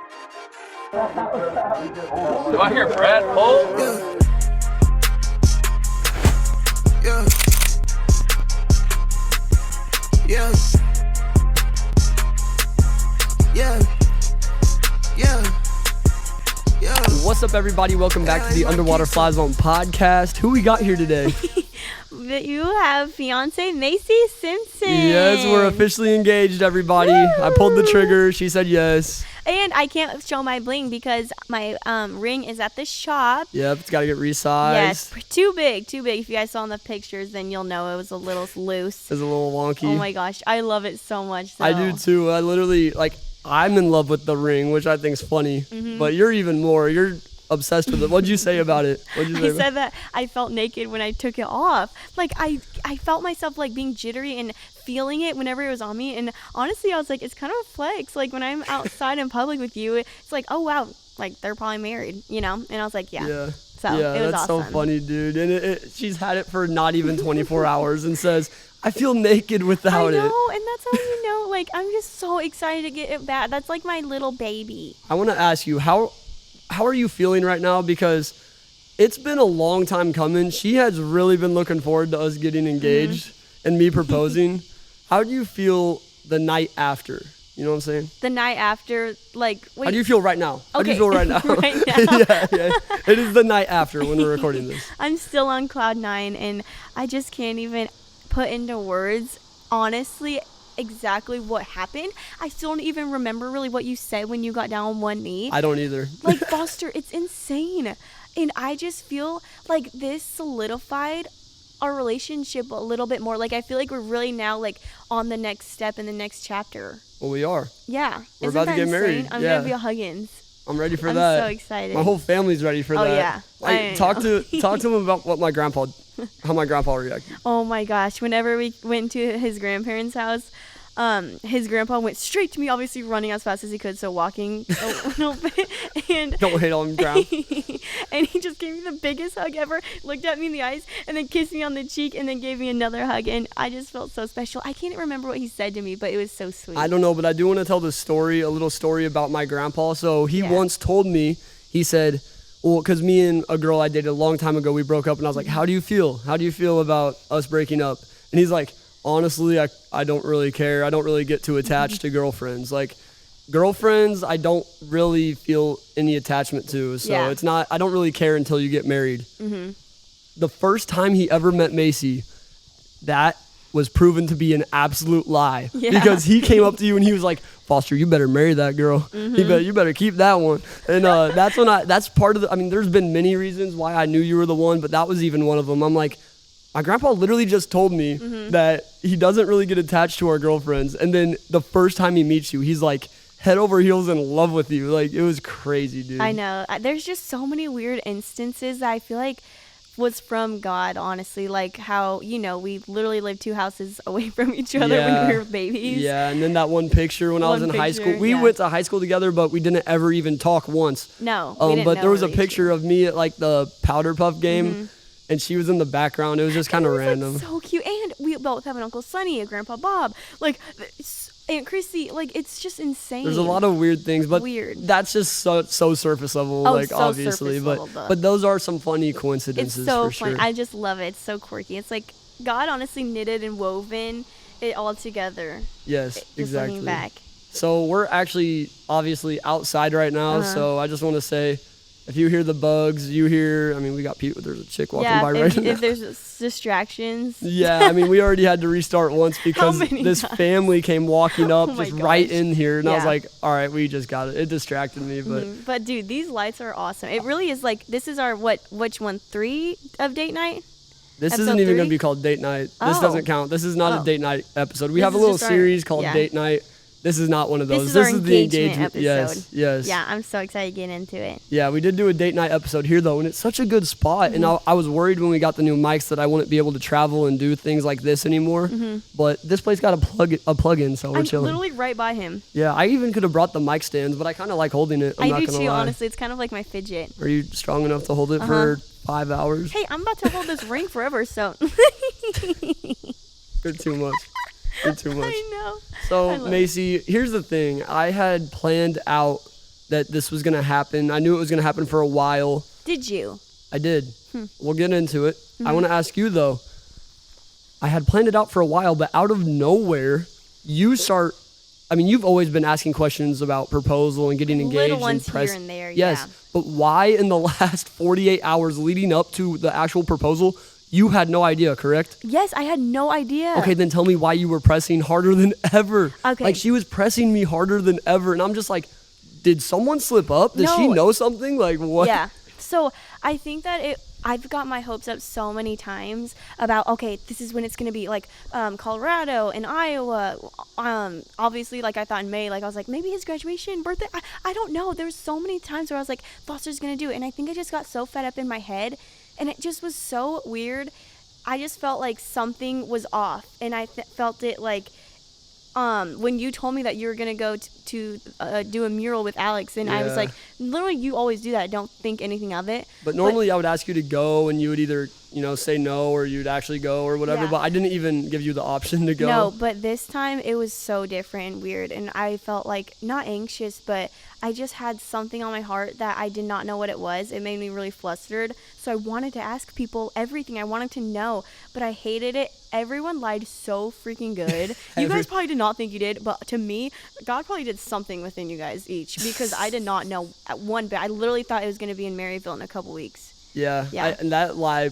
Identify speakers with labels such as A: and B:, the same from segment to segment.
A: Do I hear Brad Paul?
B: Yeah. Yeah. Yeah. Yeah. Yeah.
C: What's up, everybody? Welcome back to the Underwater Fly Zone podcast. Who we got here today?
D: You have fiance Macy Simpson.
C: Yes, we're officially engaged, everybody.
D: Woo!
C: I pulled the trigger. She said yes.
D: And I can't show my bling because my ring is at the shop.
C: Yep, it's got to get resized.
D: Yes, too big. If you guys saw in the pictures, then you'll know it was a little loose.
C: It's a little wonky.
D: Oh my gosh, I love it so much.
C: I do too. I literally, I'm in love with the ring, which I think is funny.
D: Mm-hmm.
C: But you're even more. You're obsessed with it. What'd you say about it?
D: I said that I felt naked when I took it off. Like I felt myself like being jittery and feeling it whenever it was on me. And honestly, I was like, it's kind of a flex. Like when I'm outside in public with you, it's like, oh wow, like they're probably married, you know? And I was like, yeah. So
C: yeah,
D: it was
C: that's
D: awesome.
C: so funny, dude. And she's had it for not even 24 hours and says, I feel naked without it.
D: I know, and that's how you know. Like I'm just so excited to get it back. That's like my little baby.
C: I want to ask you, how are you feeling right now? Because it's been a long time coming. She has really been looking forward to us getting engaged and me proposing. How do you feel the night after? You know what I'm saying?
D: The night after, like, wait.
C: How do you feel right now? How do you
D: Okay.
C: feel right now?
D: Right now?
C: yeah. It is the night after when we're recording this.
D: I'm still on cloud 9, and I just can't even put into words, honestly, exactly what happened. I still don't even remember really what you said when you got down on one knee.
C: I don't either.
D: Like, Foster, it's insane. And I just feel like this solidified our relationship a little bit more. Like, I feel like we're really now, like, on the next step in the next chapter.
C: Well, we are.
D: Yeah.
C: We're
D: Isn't
C: about to
D: that
C: get
D: insane?
C: married.
D: I'm
C: Yeah.
D: going to be a Huggins.
C: I'm ready for
D: I'm
C: that.
D: so excited.
C: My whole family's ready for
D: Oh,
C: that.
D: yeah. I
C: Talk
D: know.
C: to him about how my grandpa reacted.
D: Oh my gosh, whenever we went to his grandparents' house, his grandpa went straight to me, obviously running as fast as he could, so walking a little bit, and
C: Don't hate on ground.
D: and he just gave me the biggest hug ever, looked at me in the eyes, and then kissed me on the cheek, and then gave me another hug, and I just felt so special. I can't remember what he said to me, but it was so sweet.
C: I don't know, but I do want to tell a little story about my grandpa. So he
D: Yeah.
C: once told me, he said, well, because me and a girl I dated a long time ago, we broke up, and I was like, how do you feel? How do you feel about us breaking up? And he's like, honestly, I don't really care. I don't really get too attached to girlfriends. Like, girlfriends, I don't really feel any attachment to. So
D: Yeah.
C: it's not, I don't really care until you get married.
D: Mm-hmm.
C: The first time he ever met Macy, that was proven to be an absolute lie.
D: Yeah.
C: Because he came up to you and he was like, Foster, you better marry that girl. You better keep that one. And that's part of there's been many reasons why I knew you were the one, but that was even one of them. I'm like, my grandpa literally just told me that he doesn't really get attached to our girlfriends. And then the first time he meets you, he's like head over heels in love with you. Like, it was crazy, dude.
D: I know. There's just so many weird instances that I feel like was from God, honestly. Like how, we literally lived 2 houses away from each other when we were babies.
C: Yeah, and then that one picture when I was in high school. We went to high school together, but we didn't ever even talk once.
D: No, we didn't
C: but
D: know
C: there was a
D: really
C: picture of me at like the Powder Puff game, and she was in the background. It was just kind of random.
D: Like, so cute. And we both have an Uncle Sonny, a Grandpa Bob, like Aunt Chrissy. Like, it's just insane.
C: There's a lot of weird things, but
D: Weird.
C: that's just so surface level,
D: Oh,
C: like
D: so
C: obviously.
D: surface level,
C: But those are some funny
D: It's
C: coincidences
D: so
C: for
D: fun.
C: sure.
D: I just love it. It's so quirky. It's like God honestly knitted and woven it all together.
C: Yes,
D: Just
C: exactly.
D: looking back.
C: So we're actually obviously outside right now. So I just want to say, if you hear the bugs, we got people. There's a chick walking by right now.
D: If there's distractions.
C: Yeah, we already had to restart once because
D: many
C: this
D: times?
C: family came walking up
D: Oh my
C: just right
D: gosh.
C: in here, and I was
D: Yeah.
C: like, all right, we just got it. It distracted me, but
D: But dude, these lights are awesome. It really is like, this is our, which one, 3 of date night?
C: this
D: episode
C: isn't even going to
D: 3?
C: be called date night. This
D: Oh.
C: doesn't count. This is not
D: Oh.
C: a date night episode. We
D: This
C: have a
D: is
C: little
D: just our-
C: series called
D: yeah.
C: Date Night. This is not one of those.
D: This is our
C: the
D: engagement
C: Yes,
D: episode.
C: yes.
D: Yeah, I'm so excited to get into it.
C: Yeah, we did do a date night episode here, though, and it's such a good spot. And I was worried when we got the new mics that I wouldn't be able to travel and do things like this anymore. But this place got a plug-in, so we're
D: I'm
C: chilling.
D: literally right by him.
C: Yeah, I even could have brought the mic stands, but I kind of like holding it. I'm
D: I
C: not
D: do
C: gonna
D: too,
C: lie.
D: honestly. It's kind of like my fidget.
C: Are you strong enough to hold it for 5 hours?
D: Hey, I'm about to hold this ring forever, so.
C: You're too much. You're too much.
D: I know. I
C: So,
D: love it.
C: Macy, here's the thing. I had planned out that this was gonna happen. I knew it was gonna happen for a while.
D: Did you?
C: I did. We'll get into it. I want to ask you though. I had planned it out for a while, but out of nowhere, you've always been asking questions about proposal and getting engaged.
D: Little ones
C: and
D: here and there,
C: yes,
D: yeah.
C: but why in the last 48 hours leading up to the actual proposal, you had no idea, correct?
D: Yes, I had no idea.
C: Okay, then tell me why you were pressing harder than ever.
D: Okay.
C: Like, she was pressing me harder than ever, and I'm just like, did someone slip up? Does she
D: No.
C: know something? Like, what?
D: Yeah. So I think that I've got my hopes up so many times about, okay, this is when it's going to be, like, Colorado and Iowa. Obviously, like, I thought in May, like, I was like, maybe his graduation, birthday. I don't know. There's so many times where I was like, Foster's going to do it. And I think I just got so fed up in my head. And it just was so weird. I just felt like something was off. And I felt it, like, when you told me that you were going to go to do a mural with Alex, and I was
C: Yeah.
D: like, literally, you always do that. I don't think anything of it.
C: But normally I would ask you to go, and you would either, say no, or you'd actually go or whatever.
D: Yeah.
C: But I didn't even give you the option to go.
D: No, but this time it was so different and weird, and I felt like not anxious, but I just had something on my heart that I did not know what it was. It made me really flustered, so I wanted to ask people everything. I wanted to know, but I hated it. Everyone lied so freaking good. You guys probably did not think you did, but to me, God probably did something within you guys each, because I did not know at one bit. I literally thought it was going to be in Maryville in a couple weeks.
C: Yeah.
D: Yeah.
C: And that lie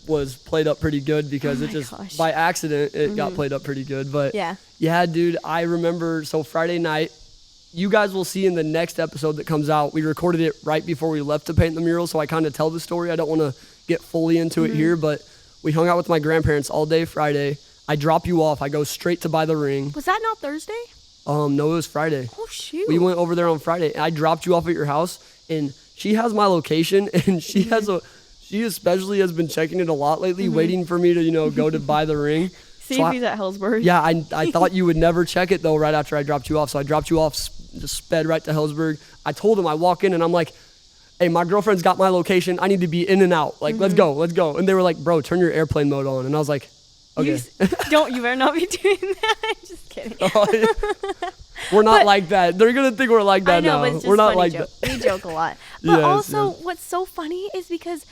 C: was played up pretty good because
D: Oh
C: it
D: my
C: just,
D: gosh.
C: by accident, it got played up pretty good. But
D: Yeah.
C: dude, I remember, so Friday night, you guys will see in the next episode that comes out, we recorded it right before we left to paint the mural, so I kind of tell the story. I don't want to get fully into it here, but we hung out with my grandparents all day Friday. I drop you off. I go straight to buy the ring.
D: Was that not Thursday?
C: No, it was Friday.
D: Oh, shoot.
C: We went over there on Friday. I dropped you off at your house, and she has my location, and she especially has been checking it a lot lately, waiting for me to, go to buy the ring.
D: See
C: So
D: if he's at Hillsburg.
C: Yeah, I thought you would never check it, though, right after I dropped you off. So I dropped you off, just sped right to Hillsburg. I told him, I walk in, and I'm like, hey, my girlfriend's got my location. I need to be in and out. Like, let's go. And they were like, bro, turn your airplane mode on. And I was like, okay.
D: You better not be doing that. Just kidding.
C: We're not
D: But-
C: like that. They're going to think we're like that
D: I know,
C: now.
D: but it's just
C: We're not
D: funny
C: like
D: joke.
C: that.
D: We joke a lot. But
C: Yes,
D: also,
C: yes.
D: what's so funny is because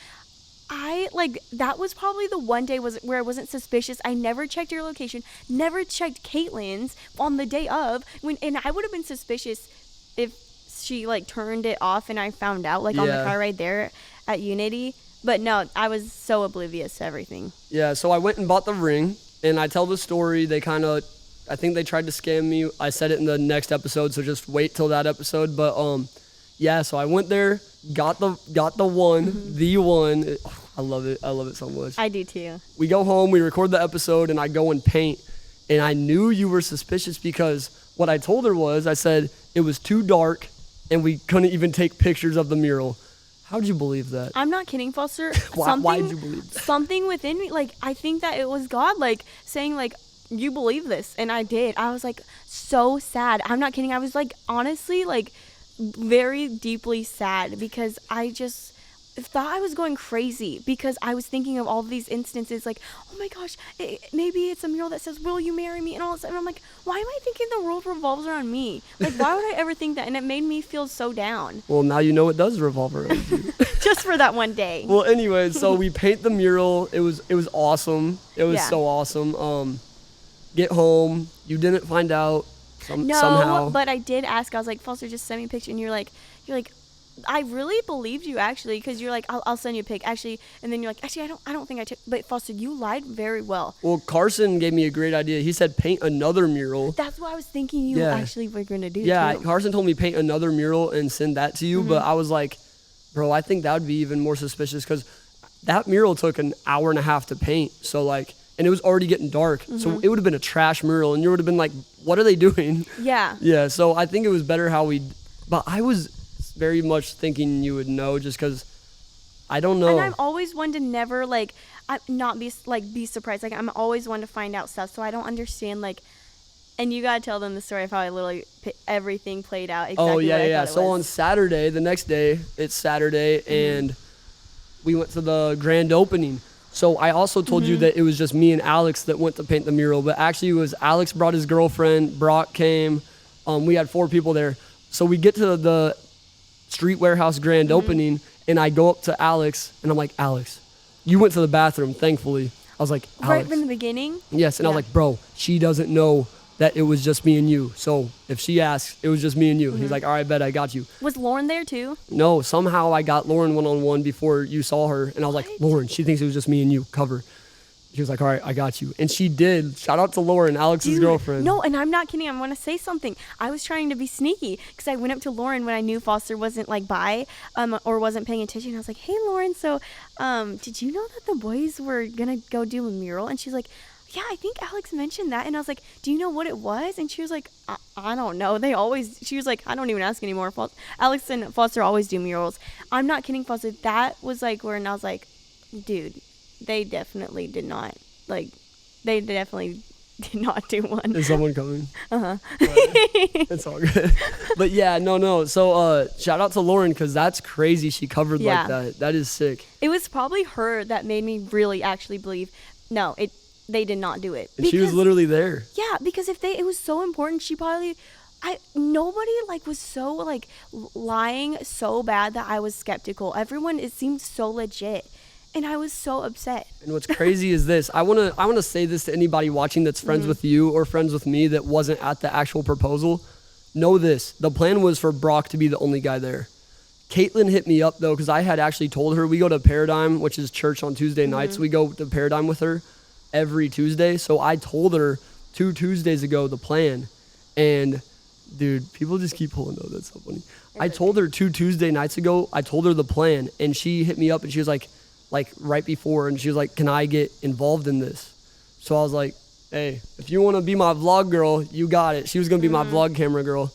D: that was probably the one day where I wasn't suspicious. I never checked your location, never checked Caitlin's on the day of, and I would have been suspicious if she turned it off and I found out on the
C: Yeah.
D: car ride there at Unity. But no, I was so oblivious to everything.
C: Yeah, so I went and bought the ring, and I tell the story. I think they tried to scam me. I said it in the next episode, so just wait till that episode. But yeah, so I went there, got the one, the one. I love it. I love it so much.
D: I do too.
C: We go home, we record the episode, and I go and paint. And I knew you were suspicious because what I told her was, I said it was too dark, and we couldn't even take pictures of the mural. How'd you believe that?
D: I'm not kidding, Foster.
C: Why did you believe that?
D: Something within me, I think that it was God, saying, you believe this. And I did. I was, so sad. I'm not kidding. I was, honestly, very deeply sad because I just thought I was going crazy because I was thinking of all of these instances oh my gosh, maybe it's a mural that says, will you marry me? And all of a sudden I'm like, why am I thinking the world revolves around me? Why would I ever think that? And it made me feel so down.
C: Well, now you know it does revolve around you.
D: Just for that one day.
C: Well, anyway, so we paint the mural. It was awesome. It was
D: Yeah.
C: so awesome. Get home. You didn't find out
D: No,
C: somehow.
D: but I did ask. I was like, Foster, just send me a picture. And you're like, I really believed you actually, because you're like, I'll send you a pic actually. And then you're like, actually, I don't think I took. But Foster, you lied very well.
C: Well, Carson gave me a great idea. He said paint another mural.
D: That's what I was thinking you
C: Yeah.
D: actually were gonna do.
C: Yeah,
D: too.
C: Carson told me paint another mural and send that to you. But I was like, bro, I think that would be even more suspicious because that mural took an hour and a half to paint. So and it was already getting dark. So it would have been a trash mural, and you would have been like, what are they doing?
D: Yeah.
C: Yeah, so I think it was better how but I was very much thinking you would know just because I don't know.
D: And I'm always one to never not be be surprised. I'm always one to find out stuff. So I don't understand and you gotta tell them the story of how I literally everything played out exactly.
C: Oh, yeah,
D: what I
C: yeah.
D: thought it
C: So
D: was.
C: on Saturday, the next day, it's Saturday, and we went to the grand opening. So I also told you that it was just me and Alex that went to paint the mural, but actually it was Alex brought his girlfriend, Brock came, we had 4 people there. So we get to the Street Warehouse grand opening, and I go up to Alex, and I'm like, Alex, you went to the bathroom, thankfully. I was like, Alex.
D: Right from the beginning?
C: Yes, and I was like, bro, she doesn't know that it was just me and you. So if she asks, it was just me and you. He's like, all right, bet, I got you.
D: Was Lauren there too?
C: No, somehow I got Lauren one-on-one before you saw her, and I was like, Lauren, she thinks it was just me and you, cover. She was like, all right, I got you. And she did. Shout out to Lauren, Alex's girlfriend.
D: No, and I'm not kidding. I want to say something. I was trying to be sneaky because I went up to Lauren when I knew Foster wasn't like by or wasn't paying attention. I was like, hey, Lauren, so did you know that the boys were going to go do a mural? And she's like, yeah, I think Alex mentioned that. And I was like, do you know what it was? And she was like, I don't know. She was like, I don't even ask anymore. Alex and Foster always do murals. I'm not kidding, Foster. That was like where, and I was like, dude, they definitely did not do one.
C: Is someone coming? It's all good. But yeah, no. So shout out to Lauren, because that's crazy. She covered like that. That is sick.
D: It was probably her that made me really actually believe, they did not do it.
C: And she was literally there.
D: Yeah, because it was so important, nobody like was so like lying so bad that I was skeptical. Everyone, it seemed so legit. And I was so upset.
C: And what's crazy is this. I wanna say this to anybody watching that's friends with you or friends with me that wasn't at the actual proposal. Know this. The plan was for Brock to be the only guy there. Caitlin hit me up, though, because I had actually told her we go to Paradigm, which is church on Tuesday nights. We go to Paradigm with her every Tuesday. So I told her 2 Tuesdays ago the plan. And, dude, people just keep pulling those. That's so funny. I told her 2 Tuesday nights ago, I told her the plan. And she hit me up, and she was like right before, and she was like, can I get involved in this? So I was like, hey, if you want to be my vlog girl, you got it. She was going to be my vlog camera girl,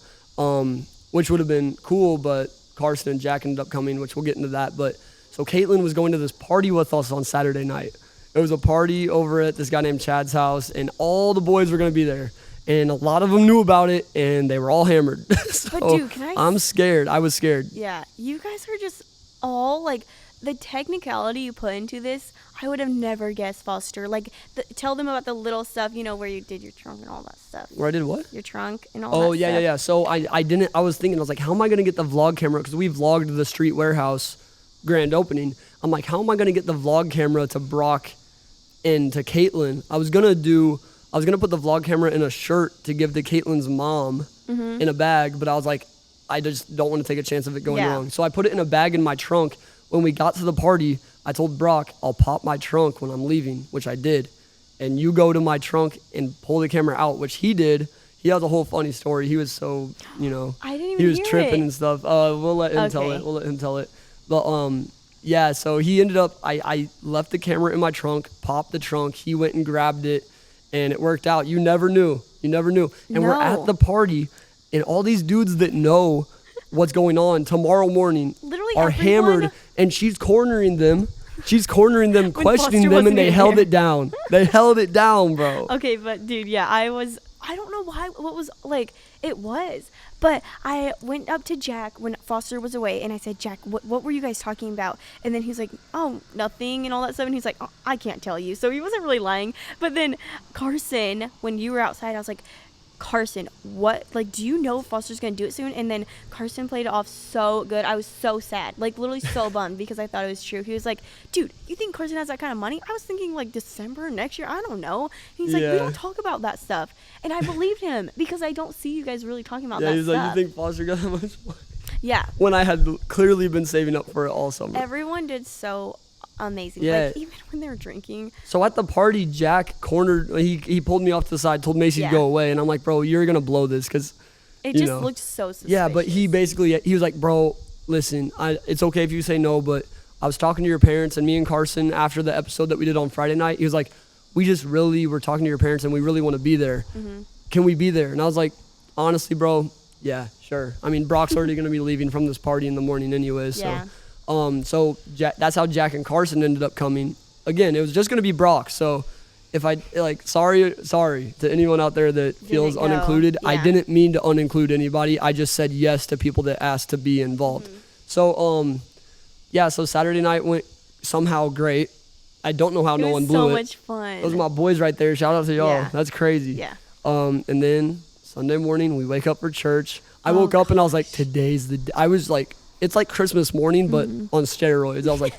C: which would have been cool, but Carson and Jack ended up coming, which we'll get into that. But so Caitlin was going to this party with us on Saturday night. It was a party over at this guy named Chad's house, and all the boys were going to be there. And a lot of them knew about it, and they were all hammered. So
D: but dude,
C: I'm scared. I was scared.
D: Yeah, you guys are just all like, the technicality you put into this, I would have never guessed, Foster. Like, tell them about the little stuff, where you did your trunk and all that stuff.
C: Where I did what?
D: Your trunk and all that stuff.
C: Oh, yeah. So I was thinking, I was like, how am I going to get the vlog camera? Because we vlogged the Street Warehouse grand opening. I'm like, how am I going to get the vlog camera to Brock and to Caitlin? I was going to put the vlog camera in a shirt to give to Caitlin's mom in a bag, but I was like, I just don't want to take a chance of it going wrong. So I put it in a bag in my trunk. When we got to the party, I told Brock, I'll pop my trunk when I'm leaving, which I did. And you go to my trunk and pull the camera out, which he did. He has a whole funny story. He was so,
D: I didn't even
C: he was
D: hear
C: tripping
D: it.
C: And stuff. We'll let him tell it. We'll let him tell it. But yeah, so he ended up, I left the camera in my trunk, popped the trunk. He went and grabbed it, and it worked out. You never knew. And we're at the party, and all these dudes that know what's going on tomorrow morning
D: Literally
C: are hammered, and she's cornering them, questioning them, and they held it down. They held it down, bro.
D: Okay, but dude, yeah, I don't know what was like, it was, but I went up to Jack when Foster was away, and I said, Jack, what were you guys talking about? And then he's like, oh, nothing, and all that stuff, and he's like, oh, I can't tell you. So he wasn't really lying. But then Carson, when you were outside, I was like, Carson, do you know Foster's gonna do it soon? And then Carson played it off so good. I was so sad, literally so bummed, because I thought it was true. He was like, dude, you think Carson has that kind of money? I was thinking December next year, I don't know. And he's like, we don't talk about that stuff. And I believed him, because I don't see you guys really talking about that stuff.
C: Yeah, he's like, you think Foster got that much money?
D: Yeah.
C: When I had clearly been saving up for it all summer.
D: Everyone did so amazing.
C: Yeah.
D: Even when they were drinking.
C: So at the party, Jack cornered, he pulled me off to the side, told Macy to go away, and I'm like, bro, you're gonna blow this, because
D: it just looked so suspicious.
C: Yeah, but he was like, bro, listen, it's okay if you say no, but I was talking to your parents, and me and Carson, after the episode that we did on Friday night, he was like, we just really were talking to your parents, and we really want to be there. Can we be there? And I was like, honestly, bro, yeah, sure. I mean, Brock's already gonna be leaving from this party in the morning anyway, so.
D: Yeah.
C: So that's how Jack and Carson ended up coming. Again, it was just going to be Brock. So if I, sorry to anyone out there that feels unincluded. Yeah. I didn't mean to uninclude anybody. I just said yes to people that asked to be involved. So, so Saturday night went somehow great. I don't know how no one blew it.
D: It was so much fun.
C: Those are my boys right there. Shout out to y'all.
D: Yeah.
C: That's crazy.
D: Yeah.
C: And then Sunday morning, we wake up for church. I woke up and I was like, today's the day. I was like, it's like Christmas morning, but on steroids. I was like,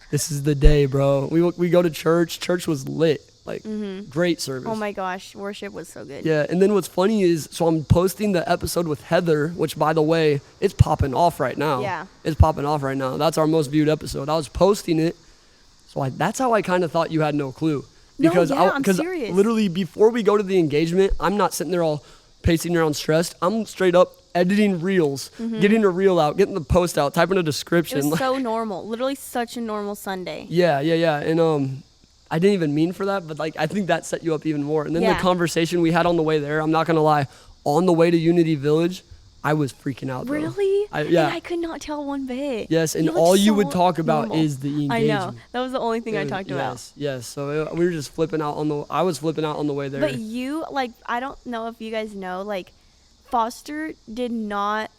C: this is the day, bro. We go to church. Church was lit. Like, great service.
D: Oh my gosh, worship was so good.
C: Yeah, and then what's funny is, so I'm posting the episode with Heather, which, by the way, it's popping off right now.
D: Yeah.
C: It's popping off right now. That's our most viewed episode. I was posting it, so that's how I kind of thought you had no clue. Because
D: I'm serious.
C: Literally, before we go to the engagement, I'm not sitting there all pacing around stressed. I'm straight up editing reels, getting a reel out, getting the post out, typing a description.
D: It was so normal. Literally such a normal Sunday.
C: Yeah. And I didn't even mean for that, but like I think that set you up even more. And then the conversation we had on the way there, I'm not gonna lie, on the way to Unity Village, I was freaking out. Bro.
D: Really?
C: Yeah.
D: And I could not tell one bit.
C: Yes, and
D: You looked
C: all you
D: so
C: would talk about
D: normal.
C: is the engagement.
D: I know. That was the only thing I talked about.
C: Yes. So we were just flipping out I was flipping out on the way there.
D: But you, like, I don't know if you guys know, like, Foster did not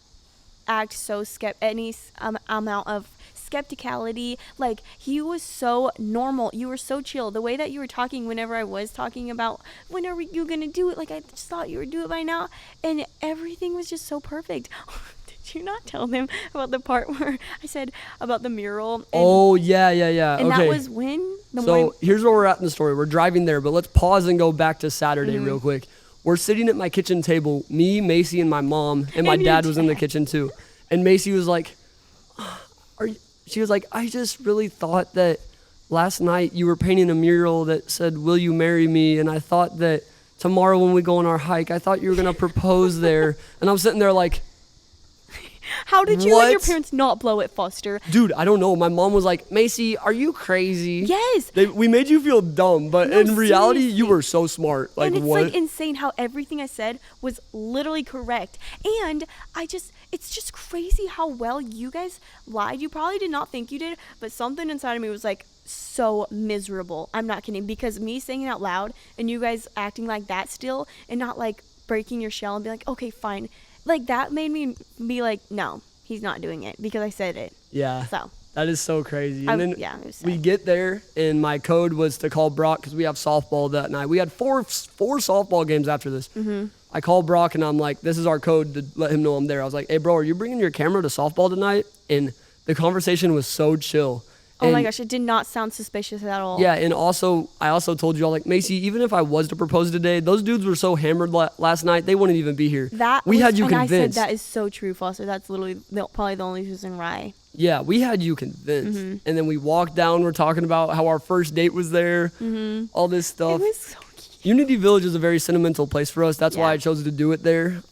D: act so any amount of skepticality. Like, he was so normal. You were so chill. The way that you were talking whenever I was talking about when are you gonna do it, like, I just thought you would do it by now, and everything was just so perfect. Did you not tell them about the part where I said about the mural? And,
C: oh yeah.
D: And
C: okay.
D: that was when
C: Here's where we're at in the story. We're driving there, but let's pause and go back to Saturday real quick. We're sitting at my kitchen table, me, Macy, and my mom, and my dad was in the kitchen too. And Macy was like, she was like, I just really thought that last night you were painting a mural that said, "Will you marry me?" And I thought that tomorrow when we go on our hike, I thought you were going to propose there. And I'm sitting there like,
D: how did you let your parents not blow it, Foster?
C: Dude, I don't know. My mom was like, Macy, are you crazy?
D: Yes.
C: We made you feel dumb, but
D: No,
C: in reality,
D: seriously.
C: you were so smart. Like,
D: and it's
C: what?
D: like insane how everything I said was literally correct. And it's just crazy how well you guys lied. You probably did not think you did, but something inside of me was like so miserable. I'm not kidding, because me saying it out loud and you guys acting like that still and not like breaking your shell and be like, okay, fine. Like, that made me be like, no, he's not doing it because I said it.
C: Yeah.
D: So.
C: That is so crazy. And then
D: it was sad.
C: we get there, and my code was to call Brock because we have softball that night. We had four softball games after this. I called Brock, and I'm like, this is our code to let him know I'm there. I was like, hey, bro, are you bringing your camera to softball tonight? And the conversation was so chill.
D: Oh my gosh, it did not sound suspicious at all.
C: Yeah, and I also told you all, like, Macy, even if I was to propose today, those dudes were so hammered last night, they wouldn't even be here. We had you convinced.
D: I said that is so true, Foster. That's literally probably the only reason why.
C: Yeah, we had you convinced. And then we walked down, we're talking about how our first date was there, all this stuff.
D: It was so cute.
C: Unity Village is a very sentimental place for us. That's why
D: Yeah.
C: I chose to do it there,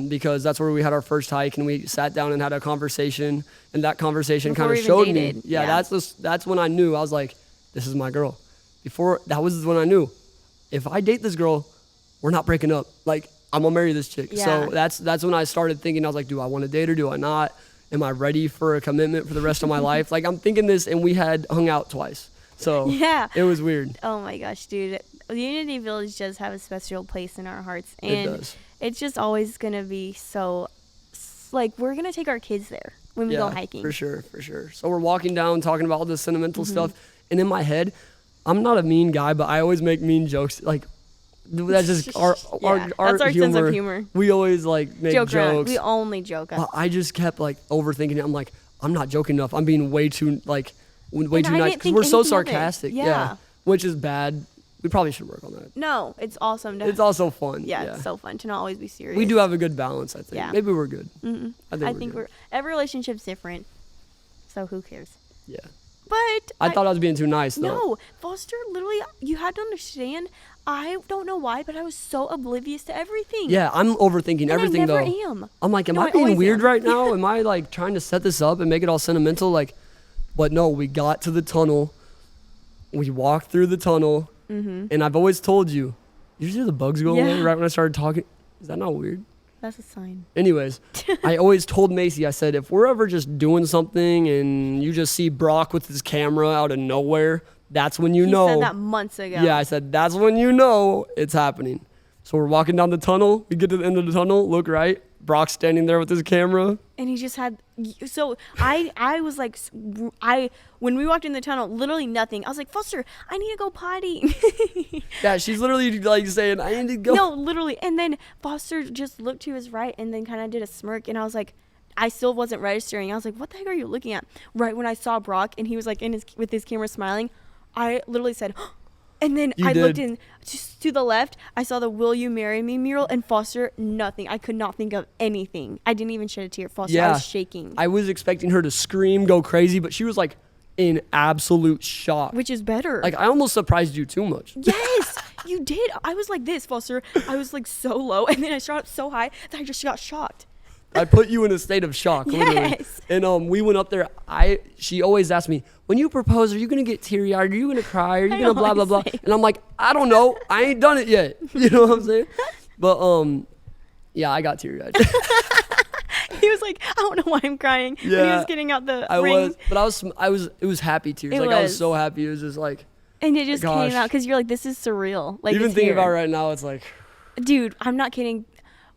C: because that's where we had our first hike, and we sat down and had a conversation, and that conversation
D: Before
C: kind of
D: we even
C: showed me.
D: dated.
C: Yeah, that's when I knew. I was like, this is my girl. That was when I knew, if I date this girl, we're not breaking up. Like, I'm gonna marry this chick.
D: Yeah.
C: So that's when I started thinking. I was like, do I want to date her? Do I not? Am I ready for a commitment for the rest of my life? Like, I'm thinking this, and we had hung out twice. So
D: Yeah.
C: it was weird.
D: Oh my gosh, dude. Unity Village does have a special place in our hearts.
C: It
D: And
C: does.
D: it's just always going to be so, like, we're going to take our kids there when we go hiking.
C: For sure. So we're walking down, talking about all this sentimental stuff. And in my head, I'm not a mean guy, but I always make mean jokes. Like, that's just our
D: that's our
C: humor.
D: sense of humor.
C: We always, like, make
D: Joke around.
C: jokes.
D: We only joke.
C: But I just kept, like, overthinking it. I'm like, I'm not joking enough. I'm being way too, like, way
D: And
C: too
D: I
C: nice.
D: didn't
C: Because
D: think
C: we're so
D: anything of it.
C: sarcastic.
D: Yeah.
C: Which is bad. We probably should work on that.
D: No, it's awesome.
C: It's also fun.
D: Yeah, it's so fun to not always be serious.
C: We do have a good balance, I think.
D: Yeah.
C: Maybe we're good.
D: I think we're every relationship's different, so who cares?
C: Yeah.
D: But
C: I thought I was being too nice, though.
D: no, Foster. Literally, you had to understand. I don't know why, but I was so oblivious to everything.
C: Yeah, I'm overthinking
D: And
C: everything,
D: I never
C: though.
D: am.
C: I'm like, am
D: No,
C: I
D: I
C: being
D: always
C: weird
D: am.
C: right now? Am I, like, trying to set this up and make it all sentimental? Like, but no, we got to the tunnel. We walked through the tunnel. And I've always told you, you hear the bugs go away
D: Yeah.
C: right when I started talking? Is that not weird?
D: That's a sign.
C: Anyways, I always told Macy, I said, if we're ever just doing something and you just see Brock with his camera out of nowhere, that's when you
D: He
C: know.
D: said that months ago.
C: Yeah, I said, that's when you know it's happening. So we're walking down the tunnel. We get to the end of the tunnel, look right. Brock's standing there with his camera.
D: And he just had. So I was like, when we walked in the tunnel, literally nothing. I was like, Foster, I need to go potty.
C: Yeah, she's literally like saying, I need to go.
D: No, literally. And then Foster just looked to his right and then kind of did a smirk. And I was like, I still wasn't registering. I was like, what the heck are you looking at? Right when I saw Brock and he was like with his camera smiling, I literally said, and then I looked in just to the left. I saw the "Will you marry me" mural, and Foster, nothing. I could not think of anything. I didn't even shed a tear. Foster, I was shaking.
C: I was expecting her to scream, go crazy, but she was like in absolute shock.
D: Which is better.
C: Like, I almost surprised you too much.
D: Yes, you did. I was like this, Foster. I was like so low, and then I shot up so high that I just got shocked.
C: I put you in a state of shock, literally.
D: Yes.
C: And we went up there. She always asked me, when you propose, are you gonna get teary-eyed? Are you gonna cry? Are you gonna blah blah blah? And I'm like, I don't know. I ain't done it yet. You know what I'm saying? But yeah, I got teary-eyed.
D: He was like, I don't know why I'm crying.
C: Yeah,
D: when he was getting out the ring.
C: It was happy tears.
D: It
C: I
D: was
C: was so happy. It was just like,
D: and it just
C: gosh.
D: came out because you're like, this is surreal. Like,
C: even
D: it's
C: thinking
D: here.
C: about it right now, it's like,
D: Dude, I'm not kidding.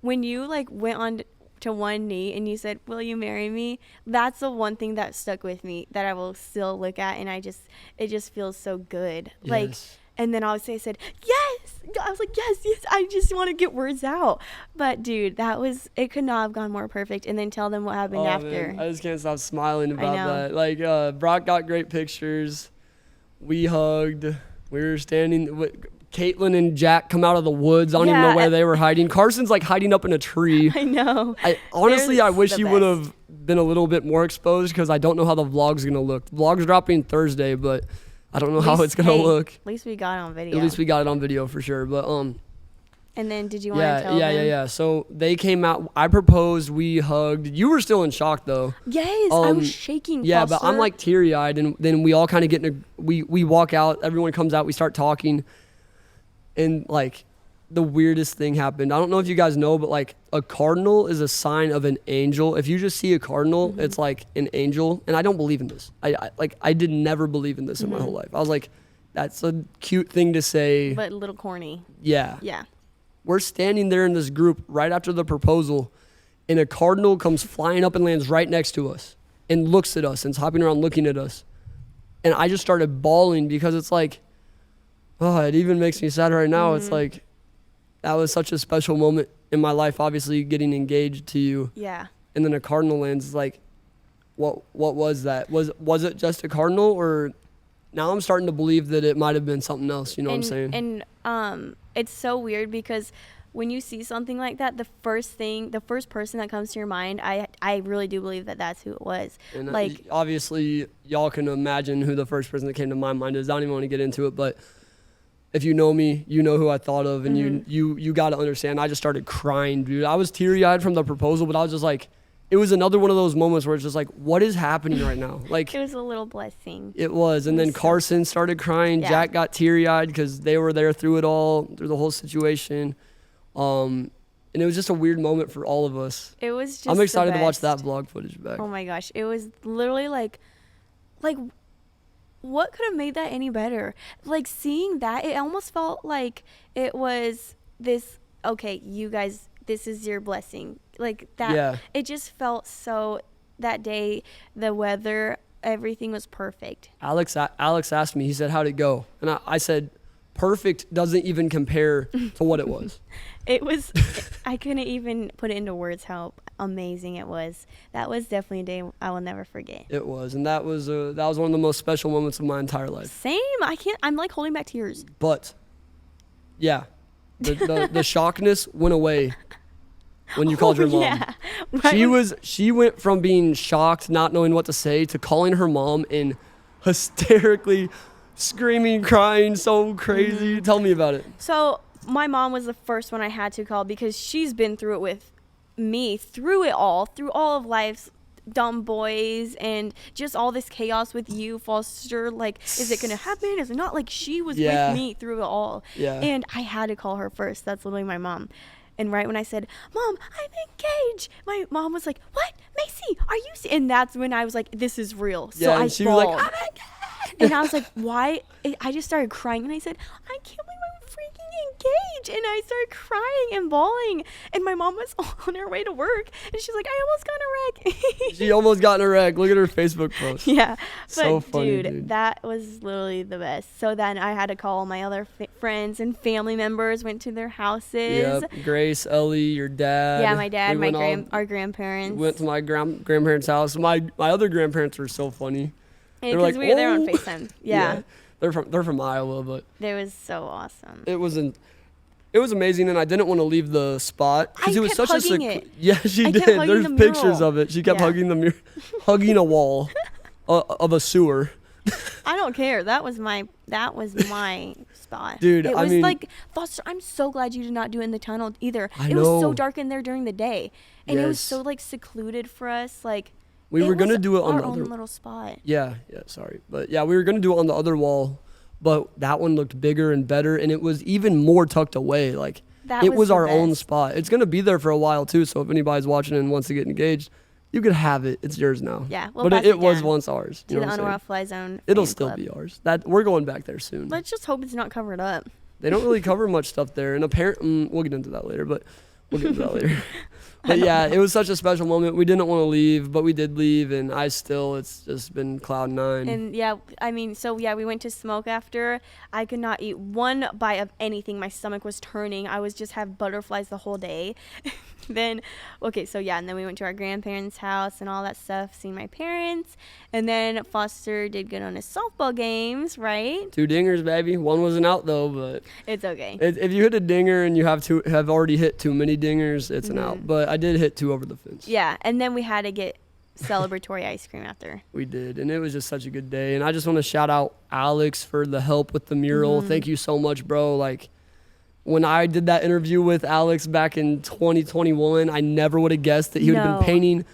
D: When you like went on to one knee and you said, "Will you marry me?" That's the one thing that stuck with me that I will still look at, and it just feels so good.
C: yes.
D: Like, and then I said, "Yes." I was like, "Yes, yes." I just want to get words out. But dude, it could not have gone more perfect. And then tell them what happened after.
C: Man, I just can't stop smiling
D: I
C: about
D: know.
C: that. Like, Brock got great pictures. We hugged. We were standing. Caitlin and Jack come out of the woods. I don't even know where they were hiding. Carson's like hiding up in a tree.
D: I know.
C: Honestly, I wish
D: the
C: he would
D: best.
C: have been a little bit more exposed because I don't know how the vlog's gonna look. Vlog's dropping Thursday, but I don't know how it's gonna look.
D: At least we got it on video.
C: At least we got it on video for sure. But
D: And then did you want to tell them?
C: yeah. So they came out. I proposed. We hugged. You were still in shock though.
D: Yes, I was shaking.
C: Yeah,
D: Foster.
C: but I'm like teary-eyed, and then we all kind of get in we walk out. Everyone comes out. We start talking, and like the weirdest thing happened. I don't know if you guys know, but like a cardinal is a sign of an angel. If you just see a cardinal, it's like an angel. And I don't believe in this. I did never believe in this in my whole life. I was like, that's a cute thing to say.
D: But a little corny.
C: Yeah.
D: Yeah.
C: We're standing there in this group right after the proposal, and a cardinal comes flying up and lands right next to us and looks at us and's hopping around looking at us. And I just started bawling because it's like, oh, it even makes me sad right now. It's like, that was such a special moment in my life, obviously getting engaged to you.
D: Yeah.
C: And then a cardinal lands. It's like, what was that? Was it just a cardinal, or now I'm starting to believe that it might have been something else, you know what I'm saying?
D: And it's so weird because when you see something like that, the first person that comes to your mind, I really do believe that that's who it was.
C: And
D: like,
C: obviously y'all can imagine who the first person that came to my mind is. I don't even want to get into it, but if you know me, you know who I thought of, and you got to understand. I just started crying, dude. I was teary-eyed from the proposal, but I was just like, it was another one of those moments where it's just like, what is happening right now? Like,
D: it was a little blessing.
C: it was. And then Carson started crying.
D: Yeah.
C: Jack got teary-eyed because they were there through it all, through the whole situation. And it was just a weird moment for all of us.
D: It was just
C: I'm excited
D: the
C: to watch that
D: best.
C: vlog footage back.
D: Oh my gosh, it was literally like what could have made that any better? Like, seeing that, it almost felt like it was this, okay, you guys, this is your blessing. Like that.
C: Yeah.
D: It just felt so, that day, the weather, everything was perfect.
C: Alex asked me, he said, how'd it go? And I said, perfect doesn't even compare to what it was.
D: It was, I couldn't even put it into words how amazing it was. That was definitely a day I will never forget.
C: It was. And that was one of the most special moments of my entire life.
D: Same. I'm like holding back tears.
C: But yeah, the shockness went away when you called your mom.
D: Yeah. Right.
C: She went from being shocked, not knowing what to say, to calling her mom and hysterically screaming, crying, so crazy. Tell me about it.
D: So my mom was the first one I had to call because she's been through it with me, through all of life's dumb boys and just all this chaos with you, Foster. Like, is it gonna happen? Is it not? Like, she was with me through it all.
C: Yeah.
D: And I had to call her first. That's literally my mom. And right when I said, Mom, I'm engaged, my mom was like, what? Macy, are you and that's when I was like, this is real. So I
C: she was like,
D: bawled.
C: I'm engaged.
D: And I was like, why? I just started crying, and I said, I can't believe I'm freaking engaged. And I started crying and bawling. And my mom was on her way to work. And she's like, I almost got in a wreck.
C: She almost got in a wreck. Look at her Facebook post.
D: Yeah.
C: So
D: But
C: funny,
D: dude,
C: dude.
D: that was literally the best. So then I had to call my other friends and family members, went to their houses.
C: Yep. Grace, Ellie, your dad.
D: Yeah, my dad,
C: We went
D: our grandparents.
C: went to my grandparents' house. My other grandparents were so funny.
D: Because
C: like,
D: we were there on
C: "Oh."
D: FaceTime. Yeah.
C: They're from Iowa, but
D: It was so awesome.
C: it was amazing, and I didn't want to leave the spot
D: I
C: it was
D: kept
C: such
D: hugging
C: a
D: it.
C: yeah, she
D: I
C: did.
D: kept hugging
C: There's
D: the
C: pictures
D: mural.
C: of it. She kept
D: Yeah.
C: hugging the hugging a wall of a sewer.
D: I don't care. That was my spot.
C: Dude,
D: it
C: I
D: was
C: mean-
D: like, Foster, I'm so glad you did not do it in the tunnel either.
C: I
D: It was so
C: know.
D: dark in there during the day. And it was
C: Yes.
D: so like secluded for us. Like
C: We were gonna
D: was
C: do it on
D: our
C: the
D: own
C: other.
D: little spot.
C: Yeah, sorry, but yeah, we were gonna do it on the other wall, but that one looked bigger and better, and it was even more tucked away. Like
D: That
C: it
D: was
C: was
D: the
C: our own
D: best.
C: spot. It's gonna be there for a while too. So if anybody's watching and wants to get engaged, you could have it. It's yours now.
D: Yeah, we'll
C: but
D: pass
C: it
D: it
C: was
D: down
C: once ours.
D: To
C: You
D: the
C: know what I'm
D: Unraw
C: saying?
D: Fly Zone.
C: It'll
D: fan
C: still
D: club.
C: be ours. That we're going back there soon.
D: Let's just hope it's not covered up.
C: They don't really cover much stuff there, and apparently we'll get into that later. But we'll get into that later. But yeah, it was such a special moment. We didn't want to leave, but we did leave, and it's just been cloud nine.
D: And yeah, I mean, so yeah, we went to smoke after. I could not eat one bite of anything. My stomach was turning. I was just have butterflies the whole day. Then we went to our grandparents' house and all that stuff, seeing my parents. And then Foster did good on his softball games, right?
C: 2 dingers, baby. One wasn't out though, but
D: It's okay.
C: if you hit a dinger and you have already hit too many dingers, it's an out. But I did hit 2 over the fence.
D: Yeah, and then we had to get celebratory ice cream after.
C: We did, and it was just such a good day. And I just want to shout out Alex for the help with the mural. Thank you so much, bro. Like, when I did that interview with Alex back in 2021, I never would have guessed that he would have
D: No.
C: been painting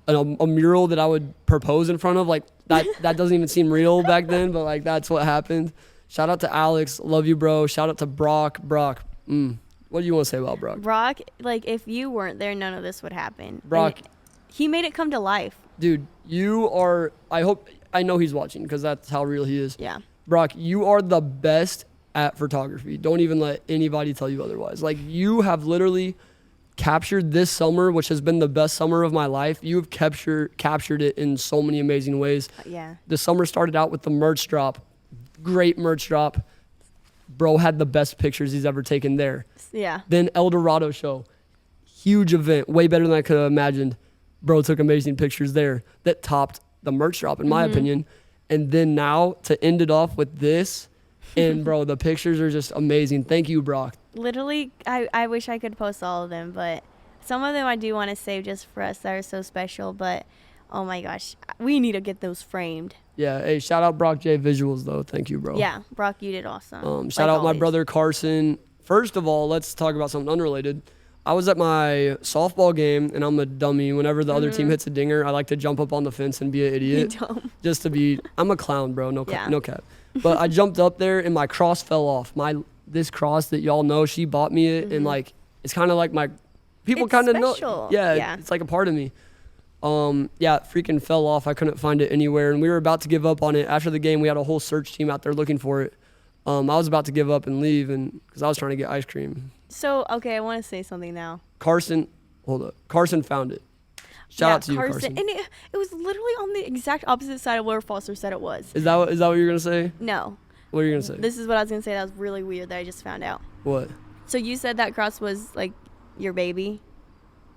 C: a mural that I would propose in front of. Like, that doesn't even seem real back then, but, like, that's what happened. Shout out to Alex. Love you, bro. Shout out to Brock. Brock, what do you want to say about Brock?
D: Brock, like, if you weren't there, none of this would happen.
C: Brock.
D: And he made it come to life.
C: Dude, I know he's watching because that's how real he is.
D: Yeah.
C: Brock, you are the best at photography. Don't even let anybody tell you otherwise. Like, you have literally captured this summer, which has been the best summer of my life. You've captured it in so many amazing ways.
D: Yeah.
C: The summer started out with the merch drop. Great merch drop. Bro had the best pictures he's ever taken there.
D: Yeah.
C: Then El Dorado show. Huge event. Way better than I could have imagined. Bro took amazing pictures there that topped the merch drop, in my opinion. And then now to end it off with this. And, bro, the pictures are just amazing. Thank you, Brock.
D: Literally, I wish I could post all of them, but some of them I do want to save just for us that are so special. But, oh, my gosh, we need to get those framed.
C: Yeah, hey, shout out Brock J Visuals, though. Thank you, bro.
D: Yeah, Brock, you did awesome.
C: Shout
D: Like
C: out my
D: always.
C: brother Carson. First of all, let's talk about something unrelated. I was at my softball game, and I'm a dummy. Whenever the other team hits a dinger, I like to jump up on the fence and be an idiot.
D: Dumb.
C: Just to be, I'm a clown, bro. No
D: Yeah.
C: cap. But I jumped up there, and my cross fell off. This cross that y'all know, she bought me it, and like it's kind of like my people
D: It's
C: kind of know.
D: special.
C: Yeah,
D: Yeah.
C: it's like a part of me. Yeah, it freaking fell off. I couldn't find it anywhere, and we were about to give up on it. After the game, we had a whole search team out there looking for it. I was about to give up and leave, and because I was trying to get ice cream.
D: So, okay, I want to say something now.
C: Carson found it. Shout out to you, Carson.
D: And it was literally on the exact opposite side of where Foster said it was.
C: Is that what you're gonna say?
D: No.
C: What are you gonna say?
D: This is what I was going to say. That was really weird that I just found out.
C: What?
D: So you said that cross was like your baby?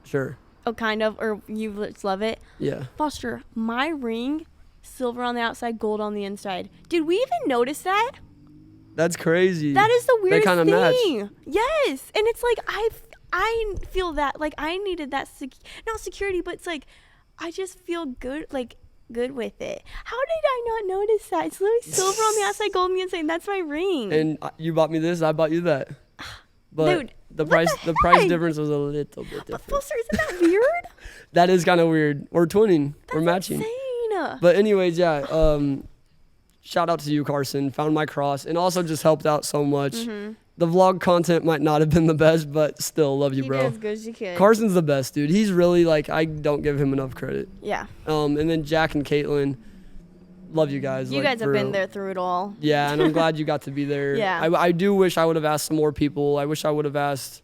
C: Sure.
D: Oh, kind of, or you just love it?
C: Yeah.
D: Foster, my ring, silver on the outside, gold on the inside. Did we even notice that?
C: That's crazy.
D: That is the weirdest
C: They kind of match.
D: thing. Yes. And it's like, I feel that, like, I needed that, not security, but it's like, I just feel good, like, good with it. How did I not notice that? It's literally silver on the outside, gold on the inside, and that's my ring.
C: And you bought me this, I bought you that. But
D: Dude,
C: the
D: what
C: price
D: the
C: price
D: heck?
C: difference was a little bit different.
D: Foster, isn't that weird?
C: That is kind of weird. We're twinning. We're
D: That's
C: matching.
D: insane.
C: But anyways, yeah. Shout out to you, Carson. Found my cross and also just helped out so much. The vlog content might not have been the best, but still love you,
D: You
C: bro.
D: did as good as you could.
C: Carson's the best, dude. He's really like, I don't give him enough credit.
D: Yeah.
C: And then Jack and Caitlin. love you guys.
D: You
C: like,
D: guys have
C: for
D: been
C: real.
D: there through it all.
C: Yeah, and I'm glad you got to be there.
D: Yeah.
C: I do wish I would have asked some more people. I wish I would have asked,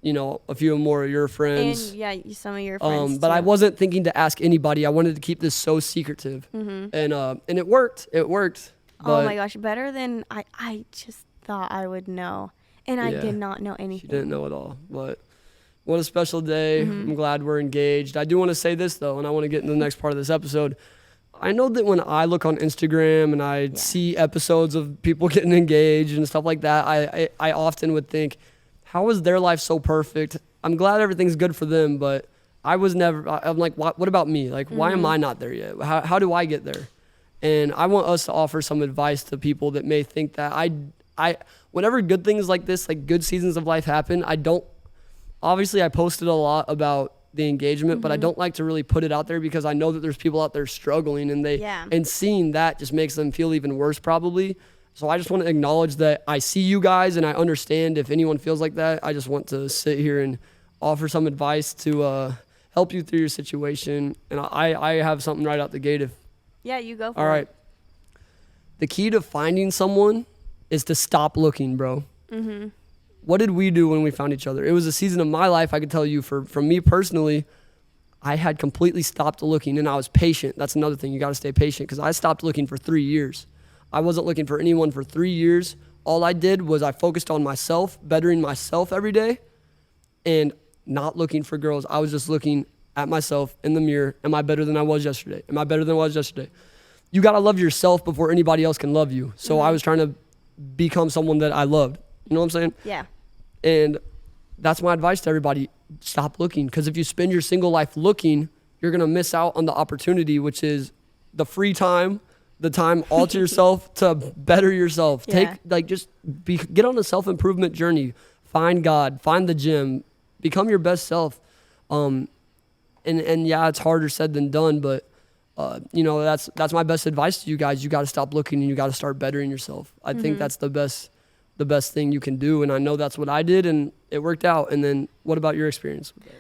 C: a few more of your friends.
D: And yeah, some of your friends.
C: But
D: too.
C: I wasn't thinking to ask anybody. I wanted to keep this so secretive. And it worked. It worked.
D: Oh my gosh, better than I just thought I would know. And I
C: Yeah.
D: did not know
C: She
D: anything.
C: didn't know it all. But what a special day. I'm glad we're engaged. I do want to say this, though, and I want to get into the next part of this episode. I know that when I look on Instagram and I see episodes of people getting engaged and stuff like that, I often would think, how is their life so perfect? I'm glad everything's good for them, but I'm like, what about me? Like, why am I not there yet? How do I get there? And I want us to offer some advice to people that may think that whenever good things like this, like good seasons of life happen, obviously I posted a lot about the engagement, but I don't like to really put it out there because I know that there's people out there struggling and seeing that just makes them feel even worse probably. So I just want to acknowledge that I see you guys and I understand if anyone feels like that. I just want to sit here and offer some advice to help you through your situation. And I have something right out the gate.
D: Yeah, you go for
C: All right.
D: it.
C: The key to finding someone is to stop looking, bro. What did we do when we found each other? It was a season of my life, I could tell you, from me personally, I had completely stopped looking and I was patient. That's another thing. You got to stay patient because I stopped looking for 3 years. I wasn't looking for anyone for 3 years. All I did was I focused on myself, bettering myself every day, and not looking for girls. I was just looking at myself in the mirror. Am I better than I was yesterday? Am I better than I was yesterday? You got to love yourself before anybody else can love you. So I was trying to become someone that I loved. You know what I'm saying?
D: Yeah.
C: And that's my advice to everybody. Stop looking. Because if you spend your single life looking, you're going to miss out on the opportunity, which is the free time, the time all to yourself to better yourself.
D: Yeah.
C: Get on a self-improvement journey. Find God, find the gym, become your best self. And yeah, it's harder said than done, but that's my best advice to you guys. You got to stop looking and you got to start bettering yourself. I think that's the best thing you can do. And I know that's what I did and it worked out. And then what about your experience with that?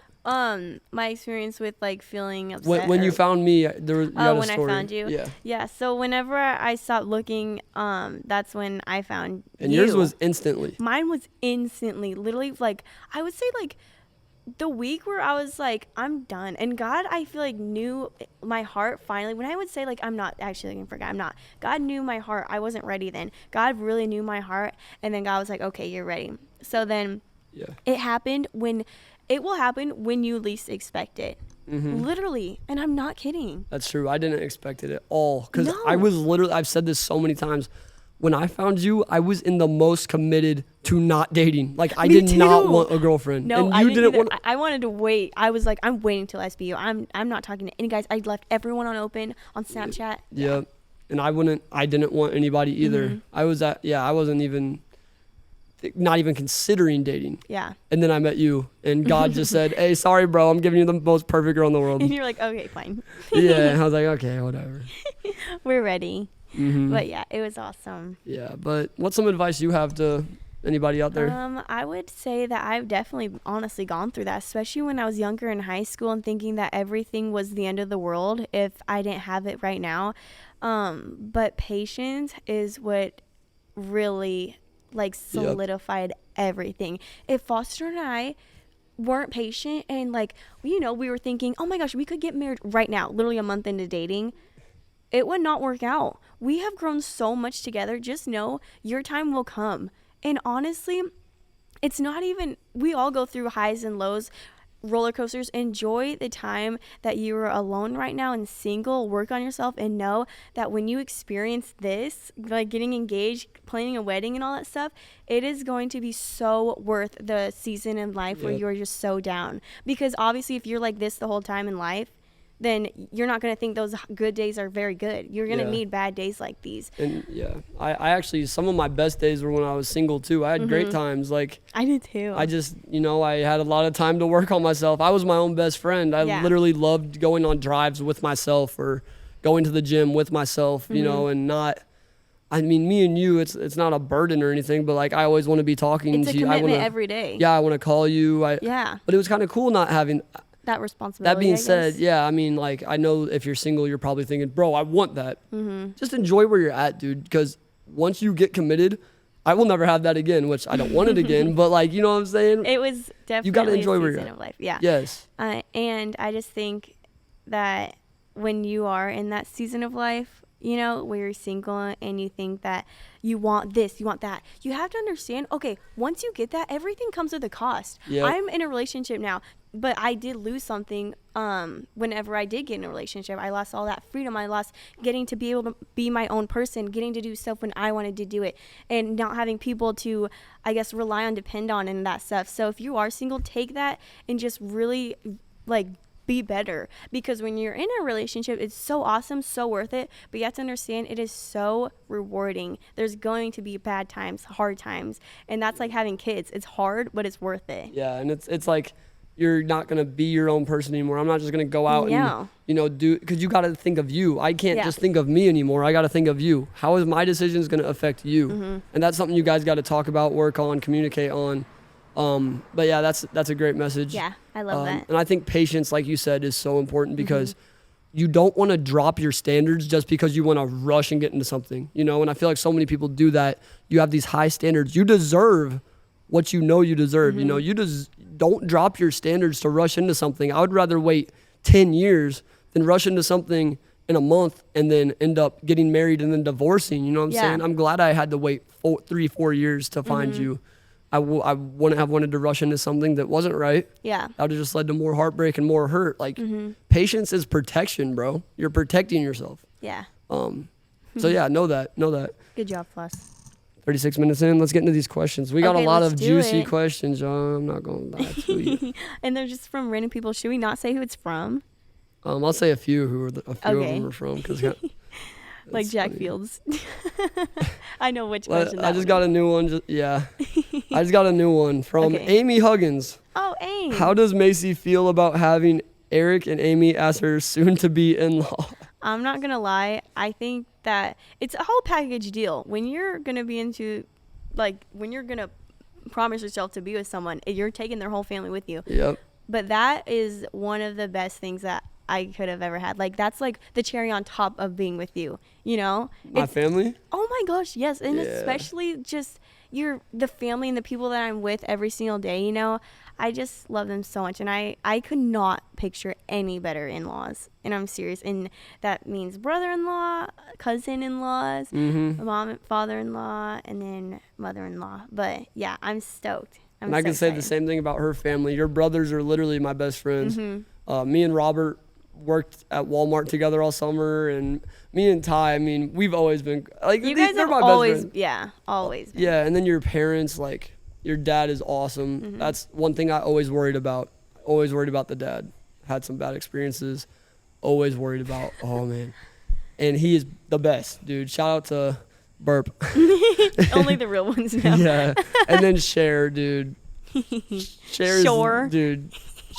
D: My experience with like feeling upset.
C: When you found me, you had a
D: when
C: story.
D: I found you.
C: Yeah.
D: Yeah. So whenever I stopped looking, that's when I found
C: And
D: you.
C: yours was instantly.
D: Mine was instantly, literally, like I would say, like the week where I was like, I'm done. And God, I feel like knew my heart finally. When I would say like, I'm not actually looking for God, I'm not. God knew my heart. I wasn't ready then. God really knew my heart. And then God was like, okay, you're ready. So then it will happen when you least expect it. Literally. And I'm not kidding.
C: That's true. I didn't expect it at all. Because
D: No.
C: I was literally, I've said this so many times. When I found you, I was in the most committed to not dating. Like, I
D: Me
C: did not
D: too.
C: want a girlfriend.
D: No,
C: and
D: I
C: you
D: didn't
C: didn't
D: either.
C: want.
D: I wanted to wait. I was like, I'm waiting till SBU. I'm not talking to any guys. I left everyone on open on Snapchat.
C: Yeah. And I didn't want anybody either. I wasn't even, not even considering dating.
D: Yeah.
C: And then I met you, and God just said, hey, sorry, bro, I'm giving you the most perfect girl in the world.
D: And you're like, okay, fine.
C: Yeah. And I was like, okay, whatever.
D: We're ready. But yeah, it was awesome.
C: Yeah. But what's some advice you have to anybody out there?
D: I would say that I've definitely honestly gone through that, especially when I was younger in high school and thinking that everything was the end of the world if I didn't have it right now. But patience is what really like solidified everything. If Foster and I weren't patient and like, we were thinking, oh my gosh, we could get married right now, literally a month into dating, it would not work out. We have grown so much together. Just know your time will come. And honestly, it's not even, we all go through highs and lows, roller coasters. Enjoy the time that you are alone right now and single. Work on yourself and know that when you experience this, like getting engaged, planning a wedding and all that stuff, it is going to be so worth the season in life where you're just so down. Because obviously if you're like this the whole time in life, then you're not going to think those good days are very good. You're going to need bad days like these.
C: And I actually, some of my best days were when I was single too. I had great times. Like,
D: I did too.
C: I just, I had a lot of time to work on myself. I was my own best friend. I literally loved going on drives with myself or going to the gym with myself, and not, I mean, me and you, it's not a burden or anything, but like, I always want to be talking
D: it's
C: to
D: a
C: you.
D: commitment every day.
C: Yeah. I want to call you.
D: Yeah.
C: But it was kind of cool not having,
D: that responsibility.
C: That being
D: I
C: said,
D: guess.
C: yeah, I mean, like, I know if you're single, you're probably thinking, bro, I want that. Just enjoy where you're at, dude, because once you get committed, I will never have that again, which I don't want it again, but, like, you know what I'm saying?
D: It was definitely
C: You gotta enjoy
D: a
C: where you're
D: season
C: at.
D: of life. Yeah.
C: Yes.
D: And I just think that when you are in that season of life, you know, where you're single and you think that you want this, you want that, you have to understand, okay, once you get that, everything comes with a cost.
C: Yep.
D: I'm in a relationship now, but I did lose something whenever I did get in a relationship. I lost all that freedom. I lost getting to be able to be my own person, getting to do stuff when I wanted to do it, and not having people to, I guess, rely on, depend on, and that stuff. So if you are single, take that and just really, like, be better, because when you're in a relationship, it's so awesome, so worth it, but you have to understand it is so rewarding. There's going to be bad times, hard times, and that's like having kids. It's hard, but it's worth it.
C: Yeah, and it's like you're not going to be your own person anymore. I'm not just going to go out and, you know, do, because you got to think of you. I can't just think of me anymore. I got to think of you. How is my decisions going to affect you? And that's something you guys got to talk about, work on, communicate on. But yeah, that's a great message.
D: Yeah, I love that.
C: And I think patience, like you said, is so important, because you don't want to drop your standards just because you want to rush and get into something, you know? And I feel like so many people do that. You have these high standards. You deserve what you know you deserve. You know, you just don't drop your standards to rush into something. I would rather wait 10 years than rush into something in a month and then end up getting married and then divorcing. You know what I'm saying? I'm glad I had to wait 3-4 years to find you. I wouldn't have wanted to rush into something that wasn't right.
D: Yeah.
C: That would have just led to more heartbreak and more hurt. Like, patience is protection, bro. You're protecting yourself.
D: Yeah.
C: So yeah, know that.
D: Good job, Plus.
C: 36 minutes in, let's get into these questions. We got a
D: Okay,
C: lot
D: let's
C: of
D: do
C: juicy
D: it.
C: questions, y'all. I'm not going to lie to you.
D: And they're just from random people. Should we not say who it's from?
C: I'll say a few of them are from, because
D: Like Jack Fields. I know which question
C: I just got a new one. I just got a new one from Amy Huggins.
D: Oh, Amy.
C: How does Macy feel about having Eric and Amy as her soon-to-be in-law?
D: I'm not going to lie. I think that it's a whole package deal. When you're going to be into, like, when you're going to promise yourself to be with someone, you're taking their whole family with you.
C: Yep.
D: But that is one of the best things that I could have ever had. Like, that's like the cherry on top of being with you, you know?
C: My family?
D: Oh my gosh, yes. And
C: Yeah.
D: especially just the family and the people that I'm with every single day, you know? I just love them so much. And I could not picture any better in-laws. And I'm serious. And that means brother-in-law, cousin-in-laws, mom and father-in-law, and then mother-in-law. But yeah, I'm stoked.
C: And I can say the same thing about her family. Your brothers are literally my best friends. Me and Robert worked at Walmart together all summer, and me and Ty, I mean, we've always been like,
D: You guys
C: they're
D: have
C: my
D: always,
C: best friends.
D: always been.
C: Yeah, and then your parents, like, your dad is awesome. That's one thing I always worried about. Always worried about the dad. Had some bad experiences. Always worried about, oh man. And he is the best, dude. Shout out to Burp.
D: Only the real ones now.
C: Yeah. And then Cher, dude. Cher's,
D: Sure.
C: dude.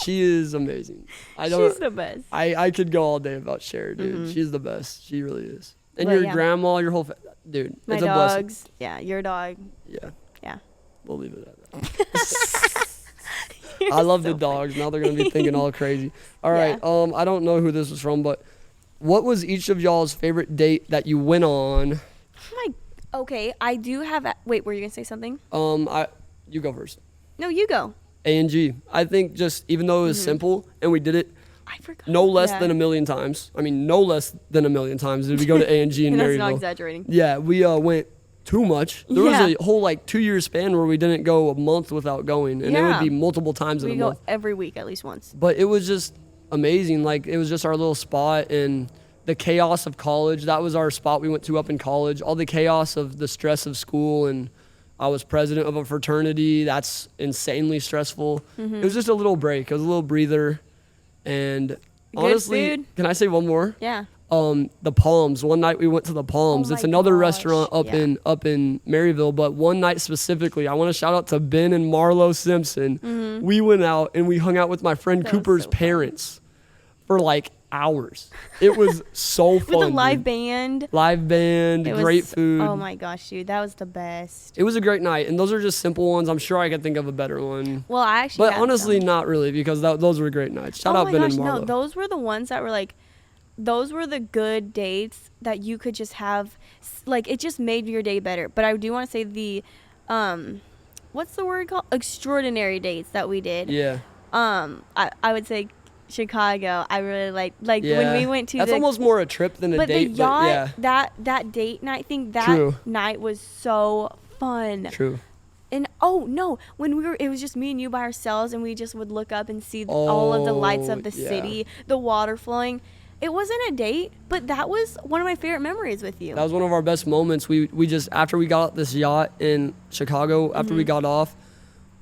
C: She is amazing.
D: She's the best.
C: I could go all day about Cher, dude. She's the best. She really is. And
D: But
C: your
D: yeah.
C: grandma, your whole dude.
D: My
C: it's a blessing.
D: dogs. Yeah, your dog.
C: Yeah.
D: Yeah.
C: We'll leave it at that. I love the dogs. Now they're gonna be thinking all crazy. All right. I don't know who this was from, but what was each of y'all's favorite date that you went on?
D: Okay, I do have. Wait, were you gonna say something?
C: You go first.
D: No, you go.
C: A&G. I think just even though it was simple and we did it
D: I forgot.
C: no less than a million times. I mean, no less than a million times did we go to A&G in
D: And that's
C: Maryville.
D: not exaggerating.
C: Yeah, we went too much. There was a whole 2-year span where we didn't go a month without going, and it would be multiple times in
D: We
C: a
D: go
C: month.
D: every week at least once.
C: But it was just amazing. Like, it was just our little spot, and the chaos of college. That was our spot we went to up in college. All the chaos of the stress of school, and I was president of a fraternity. That's insanely stressful. It was just a little break. It was a little breather. And honestly,
D: food.
C: can I say one more?
D: Yeah.
C: The Palms. One night we went to the Palms.
D: Oh
C: It's
D: my
C: another
D: gosh,
C: restaurant up in Maryville, but one night specifically, I want to shout out to Ben and Marlo Simpson. We went out and we hung out with my friend
D: That was
C: Cooper's
D: so fun.
C: parents for hours. It was so fun.
D: With the live
C: dude.
D: band.
C: Live band,
D: It
C: great
D: was-
C: food.
D: Oh my gosh, dude, that was the best.
C: It was a great night, and those are just simple ones. I'm sure I could think of a better one.
D: Well, I actually.
C: But
D: had
C: honestly,
D: some.
C: not really, because those were great nights. Shout
D: Oh
C: out
D: my
C: Ben
D: gosh,
C: and Marlo.
D: no, those were the ones that were like, those were the good dates that you could just have, like, it just made your day better. But I do want to say the, what's the word called? Extraordinary dates that we did.
C: Yeah.
D: I would say Chicago. I really like
C: Yeah.
D: when we went to
C: That's
D: the,
C: almost more a trip than a
D: but
C: date.
D: the yacht,
C: but yeah.
D: that date night thing, that
C: True.
D: night was so fun.
C: True.
D: And oh no, when it was just me and you by ourselves, and we just would look up and see all of the lights of the
C: yeah.
D: city, the water flowing. It wasn't a date, but that was one of my favorite memories with you.
C: That was one of our best moments. We just, after we got this yacht in Chicago, after
D: Mm-hmm.
C: we got off,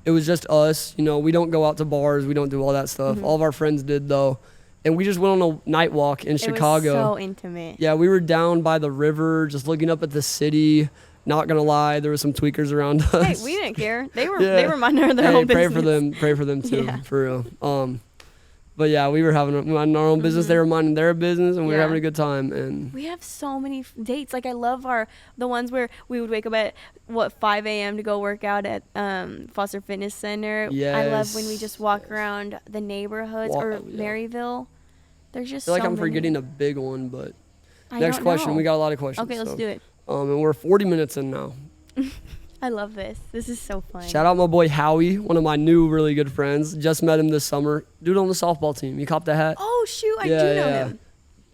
C: it was just us. You know, we don't go out to bars. We don't do all that stuff.
D: Mm-hmm.
C: All of our friends did, though. And we just went on a night walk in
D: It
C: Chicago.
D: was so intimate.
C: Yeah, we were down by the river, just looking up at the city. Not gonna lie, there were some tweakers around us.
D: Hey, we didn't care. They were
C: Yeah.
D: they were minding their
C: Hey,
D: own
C: pray
D: business.
C: for them. Pray for them too,
D: Yeah.
C: for real. But yeah, we were minding our own business. They were minding their business, and we were
D: Yeah.
C: having a good time. And
D: We have so many dates. Like I love the ones where we would wake up at 5 a.m. to go work out at Foster Fitness Center. I love when we just walk around the neighborhoods or
C: Yeah.
D: Maryville. There's
C: I
D: just
C: feel like
D: so
C: I'm
D: many.
C: forgetting a big one, but
D: I
C: next
D: don't
C: question.
D: know.
C: We got a lot of questions.
D: Okay, let's
C: so.
D: do it.
C: And we're 40 minutes in now.
D: I love this. This is so fun.
C: Shout out my boy Howie, one of my new really good friends. Just met him this summer. Dude on the softball team. He copped a hat.
D: Oh shoot, I
C: Yeah,
D: do know
C: yeah.
D: him.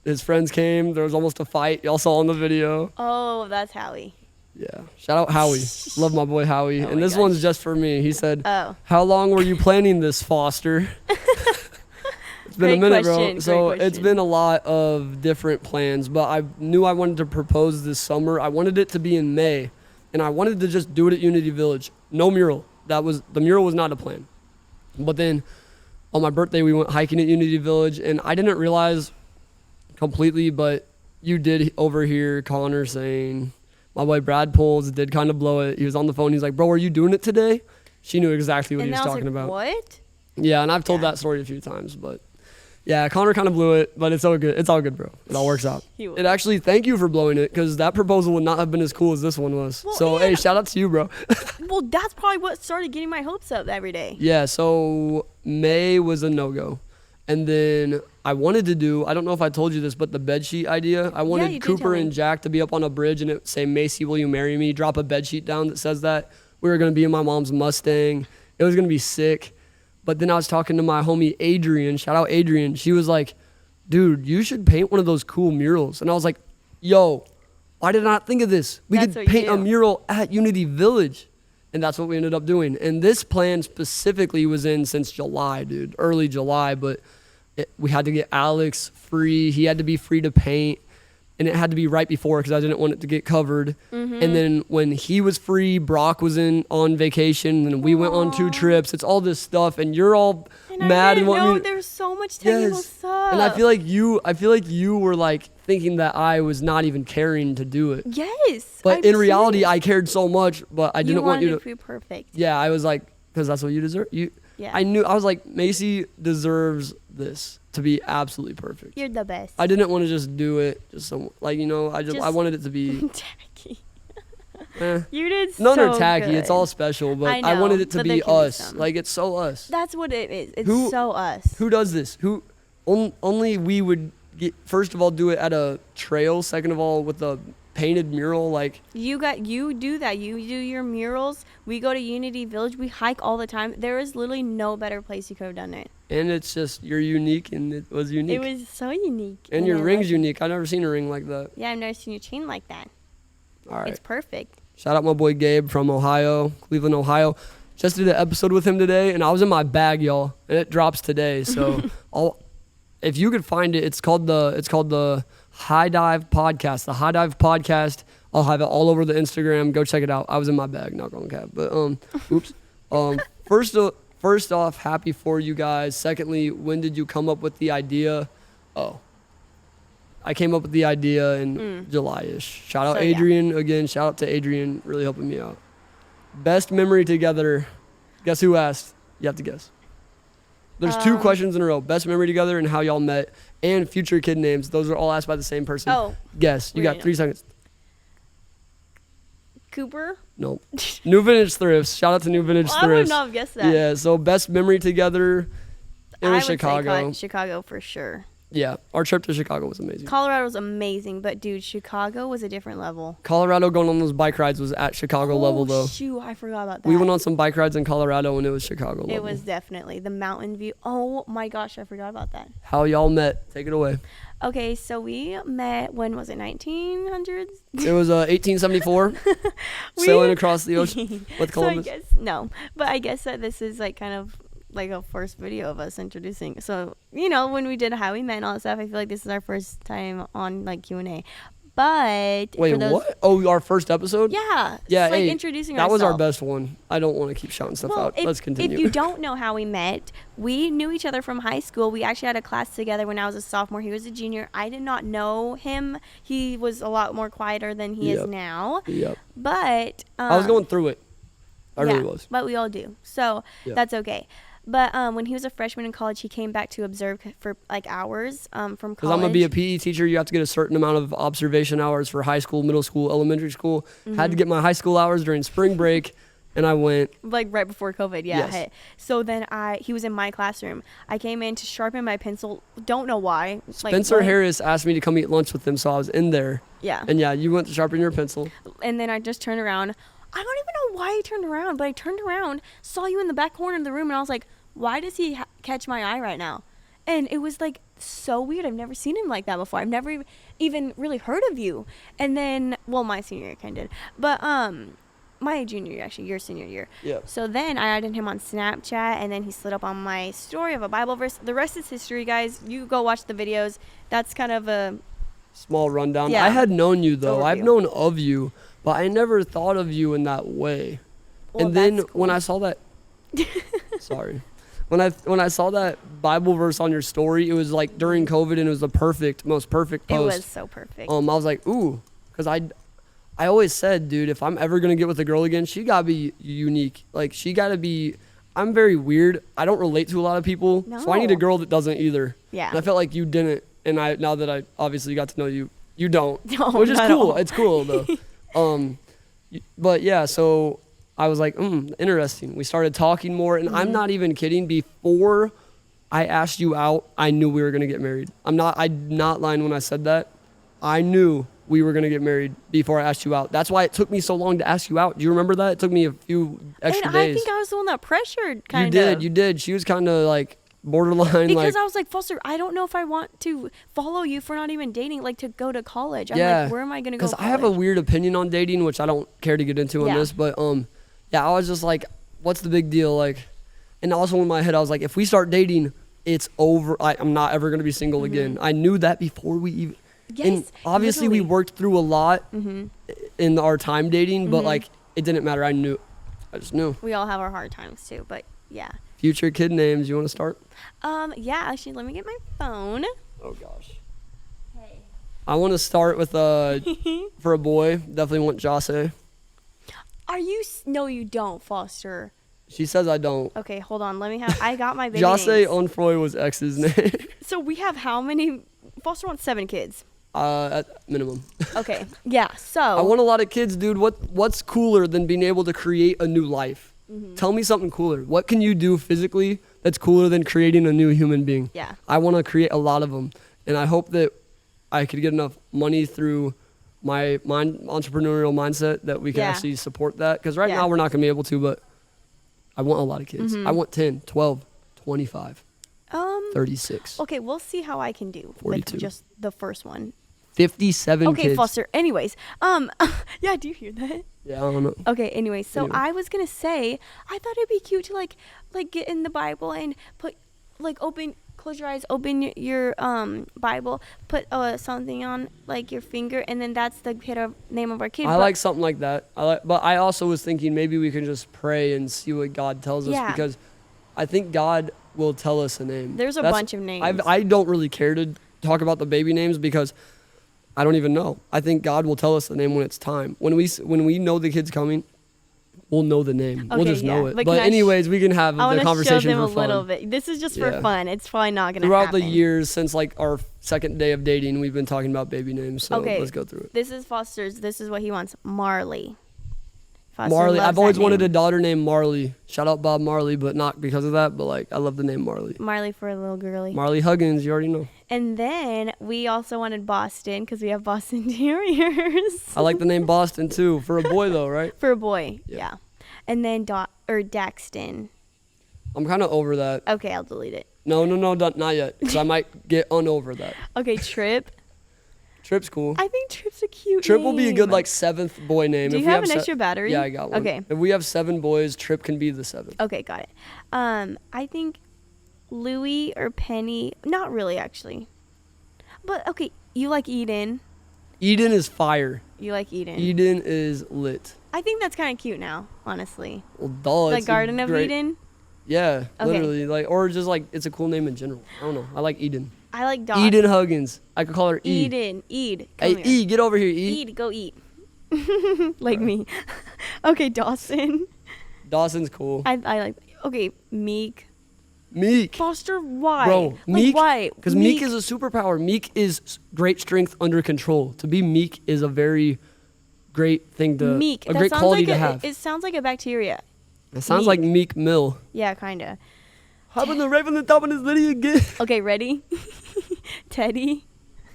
C: His friends came. There was almost a fight. Y'all saw on the video.
D: Oh, that's Howie.
C: Yeah. Shout out Howie. Love my boy Howie.
D: Oh
C: and
D: my
C: this
D: gosh.
C: one's just for me. He said,
D: Oh.
C: "How long were you planning this, Foster?" It's been
D: Great
C: a minute,
D: question,
C: bro. So
D: great
C: it's
D: question.
C: been a lot of different plans, but I knew I wanted to propose this summer. I wanted it to be in May, and I wanted to just do it at Unity Village. No mural. The mural was not a plan. But then on my birthday, we went hiking at Unity Village, and I didn't realize completely, but you did overhear Connor saying, my boy Brad Poles did kind of blow it. He was on the phone. He's like, "Bro, are you doing it today?" She knew exactly what
D: And
C: he was
D: I was
C: talking
D: like,
C: about.
D: what?
C: Yeah, and I've told
D: Yeah.
C: that story a few times, but yeah, Connor kind of blew it, but it's all good. It's all good, bro. It all works out.
D: He will.
C: It actually, thank you for blowing it, because that proposal would not have been as cool as this one was.
D: Well,
C: So, hey,
D: and-
C: shout out to you, bro.
D: Well, that's probably what started getting my hopes up every day.
C: Yeah, so May was a no-go. And then I wanted to do, I don't know if I told you this, but the bedsheet idea. I wanted
D: you did
C: Cooper
D: tell me.
C: and Jack to be up on a bridge and it say, "Macy, will you marry me?" Drop a bedsheet down that says that. We were going to be in my mom's Mustang. It was going to be sick. But then I was talking to my homie Adrian. Shout out Adrian. She was like, "Dude, you should paint one of those cool murals." And I was like, "Yo, why did I not think of this? We
D: That's
C: could
D: what you
C: paint a
D: do.
C: mural at Unity Village." And that's what we ended up doing. And this plan specifically was in since July, dude. Early July, but we had to get Alex free. He had to be free to paint. And it had to be right before because I didn't want it to get covered.
D: Mm-hmm.
C: And then when he was free, Brock was on vacation. And we went on 2 trips. It's all this stuff. And you're all
D: And I
C: mad
D: didn't
C: and want
D: know
C: me to,
D: there's so much technical stuff.
C: And I feel like you were like thinking that I was not even caring to do it.
D: Yes.
C: But
D: I'm
C: in reality,
D: serious.
C: I cared so much, but I didn't want you
D: wanted
C: to.
D: it to be perfect.
C: Yeah, I was like, because that's what you deserve.
D: Yeah.
C: I was like, Macy deserves this to be absolutely perfect.
D: You're the best.
C: I didn't want to just do it, just some like I
D: Just-
C: wanted it to be.
D: Tacky.
C: eh.
D: You did
C: None
D: so
C: are tacky.
D: good.
C: It's all special, but
D: I
C: I wanted
D: know,
C: it to
D: but there
C: be
D: can be
C: us.
D: some.
C: Like it's so us.
D: That's what it is. It's
C: Who-
D: so us.
C: Who does this? Only we would get. First of all, do it at a trail. Second of all, with a painted mural. Like
D: You do that. You do your murals. We go to Unity Village. We hike all the time. There is literally no better place you could have done it.
C: and it's just you're unique, and it was unique.
D: It was so unique.
C: and your
D: I
C: ring's
D: loved it.
C: unique. I've never seen a ring like that.
D: Yeah, I've never seen a chain like that.
C: All right.
D: It's perfect.
C: Shout out my boy Gabe from Ohio, Cleveland, Ohio. Just did an episode with him today, and I was in my bag, y'all, and it drops today. So, if you could find it, it's called the High Dive Podcast. The High Dive Podcast. I'll have it all over the Instagram. Go check it out. I was in my bag, not on cap. But oops. First off, happy for you guys. Secondly, when did you come up with the idea? Oh. I came up with the idea in July-ish. Shout out
D: So, yeah.
C: Adrian again. Shout out to Adrian, really helping me out. Best memory together. Guess who asked? You have to guess. There's 2 questions in a row. Best memory together and how y'all met, and future kid names. Those are all asked by the same person.
D: Oh.
C: Guess. You got
D: Wait,
C: 3 seconds.
D: Cooper?
C: Nope. New Vintage Thrifts. Shout out to New Vintage
D: Well, I would
C: Thrifts.
D: not have guessed that.
C: Yeah, so best memory together, it
D: I
C: was
D: would say
C: Chicago.
D: Chicago for sure.
C: Yeah, our trip to Chicago was amazing.
D: Colorado was amazing, but dude, Chicago was a different level.
C: Colorado going on those bike rides was at Chicago level though.
D: Shoot, I forgot about that.
C: We went on some bike rides in Colorado and it was Chicago level.
D: It was definitely the mountain view. Oh my gosh, I forgot about that.
C: How y'all met? Take it away.
D: Okay, so we met, when was it, 1900s?
C: It was 1874, sailing across the ocean with Columbus.
D: So I guess that this is like kind of like a first video of us introducing. So, when we did how we met and all that stuff, I feel like this is our first time on like Q&A. But
C: Wait,
D: for those,
C: what? Oh, our first episode?
D: Yeah.
C: Yeah,
D: it's like
C: hey,
D: introducing
C: that
D: ourselves.
C: was our best one. I don't want to keep shouting stuff out. Let's continue.
D: If you don't know how we met, we knew each other from high school. We actually had a class together when I was a sophomore. He was a junior. I did not know him. He was a lot more quieter than he is now.
C: Yep.
D: But
C: I was going through it. I really was.
D: But we all do. So that's okay. But when he was a freshman in college, he came back to observe for like hours from college.
C: Because I'm going to be a PE teacher, you have to get a certain amount of observation hours for high school, middle school, elementary school. Had to get my high school hours during spring break, and I went.
D: Like right before COVID, yeah.
C: Yes.
D: So then he was in my classroom. I came in to sharpen my pencil. Don't know why.
C: Spencer Harris asked me to come eat lunch with him, so I was in there.
D: Yeah.
C: And yeah, you went to sharpen your pencil.
D: And then I just turned around. I don't even know why I turned around, but I turned around, saw you in the back corner of the room, and I was like, why does he catch my eye right now? And it was like so weird. I've never seen him like that before. I've never even really heard of you. And then, well, my senior year kind of did. But my junior year, actually, your senior year.
C: Yeah.
D: So then I added him on Snapchat, and then he slid up on my story of a Bible verse. The rest is history, guys. You go watch the videos. That's kind of a
C: small rundown.
D: Yeah.
C: I had known you, though.
D: Overview.
C: I've known of you, but I never thought of you in that way.
D: Well,
C: and then
D: that's cool.
C: when I saw that, sorry. When I saw that Bible verse on your story, it was like during COVID, and it was the most perfect post.
D: It was so perfect.
C: I was like, ooh, because I always said, dude, if I'm ever gonna get with a girl again, she gotta be unique. Like she gotta be. I'm very weird. I don't relate to a lot of people, so I need a
D: No.
C: girl that doesn't either.
D: Yeah.
C: And I felt like you didn't, and now that I obviously got to know you, you don't,
D: No,
C: which is
D: not at
C: cool.
D: all.
C: It's cool though. But yeah, so I was like, interesting. We started talking more, and I'm not even kidding. Before I asked you out, I knew we were gonna get married. I'm not lying when I said that. I knew we were gonna get married before I asked you out. That's why it took me so long to ask you out. Do you remember that? It took me a few extra
D: and
C: days.
D: I think I was the one that pressured, kind of.
C: You did. She was kind of like borderline.
D: Because
C: like,
D: I was like, Foster, I don't know if I want to follow you for not even dating, like to go to college. I'm
C: yeah.
D: like, where am I gonna go?
C: Because I have a weird opinion on dating, which I don't care to get into on
D: Yeah.
C: this. But yeah, I was just like, what's the big deal? Like, and also in my head, I was like, if we start dating, it's over. I'm not ever gonna be single again. I knew that before we even.
D: Yes,
C: and obviously we
D: literally.
C: worked through a lot in our time dating, but like it didn't matter. I just knew.
D: We all have our hard times too, but yeah.
C: Future kid names. You want to start?
D: Yeah, actually, let me get my phone.
C: Oh gosh.
D: Hey.
C: I want to start with for a boy. Definitely want Jose.
D: Are you? No, you don't, Foster.
C: She says I don't.
D: Okay, hold on. I got my baby
C: Jose
D: names.
C: Onfroy was X's name.
D: So we have how many? Foster wants 7 kids.
C: At minimum.
D: Okay, yeah. So
C: I want a lot of kids, dude. What's cooler than being able to create a new life? Tell me something cooler. What can you do physically that's cooler than creating a new human being?
D: Yeah.
C: I want to create a lot of them, and I hope that I could get enough money through my entrepreneurial mindset that we can
D: Yeah.
C: actually support that. Because right
D: Yeah.
C: now we're not going to be able to, but I want a lot of kids. I want 10, 12, 25, 36,
D: Okay, we'll see how I can do
C: 42.
D: with just the first one.
C: 57
D: Okay,
C: kids.
D: Foster. Anyways, yeah, do you hear that?
C: Yeah, I don't know.
D: Okay, anyway, so
C: Anyway.
D: I was gonna say I thought it'd be cute to like get in the Bible and put close your eyes, open your Bible, put something on like your finger, and then that's the name of our kid.
C: I
D: But-
C: like something like that. But I also was thinking maybe we can just pray and see what God tells us
D: Yeah.
C: because I think God will tell us a name.
D: There's a bunch of names.
C: I don't really care to talk about the baby names because I don't even know. I think God will tell us the name when it's time. When we know the kid's coming, we'll know the name. We'll
D: Okay,
C: just know
D: yeah.
C: it.
D: But
C: But
D: can I
C: anyways, we can have
D: I
C: the
D: want to show
C: conversation
D: them
C: for
D: a
C: fun.
D: little bit. This is just for
C: Yeah.
D: fun. It's probably not gonna
C: Throughout
D: happen.
C: the years since like our second day of dating, we've been talking about baby names. So
D: Okay.
C: let's go through it.
D: This is Foster's. This is what he wants. Marley. Foster
C: Marley.
D: loves
C: I've always
D: that
C: wanted a
D: name.
C: daughter named Marley. Shout out Bob Marley, but not because of that. But like, I love the name Marley.
D: Marley for a little girly.
C: Marley Huggins, you already know.
D: And then we also wanted Boston because we have Boston Terriers.
C: I like the name Boston too. For a boy though, right?
D: For a boy.
C: Yeah.
D: Yeah. And then Daxton.
C: I'm kind of over that.
D: Okay, I'll delete it.
C: No, not yet. Because I might get unover that.
D: Okay, Trip.
C: Trip's cool.
D: I think Trip's a cute
C: Trip will be a good
D: name.
C: like 7th boy name.
D: Do
C: If
D: you
C: we
D: have an
C: se-
D: extra battery?
C: Yeah, I got one.
D: Okay.
C: If we have 7 boys, Trip can be the 7th.
D: Okay, got it. I think Louie or Penny. Not really, actually. But okay, you like Eden.
C: Eden is fire.
D: You like Eden.
C: Eden is lit.
D: I think that's kind of cute now, honestly.
C: Well, duh.
D: The
C: it's a
D: Garden of
C: great-
D: Eden.
C: Yeah,
D: Okay.
C: literally. Like, or just like, it's a cool name in general. I don't know. I like Eden.
D: I like Dot.
C: Eden Huggins. I could call her E.
D: Eden. Come
C: Hey,
D: here.
C: E, get over here, E.
D: Eat, go eat. Like me. Okay, Dawson.
C: Dawson's cool.
D: I like. Okay, Meek.
C: Meek.
D: Foster, why?
C: Bro,
D: Like,
C: Meek.
D: why?
C: Because Meek is a superpower. Meek is great strength under control. To be meek is a very great thing to,
D: Meek.
C: a
D: That
C: great
D: sounds
C: quality
D: like
C: to have.
D: It sounds like a bacteria.
C: It sounds like Meek Mill.
D: Yeah, kinda.
C: Hop on the right from the top of this video again.
D: Okay, ready? Teddy.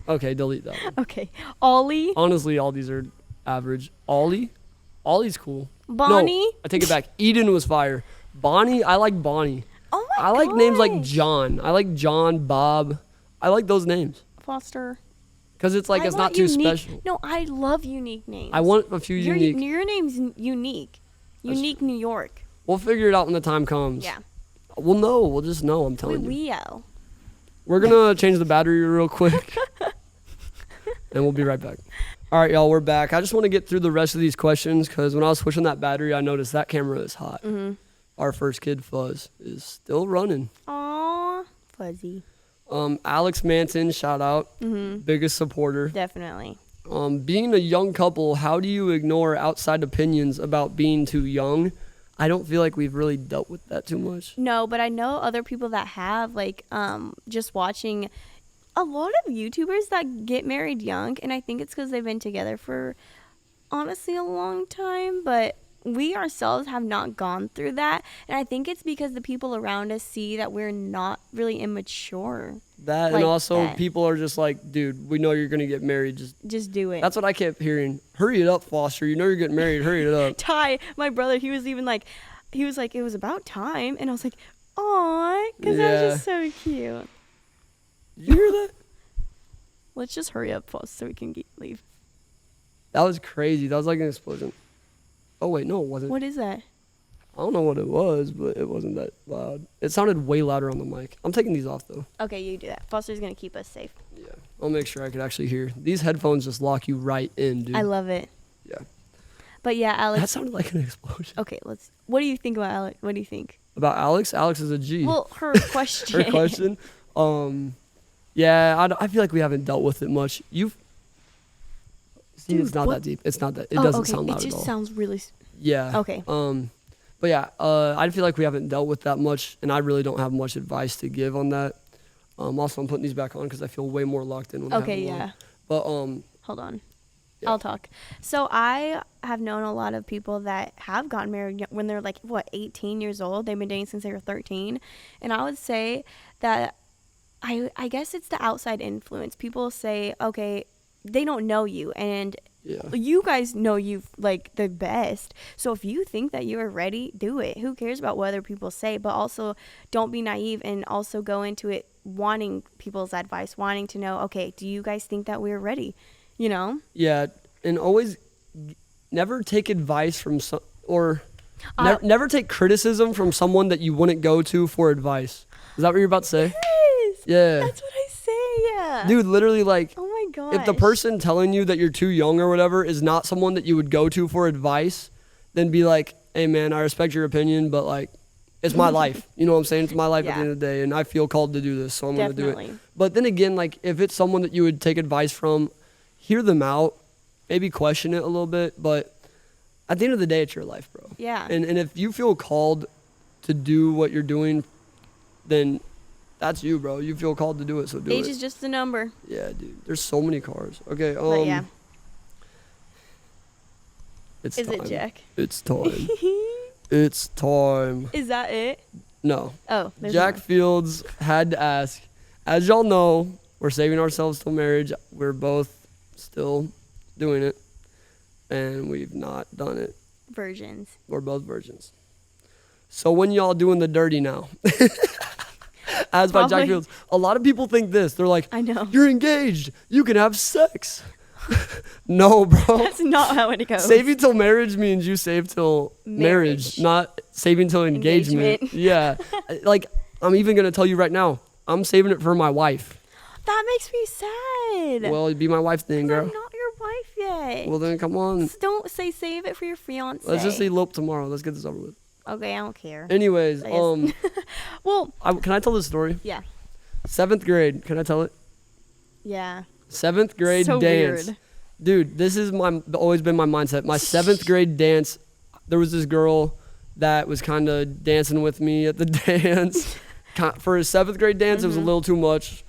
C: Okay, delete that one.
D: Okay. Ollie.
C: Honestly, all these are average. Ollie's cool.
D: Bonnie.
C: No, I take it back. Eden was fire. Bonnie, I like Bonnie.
D: Oh my
C: I like names like
D: gosh.
C: John. I like John, Bob. I like those names.
D: Foster.
C: Because it's like,
D: I
C: it's not
D: want
C: too
D: unique-
C: special.
D: No, I love unique names.
C: I want a few unique.
D: Your name's unique.
C: That's
D: Unique New York.
C: We'll figure it out when the time comes.
D: Yeah.
C: We'll know. We'll just know. I'm telling you.
D: Leo.
C: We're going to change the battery real quick. And we'll be right back. All right, y'all. We're back. I just want to get through the rest of these questions because when I was switching that battery, I noticed that camera is hot.
D: Mm-hmm.
C: Our first kid, Fuzz, is still running.
D: Aw. Fuzzy.
C: Alex Manson, shout out.
D: Mm-hmm.
C: Biggest supporter.
D: Definitely.
C: Being a young couple, how do you ignore outside opinions about being too young? I don't feel like we've really dealt with that too much.
D: No, but I know other people that have, like, just watching a lot of YouTubers that get married young, and I think it's because they've been together for, honestly, a long time, but we ourselves have not gone through that, and I think it's because the people around us see that we're not really immature.
C: That,
D: Like
C: and also
D: that.
C: people are just like, dude, we know you're going to get married.
D: Just do it.
C: That's what I kept hearing. Hurry it up, Foster. You know you're getting married. Hurry it up.
D: Ty, my brother, he was like, it was about time, and I was like, aw, because that was just so cute.
C: You hear that?
D: Let's just hurry up, Foss, so we can leave.
C: That was crazy. That was like an explosion. Oh, wait, no, it wasn't.
D: What is that?
C: I don't know what it was, but it wasn't that loud. It sounded way louder on the mic. I'm taking these off, though.
D: Okay, you do that. Foster's gonna keep us safe.
C: Yeah. I'll make sure I could actually hear. These headphones just lock you right in, dude.
D: I love it.
C: Yeah.
D: But yeah,
C: That
D: Alex.
C: sounded like an explosion.
D: Okay, what do you think about Alex? What do you think?
C: About Alex? Alex is a G.
D: Well, her question.
C: Her question? Yeah, I feel like we haven't dealt with it much. See,
D: Dude,
C: it's not
D: what?
C: that deep. It's not that. It
D: Oh,
C: doesn't
D: okay.
C: sound loud
D: It just
C: at all.
D: sounds really.
C: Yeah.
D: Okay.
C: But yeah, I feel like we haven't dealt with that much, and I really don't have much advice to give on that. Also, I'm putting these back on because I feel way more locked in when I have
D: Okay,
C: them on.
D: yeah.
C: But
D: Hold on.
C: Yeah.
D: I'll talk. So I have known a lot of people that have gotten married when they're like, 18 years old. They've been dating since they were 13. And I would say that I guess it's the outside influence. People say, okay, they don't know you, and
C: yeah,
D: you guys know you like the best. So if you think that you are ready, do it. Who cares about what other people say? But also don't be naive and also go into it wanting people's advice, wanting to know, okay, do you guys think that we're ready? You know?
C: yeah, and always never take advice from never take criticism from someone that you wouldn't go to for advice. Is that what you're about to say?
D: Yes.
C: Yeah.
D: That's what I say. Yeah.
C: Dude, literally, like,
D: Oh my god.
C: if the person telling you that you're too young or whatever is not someone that you would go to for advice, then be like, hey, man, I respect your opinion, but, like, it's my life. You know what I'm saying? It's my life at the
D: Yeah.
C: end of the day, and I feel called to do this, so I'm going to do it.
D: Definitely.
C: But then again, like, if it's someone that you would take advice from, hear them out, maybe question it a little bit, but at the end of the day, it's your life, bro.
D: Yeah.
C: And if you feel called to do what you're doing, then that's you, bro. You feel called to do it, so do it.
D: Age is just a number.
C: Yeah, dude. There's so many cars. Okay.
D: But yeah.
C: It's
D: Is
C: time.
D: it Jack?
C: It's time. It's time.
D: Is that it?
C: No.
D: Oh, there's
C: Jack
D: more.
C: Fields had to ask. As y'all know, we're saving ourselves till marriage. We're both still doing it, and we've not done it.
D: Virgins.
C: We're both virgins. So when y'all doing the dirty now? As by Jack
D: Probably.
C: Fields. A lot of people think this. They're like,
D: I know.
C: you're engaged. You can have sex. No, bro.
D: That's not how it goes.
C: Saving till marriage means you save till marriage,
D: Marriage.
C: not saving till engagement.
D: Engagement.
C: Yeah. Like, I'm even going to tell you right now, I'm saving it for my wife.
D: That makes me sad.
C: Well, it'd be my wife then,
D: I'm
C: girl.
D: not your wife yet.
C: Well, then come on.
D: Don't say save it for your fiance.
C: Let's just elope tomorrow. Let's get this over with.
D: Okay, I don't care.
C: Anyways,
D: I guess. Well,
C: can I tell this story?
D: yeah.
C: 7th grade. Can I tell it?
D: Yeah.
C: 7th grade
D: So
C: dance.
D: weird.
C: Dude, this is always been my mindset. My 7th grade dance, there was this girl that was kind of dancing with me at the dance. For a 7th grade dance, it was a little too much,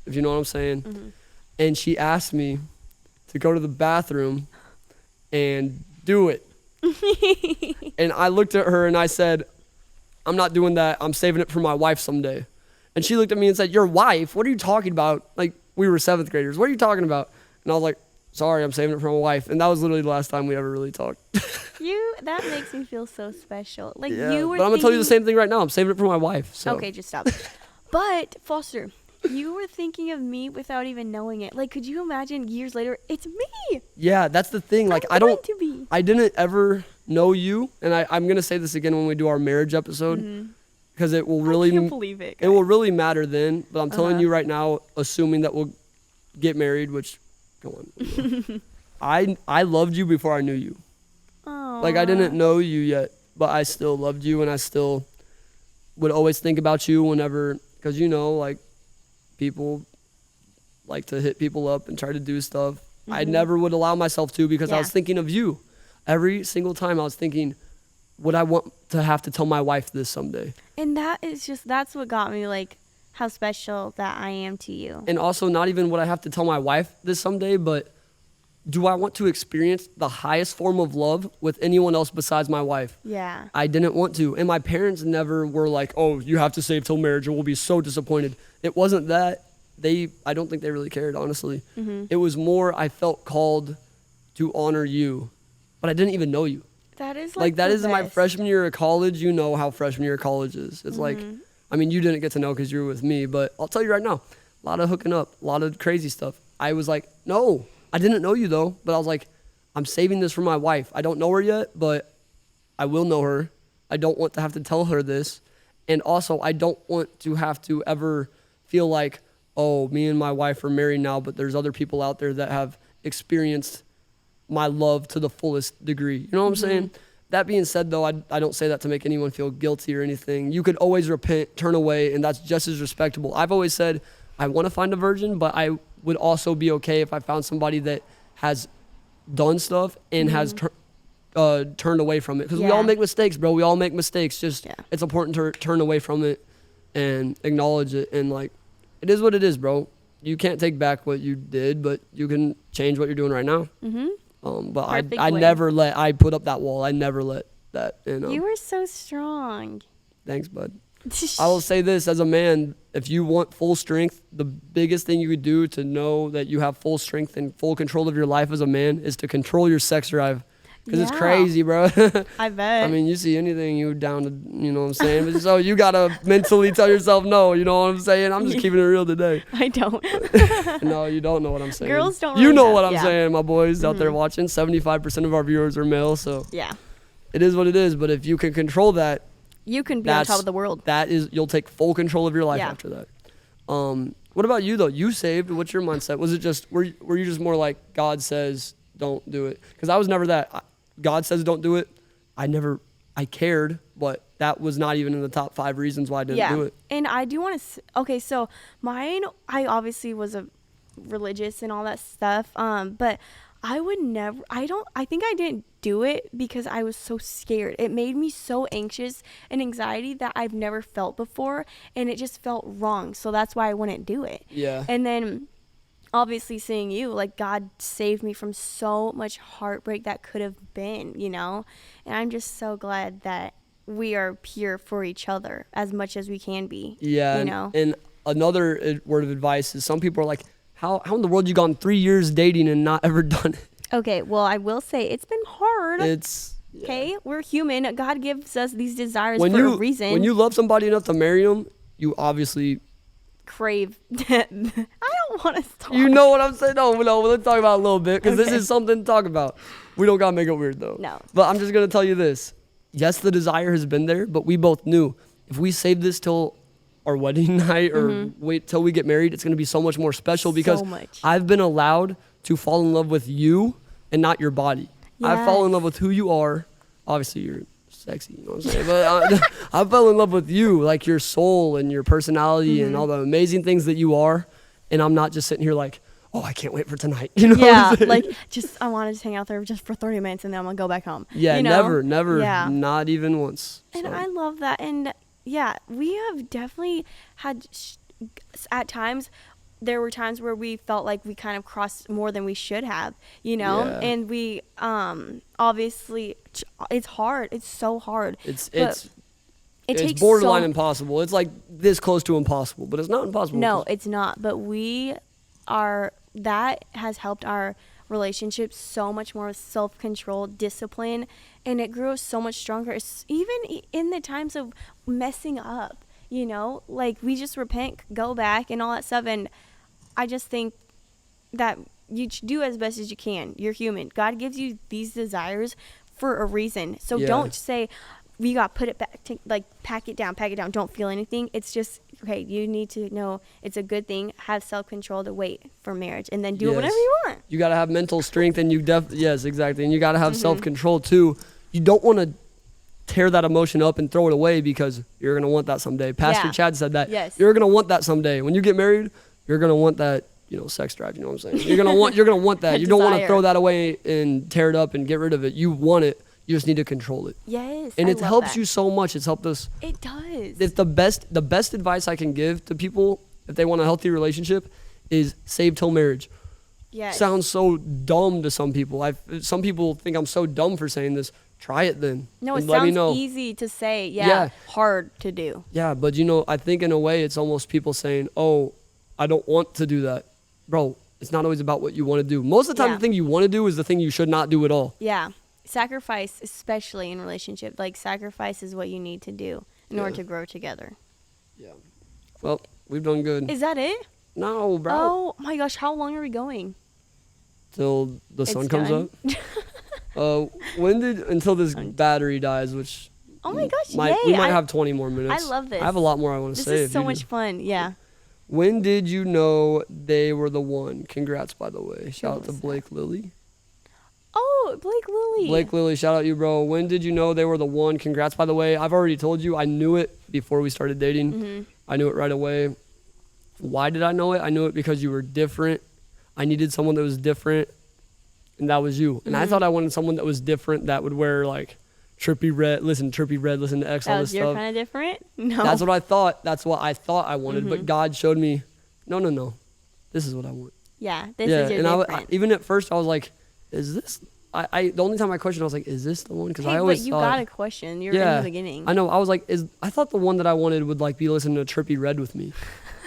C: if you know what I'm saying. And she asked me to go to the bathroom and do it. And I looked at her and I said, I'm not doing that. I'm saving it for my wife someday. And she looked at me and said, your wife? What are you talking about? Like, we were 7th graders. What are you talking about? And I was like, sorry, I'm saving it for my wife. And that was literally the last time we ever really talked.
D: That makes me feel so special. Like
C: Yeah,
D: you were
C: but I'm going to tell you the
D: thinking-
C: same thing right now. I'm saving it for my wife. So.
D: Okay, just stop. But Foster, you were thinking of me without even knowing it. Like, could you imagine years later, it's me?
C: Yeah, that's the thing. Like,
D: I'm going to be.
C: I didn't ever know you. And I'm going to say this again when we do our marriage episode. Because it will really,
D: I can't believe it.
C: it will really matter then. But I'm telling
D: Uh-huh.
C: you right now, assuming that we'll get married, which, come on. we will. I loved you before I knew you. Like, I didn't know you yet, but I still loved you, and I still would always think about you whenever, because, you know, like, people like to hit people up and try to do stuff. I never would allow myself to because I was
D: Yeah.
C: thinking of you. Every single time I was thinking, would I want to have to tell my wife this someday?
D: And that's what got me, like, how special that I am to you.
C: And also, not even would I have to tell my wife this someday, but do I want to experience the highest form of love with anyone else besides my wife?
D: Yeah.
C: I didn't want to. And my parents never were like, oh, you have to save till marriage or we'll be so disappointed. It wasn't that. I don't think they really cared, honestly. It was more I felt called to honor you, but I didn't even know you.
D: That is
C: Like that
D: the
C: is my
D: best.
C: freshman year of college. You know how freshman year of college is. It's like, I mean, you didn't get to know because you were with me, but I'll tell you right now, a lot of hooking up, a lot of crazy stuff. I was like, no, I didn't know you though, but I was like, I'm saving this for my wife. I don't know her yet, but I will know her. I don't want to have to tell her this. And also, I don't want to have to ever feel like, oh, me and my wife are married now, but there's other people out there that have experienced my love to the fullest degree. You know what I'm saying? That being said, though, I don't say that to make anyone feel guilty or anything. You could always repent, turn away, and that's just as respectable. I've always said I want to find a virgin, but I would also be okay if I found somebody that has done stuff and has turned away from it. Because we all
D: Yeah.
C: make mistakes, bro. We all make mistakes. Just
D: Yeah.
C: it's important to turn away from it and acknowledge it. And, like, it is what it is, bro. You can't take back what you did, but you can change what you're doing right now. But
D: Perfect
C: I
D: way.
C: I put up that wall. I never let that in.
D: You were so strong.
C: Thanks, bud. I will say this as a man, if you want full strength, the biggest thing you could do to know that you have full strength and full control of your life as a man is to control your sex drive. Because it's
D: Yeah.
C: crazy, bro.
D: I bet.
C: I mean, you see anything, you down to, you know what I'm saying? But so you got to mentally tell yourself no, you know what I'm saying? I'm just keeping it real today.
D: I don't.
C: No, you don't know what I'm saying.
D: Girls don't
C: You
D: really
C: know
D: know,
C: what I'm
D: yeah.
C: saying, my boys out there watching. 75% of our viewers are male, so
D: Yeah.
C: it is what it is. But if you can control that,
D: You can be on top of the world.
C: that is, you'll take full control of your life
D: Yeah.
C: after that. What about you though? You saved. What's your mindset? Was it just were you just more like God says don't do it? Because I was never that. God says don't do it. I cared, but that was not even in the top 5 reasons why I didn't do it.
D: And I do want to. Okay, so mine, I obviously was a religious and all that stuff. But I would never. I think I didn't do it because I was so scared. It made me so anxious and anxiety that I've never felt before, and it just felt wrong. So that's why I wouldn't do it.
C: Yeah.
D: And then obviously seeing you, like, God saved me from so much heartbreak that could have been, and I'm just so glad that we are pure for each other as much as we can be.
C: Yeah. And another word of advice is some people are like, how in the world you gone 3 years dating and not ever done it?
D: Okay, well, I will say it's been hard.
C: Yeah.
D: Okay, we're human. God gives us these desires
C: for
D: a reason.
C: When you love somebody enough to marry them, you obviously
D: crave. I don't want to talk.
C: You know what I'm saying? No, let's talk about it a little bit because this is something to talk about. We don't got to make it weird though.
D: No.
C: But I'm just going to tell you this. Yes, the desire has been there, but we both knew if we save this till our wedding night or wait till we get married, it's going to be so much more special because I've been allowed to fall in love with you and not your body.
D: Yes.
C: I fall in love with who you are. Obviously, you're sexy, you know what I'm saying? But I fell in love with you, like your soul and your personality and all the amazing things that you are. And I'm not just sitting here like, oh, I can't wait for tonight. You know what I'm saying?
D: Like I want to just hang out there just for 30 minutes and then I'm going to go back home.
C: Yeah, never, not even once.
D: And
C: so.
D: I love that. And yeah, we have definitely had, at times, there were times where we felt like we kind of crossed more than we should have,
C: Yeah.
D: and we, obviously, it's hard. It's so hard.
C: It's
D: takes
C: borderline impossible. It's like this close to impossible, but it's not impossible.
D: No, it's not. But that has helped our relationship so much more, self-control, discipline, and it grew so much stronger. Even in the times of messing up, like we just repent, go back, and all that stuff. And I just think that you do as best as you can. You're human. God gives you these desires for a reason. So don't say, you got to put it back, pack it down, don't feel anything. It's just, okay, you need to know it's a good thing. Have self-control to wait for marriage and then do it whenever you want.
C: You got to have mental strength and yes, exactly. And you got to have self-control too. You don't want to tear that emotion up and throw it away because you're going to want that someday. Pastor Chad said that.
D: Yes.
C: You're going to want that someday. When you get married, you're going to want that, sex drive, you know what I'm saying? You're going to want that. You don't want to throw that away and tear it up and get rid of it. You want it. You just need to control it.
D: Yes.
C: And it helps you so much. It's helped us.
D: It does.
C: It's the best advice I can give to people if they want a healthy relationship is save till marriage.
D: Yes.
C: Sounds so dumb to some people. Some people think I'm so dumb for saying this. Try it then.
D: No, it sounds easy to say. Yeah. Hard to do.
C: Yeah, but I think in a way it's almost people saying, oh, I don't want to do that. Bro, it's not always about what you want to do. Most of the time the thing you want to do is the thing you should not do at all.
D: Yeah. Sacrifice, especially in relationship, like sacrifice is what you need to do in order to grow together.
C: Yeah. Well, we've done good.
D: Is that it?
C: No, bro.
D: Oh my gosh, how long are we going?
C: Till the sun comes up. Until this battery dies, which
D: oh my gosh,
C: we might have 20 more minutes.
D: I love this.
C: I have a lot more I want to say.
D: This is so much fun. Yeah.
C: When did you know they were the one? Congrats, by the way. Shout out to Blake Lilly.
D: Oh, Blake Lilly.
C: Blake Lilly, shout out you, bro. When did you know they were the one? Congrats, by the way. I've already told you. I knew it before we started dating. I knew it right away. Why did I know it? I knew it because you were different. I needed someone that was different, and that was you. And I thought I wanted someone that was different that would wear, like, Trippy Red, listen to X, all this stuff.
D: You're kind of different? No.
C: That's what I thought. That's what I thought I wanted. But God showed me, no. This is what I want.
D: Yeah, this is your different.
C: Even at first, I was like, is this? The only time I questioned, I was like, is this the one? Because I always
D: but you
C: thought,
D: got a question. You're in the beginning.
C: I know. I was like, I thought the one that I wanted would like be listening to Trippy Red with me.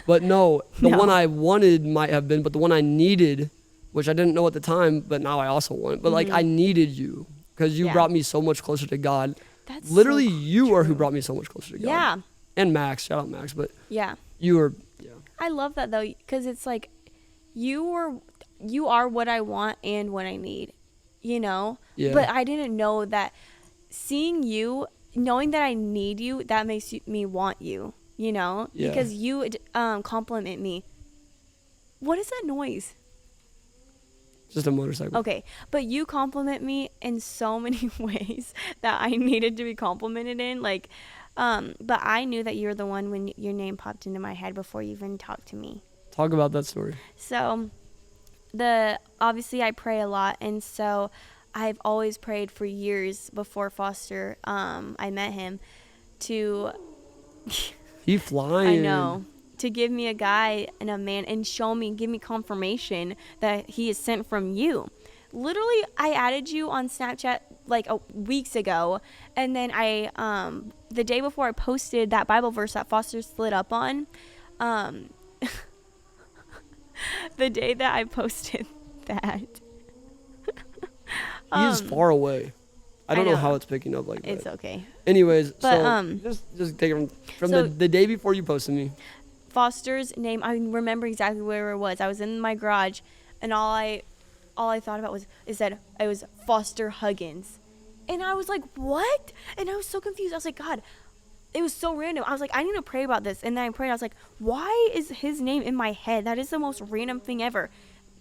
C: But no, the one I wanted might have been, but the one I needed, which I didn't know at the time, but now I also want. But like, I needed you because you brought me so much closer to God.
D: That's
C: literally
D: so
C: you
D: true.
C: are who brought me so much closer to God.
D: Yeah.
C: And Max, shout out Max, but
D: yeah,
C: you were. Yeah.
D: I love that though, because it's like, you are what I want and what I need. Yeah. But I didn't know that seeing you, knowing that I need you, that makes me want you, Yeah. Because you compliment me. What is that noise?
C: Just a motorcycle.
D: Okay. But you compliment me in so many ways that I needed to be complimented in. Like, but I knew that you were the one when your name popped into my head before you even talked to me.
C: Talk about that story.
D: So obviously I pray a lot, and so I've always prayed for years before Foster. I met him to.
C: He flying.
D: I know. To give me a guy and a man and give me confirmation that he is sent from you. Literally, I added you on Snapchat like weeks ago, and then the day before I posted that Bible verse that Foster slid up on, the day that I posted that.
C: He is far away. I don't know how it's picking up like that.
D: It's okay.
C: Anyways,
D: But,
C: so just take it from the day before you posted me.
D: Foster's name, I remember exactly where it was. I was in my garage, and all I thought about was it was Foster Huggins, and I was like, what? And I was so confused. I was like, God, it was so random. I was like, I need to pray about this, and then I prayed. I was like, why is his name in my head? That is the most random thing ever.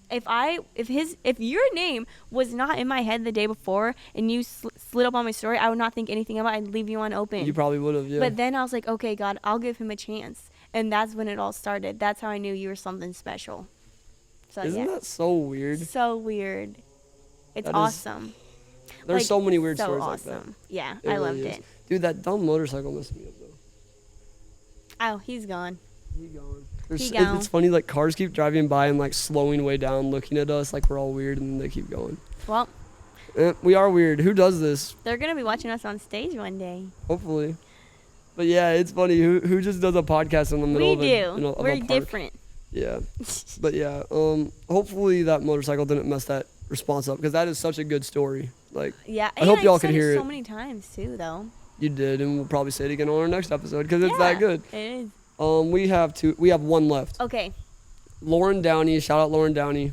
D: If your name was not in my head the day before, and you slid up on my story, I would not think anything about it. I'd leave you unopened.
C: You probably would have, yeah.
D: But then I was like, okay, God, I'll give him a chance. And that's when it all started. That's how I knew you were something special. So,
C: Isn't that so weird?
D: So weird. It's awesome.
C: There's so many weird
D: so
C: stories
D: awesome.
C: like that.
D: Yeah,
C: It
D: I
C: really
D: loved
C: is.
D: it.
C: Dude, that dumb motorcycle messed me up, though.
D: Oh, he's gone.
C: He gone.
D: He gone.
C: It's funny, like, cars keep driving by and, like, slowing way down, looking at us like we're all weird, and then they keep going.
D: Well,
C: we are weird. Who does this?
D: they're going to be watching us on stage one day.
C: Hopefully. But, yeah, it's funny. Who just does a podcast in the middle of a
D: We're
C: of a park?
D: different.
C: Yeah. But, yeah, hopefully that motorcycle didn't mess that response up, because that is such a good story. Like,
D: Yeah,
C: I hope y'all can hear
D: so
C: it.
D: many times, too, though.
C: You did, and we'll probably say it again on our next episode, because it's that good.
D: It is.
C: We have one left.
D: Okay.
C: Lauren Downey, shout out Lauren Downey.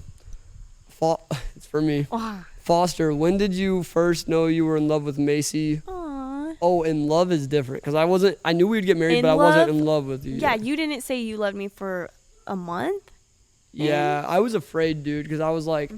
C: It's for me.
D: Wow.
C: Foster, when did you first know you were in love with Macy?
D: Aww.
C: Oh, in love is different, because I knew we'd get married,
D: In
C: but I wasn't
D: love?
C: in love with you.
D: Yeah,
C: yet.
D: you didn't say you loved me for a month?
C: Yeah, I was afraid, dude, because I was like,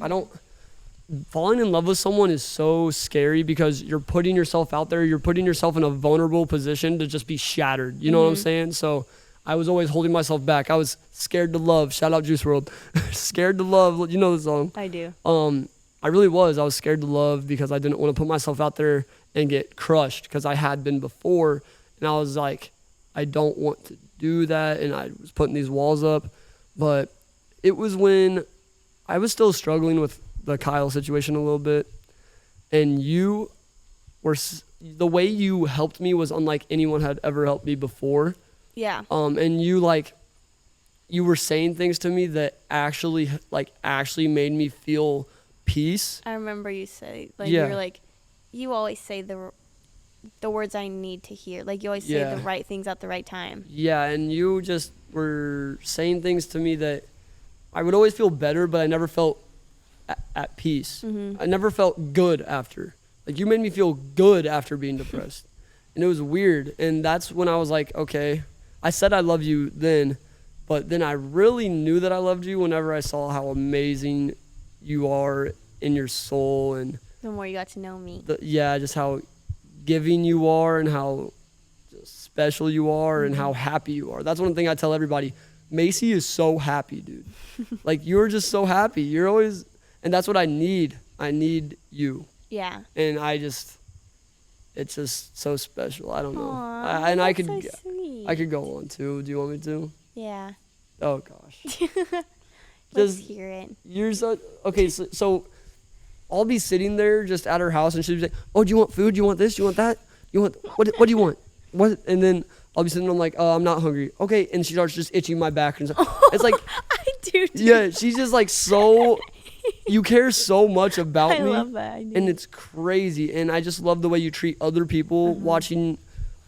C: falling in love with someone is so scary, because you're putting yourself out there, you're putting yourself in a vulnerable position to just be shattered. You know what I'm saying? So I was always holding myself back. I was scared to love. Shout out Juice WRLD. Scared to love. You know the song.
D: I do.
C: I really was. I was scared to love, because I didn't want to put myself out there and get crushed, because I had been before. And I was like, I don't want to do that. And I was putting these walls up. But it was when I was still struggling with the Kyle situation a little bit. And you were, the way you helped me was unlike anyone had ever helped me before.
D: Yeah.
C: And you were saying things to me that actually made me feel peace.
D: I remember you say,
C: Yeah.
D: you were like, you always say the words I need to hear. Like, you always say
C: Yeah.
D: the right things at the right time.
C: Yeah, and you just were saying things to me that I would always feel better, but I never felt at peace. I never felt good after. Like, you made me feel good after being depressed. And it was weird. And that's when I was like, okay, I said I love you then, but then I really knew that I loved you whenever I saw how amazing you are in your soul, and
D: The more you got to know me.
C: just how giving you are, and how special you are, and how happy you are. That's one thing I tell everybody. Macy is so happy, dude. Like, you're just so happy. You're always, and that's what I need. I need you.
D: Yeah.
C: And it's just so special. I don't know.
D: Aw,
C: And I
D: that's
C: could,
D: so sweet.
C: I could go on too. Do you want me to?
D: Yeah.
C: Oh gosh.
D: Let's
C: Just-
D: hear it.
C: You're so okay. So I'll be sitting there just at her house, and she'll be like, "Oh, do you want food? Do you want this? Do you want that? You want what? What do you want? What?" And then I'll be sitting there, I'm like, "I'm not hungry." Okay, and she starts just itching my back, and it's like,
D: I do.
C: yeah, she's just like so. You care so much about
D: I
C: me,
D: love that. I do.
C: and it's crazy. And I just love the way you treat other people. Watching,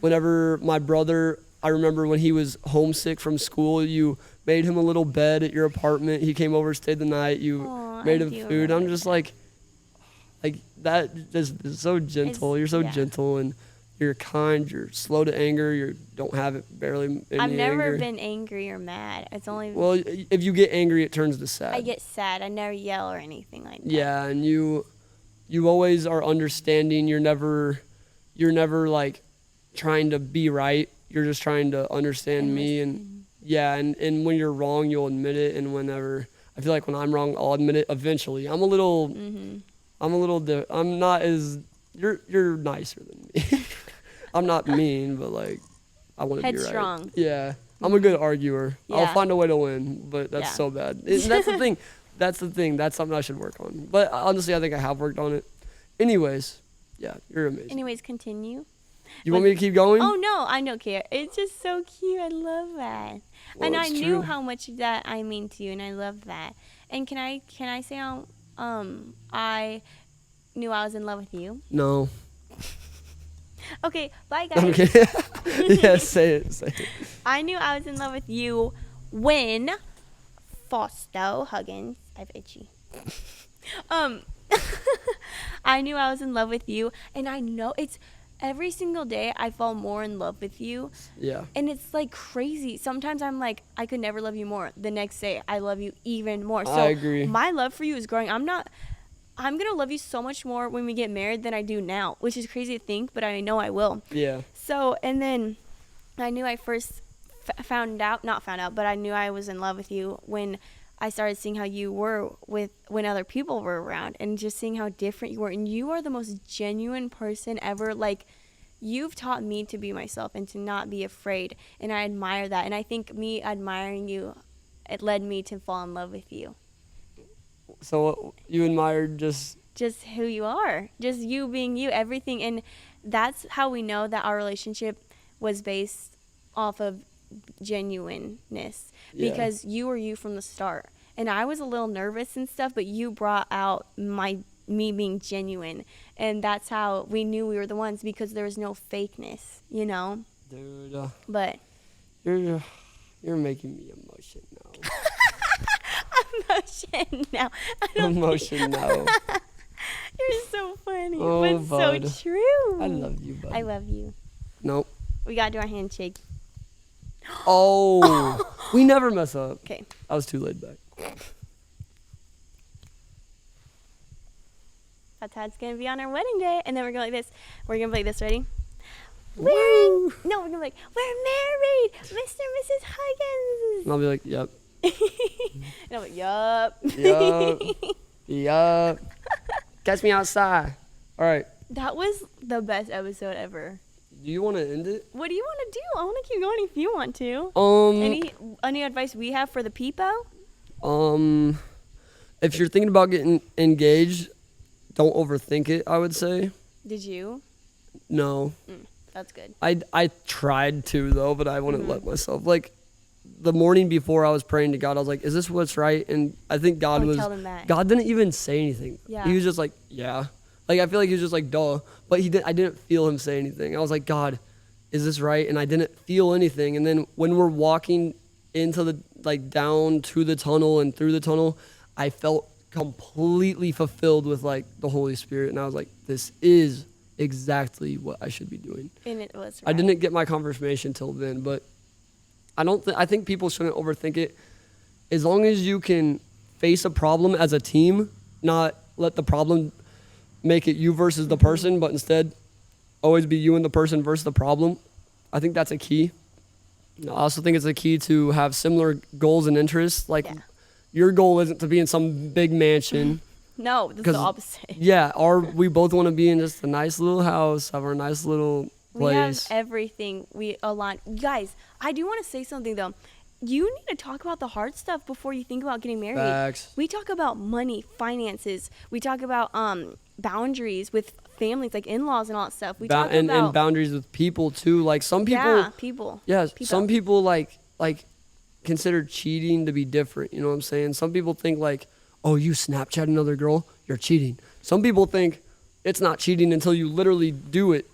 C: whenever my brother, I remember when he was homesick from school, you made him a little bed at your apartment. He came over, stayed the night. You
D: Aw,
C: made
D: I
C: him
D: do
C: food. I'm
D: remember
C: just
D: that.
C: like that. Just is so gentle. You're so
D: yeah.
C: gentle, and you're kind. You're slow to anger. You don't have it barely any
D: I've never
C: anger.
D: been angry or mad. It's only
C: Well, if you get angry, it turns to sad.
D: I get sad. I never yell or anything like that.
C: Yeah, and you always are understanding. You're never like trying to be right. You're just trying to understand
D: And
C: me, and yeah, and when you're wrong, you'll admit it. And whenever I feel like when I'm wrong, I'll admit it eventually. I'm not as, you're nicer than me. I'm not mean, but like, I want to be right.
D: Headstrong.
C: Yeah. I'm a good arguer. I'll
D: Yeah.
C: find a way to win, but that's so bad. That's the thing. That's the thing. That's something I should work on. But honestly, I think I have worked on it. Anyways, yeah, you're amazing.
D: Anyways, continue.
C: You want me to keep going?
D: Oh no, I don't care. It's just so cute. I love that.
C: Well,
D: and I
C: it's
D: knew
C: true.
D: how much that I mean to you, and I love that. And can I say how I knew I was in love with you?
C: No.
D: Okay, bye guys.
C: Okay. Yeah, say it.
D: I knew I was in love with you when Fausto Huggins. I've itchy. I knew I was in love with you, and I know it's every single day I fall more in love with you.
C: Yeah.
D: And it's like crazy. Sometimes I'm like, I could never love you more. The next day, I love you even more. So
C: I agree.
D: my love for you is growing. I'm going to love you so much more when we get married than I do now, which is crazy to think, but I know I will.
C: Yeah.
D: So, and then I knew I first but I knew I was in love with you when I started seeing how you were when other people were around, and just seeing how different you were. And you are the most genuine person ever. Like, you've taught me to be myself and to not be afraid. And I admire that. And I think me admiring you, it led me to fall in love with you.
C: So you admired just
D: who you are, just you being you, everything. And that's how we know that our relationship was based off of genuineness, because you were you from the start. And I was a little nervous and stuff, but you brought out me being genuine, and that's how we knew we were the ones, because there was no fakeness, you know.
C: Dude,
D: but
C: you're making me emotional.
D: Now.
C: Emotional.
D: You're so funny,
C: Oh,
D: but
C: bud.
D: so true.
C: I love you, bud.
D: I love you.
C: Nope.
D: We gotta do our handshake.
C: Oh, we never mess up.
D: Okay.
C: I was too laid back.
D: That's how it's gonna be on our wedding day, and then we're going like this. We're gonna play this. Ready?
C: Woo.
D: We're gonna be like, we're married, Mr. and Mrs. Huggins.
C: And I'll be like, yep.
D: And I'm like, yup.
C: Yup. Yup. Catch me outside. All right.
D: That was the best episode ever.
C: Do you want to end it?
D: What do you want to do? I want to keep going if you want to. Any advice we have for the people?
C: If you're thinking about getting engaged, don't overthink it, I would say.
D: Did you?
C: No.
D: That's good.
C: I tried to, though, but I wouldn't let myself. Like, the morning before I was praying to God, I was like, is this what's right? And I think God
D: tell them that.
C: God didn't even say anything.
D: Yeah.
C: He was just like, yeah. Like, I feel like he was just like, duh. But I didn't feel him say anything. I was like, God, is this right? And I didn't feel anything. And then when we're walking into the, like, down to the tunnel and through the tunnel, I felt completely fulfilled with, like, the Holy Spirit. And I was like, this is exactly what I should be doing.
D: And it was right.
C: I didn't get my confirmation till then, but I think people shouldn't overthink it. As long as you can face a problem as a team, not let the problem make it you versus the person, but instead always be you and the person versus the problem. I think that's a key. I also think it's a key to have similar goals and interests. Like, your goal isn't to be in some big mansion.
D: No, that's the opposite.
C: Yeah, we both want to be in just a nice little house, have our nice little place.
D: We have everything. We align. Guys, I do want to say something, though. You need to talk about the hard stuff before you think about getting married.
C: Facts.
D: We talk about money, finances. We talk about boundaries with families, like in-laws and all that stuff. We talk about
C: and boundaries with people too. Like, some people.
D: Yeah, people.
C: Yes, some people like consider cheating to be different. You know what I'm saying? Some people think like, oh, you Snapchat another girl, you're cheating. Some people think it's not cheating until you literally do it.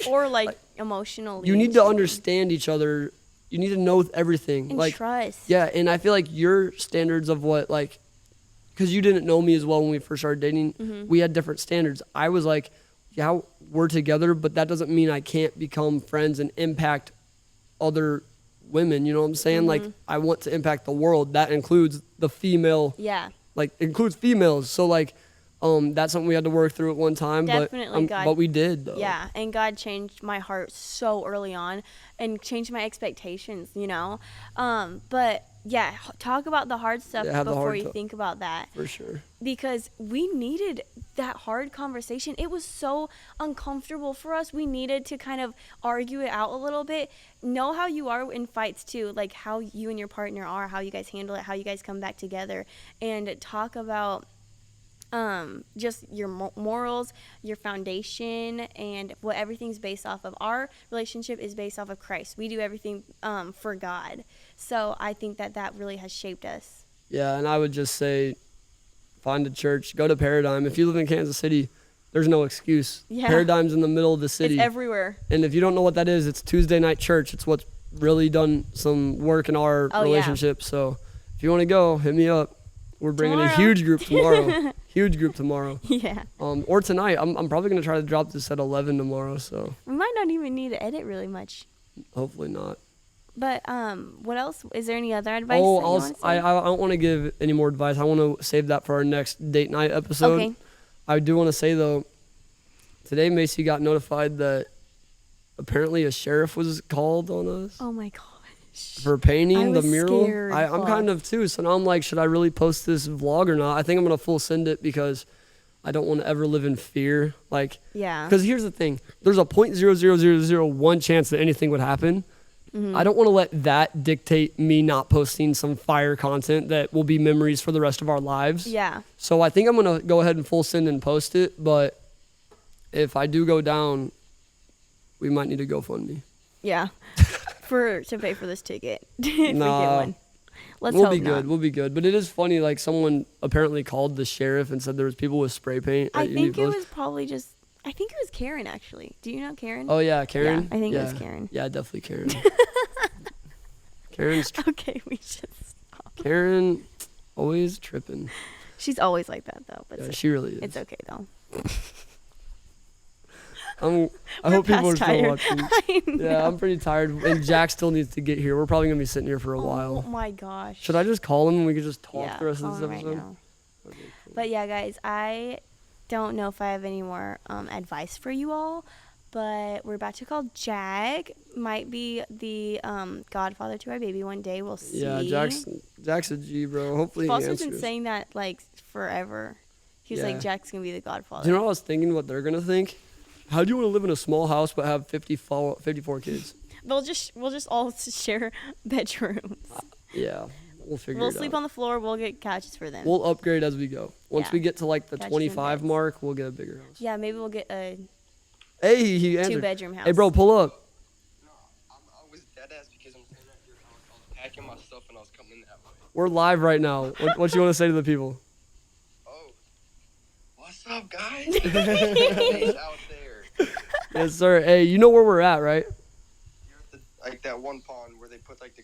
D: Or like emotionally.
C: You need to understand each other. You need to know everything.
D: And
C: like,
D: trust.
C: Yeah, and I feel like your standards of what, like, because you didn't know me as well when we first started dating, we had different standards. I was like, yeah, we're together, but that doesn't mean I can't become friends and impact other women. You know what I'm saying? Like, I want to impact the world. That includes the female.
D: Yeah.
C: Like, it includes females. So, like, That's something we had to work through at one time.
D: Definitely,
C: but we did though.
D: Yeah, and God changed my heart so early on and changed my expectations, But yeah, talk about the hard stuff before you think about that.
C: For sure.
D: Because we needed that hard conversation. It was so uncomfortable for us. We needed to kind of argue it out a little bit. Know how you are in fights too, like how you and your partner are, how you guys handle it, how you guys come back together, and talk about just your morals, your foundation, and what everything's based off of. Our relationship is based off of Christ. We do everything for God. So I think that really has shaped us.
C: Yeah, and I would just say, find a church, go to Paradigm. If you live in Kansas City, there's no excuse.
D: Yeah.
C: Paradigm's in the middle of the city.
D: It's everywhere.
C: And if you don't know what that is, it's Tuesday night church. It's what's really done some work in our relationship. Yeah. So if you want to go, hit me up. We're bringing a huge group tomorrow. Huge group tomorrow.
D: Yeah.
C: Or tonight. I'm probably going to try to drop this at 11 tomorrow. So
D: we might not even need to edit really much.
C: Hopefully not.
D: But what else? Is there any other advice?
C: I don't want to give any more advice. I want to save that for our next date night episode.
D: Okay.
C: I do want to say, though, today Macy got notified that apparently a sheriff was called on us.
D: Oh, my gosh.
C: For painting the mural.
D: Scared,
C: I'm kind of too. So now I'm like, should I really post this vlog or not? I think I'm going to full send it because I don't want to ever live in fear. Like,
D: yeah.
C: Because here's the thing. There's a 0.00001 chance that anything would happen. Mm-hmm. I don't want to let that dictate me not posting some fire content that will be memories for the rest of our lives.
D: Yeah.
C: So I think I'm going to go ahead and full send and post it. But if I do go down, we might need to GoFundMe.
D: Yeah. to pay for this ticket. If we get one. Let's hope not.
C: We'll be good. But it is funny, like someone apparently called the sheriff and said there was people with spray paint.
D: I think it was probably just, I think it was Karen actually. Do you know Karen?
C: Oh yeah, Karen?
D: Yeah, I think it was Karen.
C: Yeah, definitely Karen. Karen's
D: okay, we should stop.
C: Karen always tripping.
D: She's always like that though. But
C: yeah, she really is.
D: It's okay though.
C: I hope people are
D: tired.
C: still watching. Yeah, I'm pretty tired. And Jack still needs to get here. We're probably going to be sitting here for a while.
D: Oh my gosh.
C: Should I just call him and we could just talk the rest of this episode?
D: Right now. Okay, cool. But yeah, guys, I don't know if I have any more advice for you all, but we're about to call Jack. Might be the godfather to our baby one day. We'll see.
C: Yeah, Jack's a G, bro. Hopefully he answers.
D: Foster's been saying that like forever. He's like, Jack's going to be the godfather.
C: Do you know what I was thinking what they're going to think? How do you want to live in a small house but have 54 kids? We'll
D: just all share bedrooms.
C: Yeah, we'll figure it out.
D: We'll sleep on the floor. We'll get couches for them.
C: We'll upgrade as we go. Once we get to like the 25 mark, we'll get a bigger house.
D: Yeah, maybe we'll get a
C: he answered.
D: 2-bedroom house.
C: Hey, bro, pull up.
E: No, I was dead ass because I'm saying that your house. I was packing my stuff and I was coming that way.
C: We're live right now. What you want to say to the people?
E: Oh, what's up, guys? It's out there.
C: Yes, sir. Hey, you know where we're at, right?
E: You're at like that one pond where they put like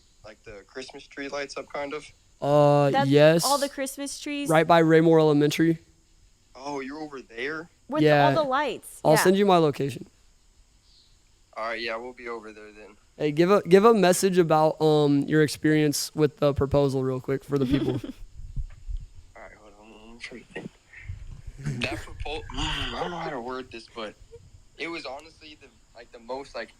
E: the Christmas tree lights up, kind of.
C: Yes.
D: All the Christmas trees.
C: Right by Raymore Elementary.
E: Oh, you're over there?
D: With all the lights.
C: I'll send you my location.
E: All right, yeah, we'll be over there then.
C: Hey, give a message about your experience with the proposal real quick for the people.
E: All right, hold on. I'm trying to think. That proposal, I don't know how to word this, but it was honestly the most like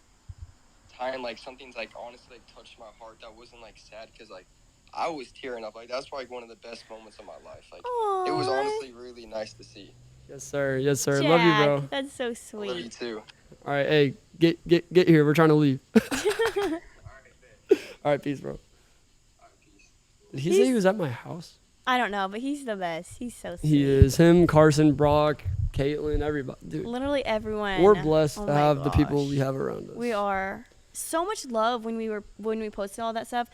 E: time like something's like honestly like touched my heart that wasn't like sad because like I was tearing up. Like that's probably one of the best moments of my life. Like
D: Aww.
E: It was honestly really nice to see.
C: Yes, sir. Yes, sir.
D: Jack,
C: Love you, bro.
D: That's so sweet.
E: Love you too.
C: All right, hey, get here. We're trying to leave.
E: All
C: right, peace, bro.
E: right, peace.
C: Did he say he was at my house?
D: I don't know, but he's the best. He's so sweet.
C: He is. Him, Carson, Brock, Caitlin, everybody. Dude.
D: Literally everyone.
C: We're blessed to have the people we have around us.
D: We are. So much love when we posted all that stuff.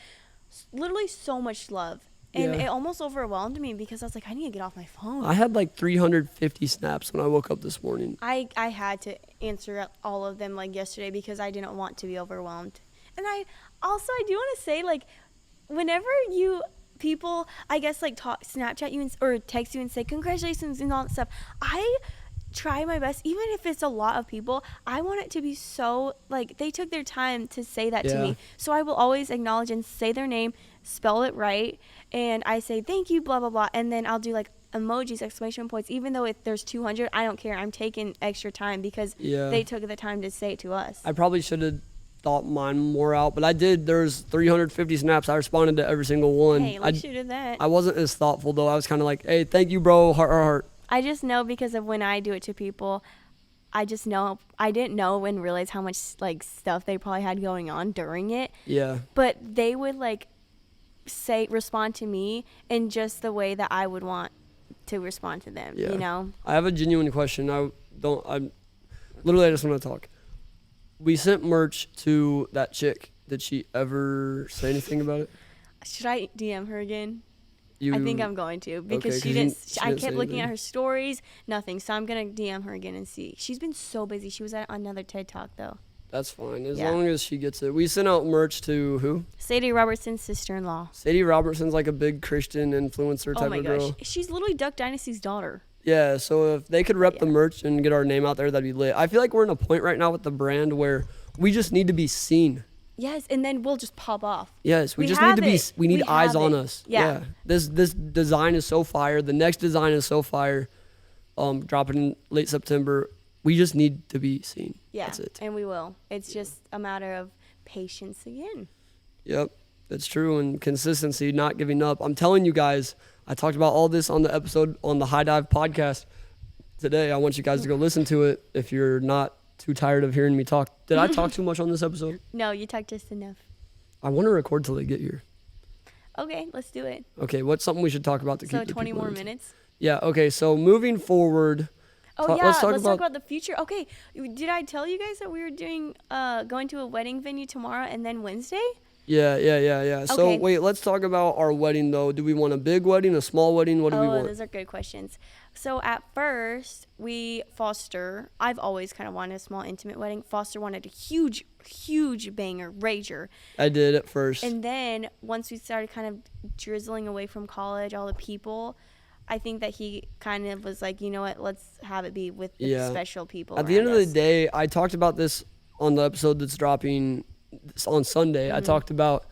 D: Literally so much love. And it almost overwhelmed me because I was like, I need to get off my phone.
C: I had like 350 snaps when I woke up this morning.
D: I had to answer all of them like yesterday because I didn't want to be overwhelmed. And I do want to say, like, whenever people, I guess, like Snapchat you or text you and say congratulations and all that stuff, I try my best, even if it's a lot of people. I want it to be so like they took their time to say that to me, so I will always acknowledge and say their name, spell it right, and I say thank you, blah blah blah, and then I'll do like emojis, exclamation points, even though there's 200, I don't care. I'm taking extra time because
C: Yeah.
D: they took the time to say it to us.
C: I probably should have thought mine more out, but I did. There's 350 snaps. I responded to every single one.
D: Hey, like you did that.
C: I wasn't as thoughtful though. I was kind of like, hey, thank you, bro. Heart, heart, heart.
D: I just know because of when I do it to people, I just know I didn't know and realize how much like stuff they probably had going on during it.
C: Yeah.
D: But they would like respond to me in just the way that I would want to respond to them.
C: Yeah.
D: You know.
C: I have a genuine question. I'm literally I just want to talk. We sent merch to that chick. Did she ever say anything about it?
D: Should I DM her again? I think I'm going to because
C: Okay,
D: she
C: 'cause
D: didn't. I
C: say
D: kept looking at
C: anything.
D: her stories, nothing. So I'm gonna DM her again and see. She's been so busy. She was at another TED Talk though.
C: That's fine as
D: Yeah.
C: long as she gets it. We sent out merch to who?
D: Sadie Robertson's sister-in-law.
C: Sadie Robertson's like a big Christian influencer type
D: Oh my
C: of
D: gosh,
C: girl.
D: she's literally Duck Dynasty's daughter.
C: Yeah, so if they could rep the
D: Yeah.
C: merch and get our name out there, that'd be lit. I feel like we're in a point right now with the brand where we just need to be seen.
D: Yes, and then we'll just pop off.
C: Yes, we just
D: have
C: need to be.
D: it.
C: We need
D: We
C: eyes
D: have
C: on
D: it.
C: us.
D: Yeah.
C: This design is so fire. The next design is so fire. Dropping in late September. We just need to be seen.
D: Yeah,
C: That's it.
D: and we will. It's just a matter of patience again.
C: Yep, that's true. And consistency, not giving up. I'm telling you guys, I talked about all this on the episode on the High Dive podcast today. I want you guys to go listen to it if you're not too tired of hearing me talk. Did I talk too much on this episode?
D: No, you talked just enough.
C: I want to record till they get here.
D: Okay, let's do it.
C: Okay, what's something we should talk about to
D: So
C: keep the
D: 20
C: people
D: more
C: into-
D: minutes.
C: Yeah, okay, so moving forward.
D: Oh yeah,
C: let's
D: let's
C: talk
D: talk about the future. Okay, did I tell you guys that we were doing going to a wedding venue tomorrow and then Wednesday?
C: Yeah. So
D: Okay.
C: wait, let's talk about our wedding though. Do we want a big wedding, a small wedding? What do we want?
D: Those are good questions. So at first, I've always kind of wanted a small intimate wedding. Foster wanted a huge banger, rager.
C: I did at first.
D: And then once we started kind of drizzling away from college, all the people, I think that he kind of was like, you know what, let's have it be with the
C: Yeah.
D: special people.
C: At the end of the
D: around us.
C: day, I talked about this on the episode that's dropping on Sunday. I talked about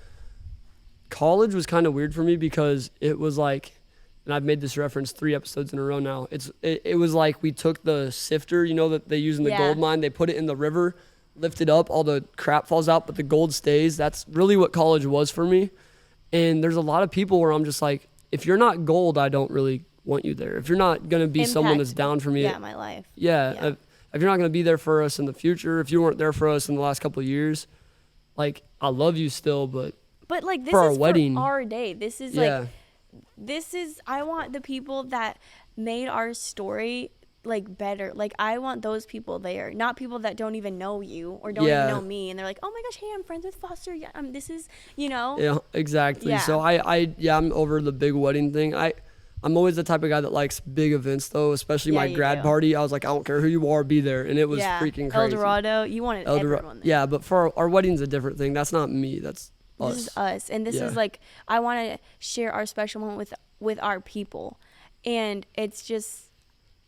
C: college was kind of weird for me because it was like, and I've made this reference 3 episodes in a row now. It was like we took the sifter, you know, that they use in the
D: Yeah.
C: gold mine. They put it in the river, lift it up, all the crap falls out, but the gold stays. That's really what college was for me. And there's a lot of people where I'm just like, if you're not gold, I don't really want you there. If you're not going to be someone that's
D: Impact,
C: down for me.
D: Yeah, my life.
C: Yeah.
D: Yeah.
C: If you're not going to be there for us in the future, if you weren't there for us in the last couple of years, like, I love you still, but
D: But like this
C: For our
D: is
C: wedding.
D: for our day. This is
C: yeah.
D: I want the people that made our story like better. Like I want those people there, not people that don't even know you or don't
C: Yeah.
D: even know me, and they're like, oh my gosh, hey, I'm friends with Foster. Yeah, this is, you know.
C: Yeah, exactly.
D: Yeah.
C: So I'm over the big wedding thing. I'm always the type of guy that likes big events though, especially
D: Yeah,
C: my
D: you
C: grad
D: do.
C: party. I was like, I don't care who you are, be there. And it was
D: Yeah.
C: freaking
D: El
C: crazy.
D: Dorado, you wanted everyone there.
C: Yeah, but for our wedding's a different thing. That's not me. That's us.
D: This is us, and this
C: Yeah.
D: is like I want to share our special moment with our people, and it's just.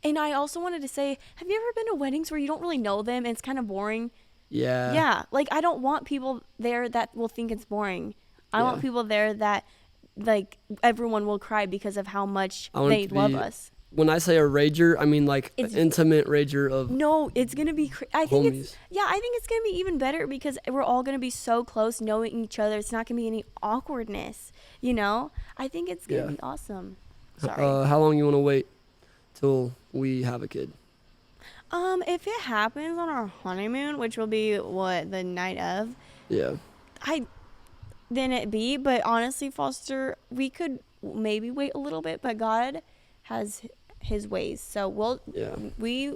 D: And I also wanted to say, have you ever been to weddings where you don't really know them and it's kind of boring?
C: Yeah.
D: Yeah, like I don't want people there that will think it's boring. I want
C: Yeah.
D: people there that like everyone will cry because of how much
C: I want
D: they
C: it to
D: love
C: be-
D: us.
C: When I say a rager, I mean like an
D: It's-
C: intimate rager of
D: No, it's gonna be. I think
C: homies.
D: I think it's gonna be even better because we're all gonna be so close, knowing each other. It's not gonna be any awkwardness. You know, I think it's gonna
C: Yeah.
D: be awesome. Sorry.
C: How long you want to wait till we have a kid?
D: If it happens on our honeymoon, which will be the night of,
C: Yeah.
D: then it be. But honestly, Foster, we could maybe wait a little bit, but God has his ways. So we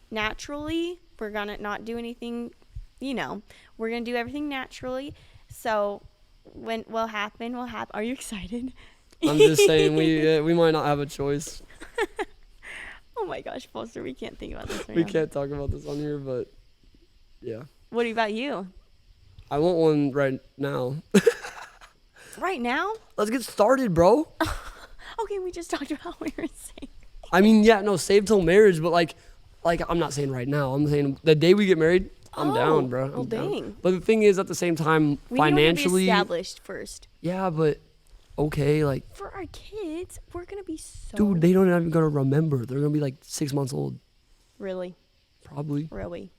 D: naturally, we're gonna not do anything, you know, we're gonna do everything naturally. So when will happen. Are you excited?
C: I'm just saying we might not have a choice.
D: Oh my gosh, Foster, we can't think about this right
C: We
D: now.
C: can't talk about this on here, but yeah.
D: What about you?
C: I want one right now.
D: Right now?
C: Let's get started, bro.
D: Okay, we just talked about what we were saying.
C: I mean, yeah, no, save till marriage, but like I'm not saying right now. I'm saying the day we get married, I'm
D: Oh,
C: down, bro.
D: oh,
C: I'm down.
D: dang.
C: But the thing is, at the same time,
D: We need to
C: financially,
D: be established first.
C: yeah, but okay, like,
D: For our kids, we're gonna be so.
C: dude, they don't even gonna remember. They're gonna be like 6 months old,
D: Really,
C: probably.
D: really.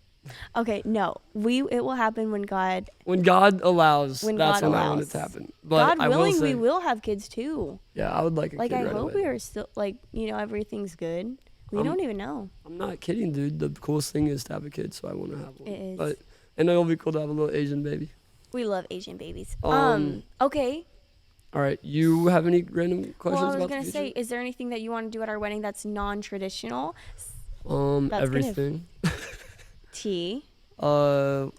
D: Okay, no, it will happen when God
C: When God allows,
D: When
C: that's
D: God
C: when I want it
D: allows.
C: to happen. But
D: God
C: I will
D: willing,
C: say,
D: we will have kids too.
C: yeah, I would like a
D: Like
C: kid
D: I
C: right
D: hope
C: away.
D: we are still like everything's good. We don't even know.
C: I'm not kidding, dude. The coolest thing is to have a kid, so I want to have one.
D: It is.
C: But and it'll be cool to have a little Asian baby.
D: We love Asian babies.
C: Um,
D: Okay.
C: All right, you have any random questions
D: Well, I was
C: about
D: gonna
C: the
D: say,
C: future?
D: is there anything that you want to do at our wedding that's non-traditional? that's
C: Everything.
D: Tea.
C: I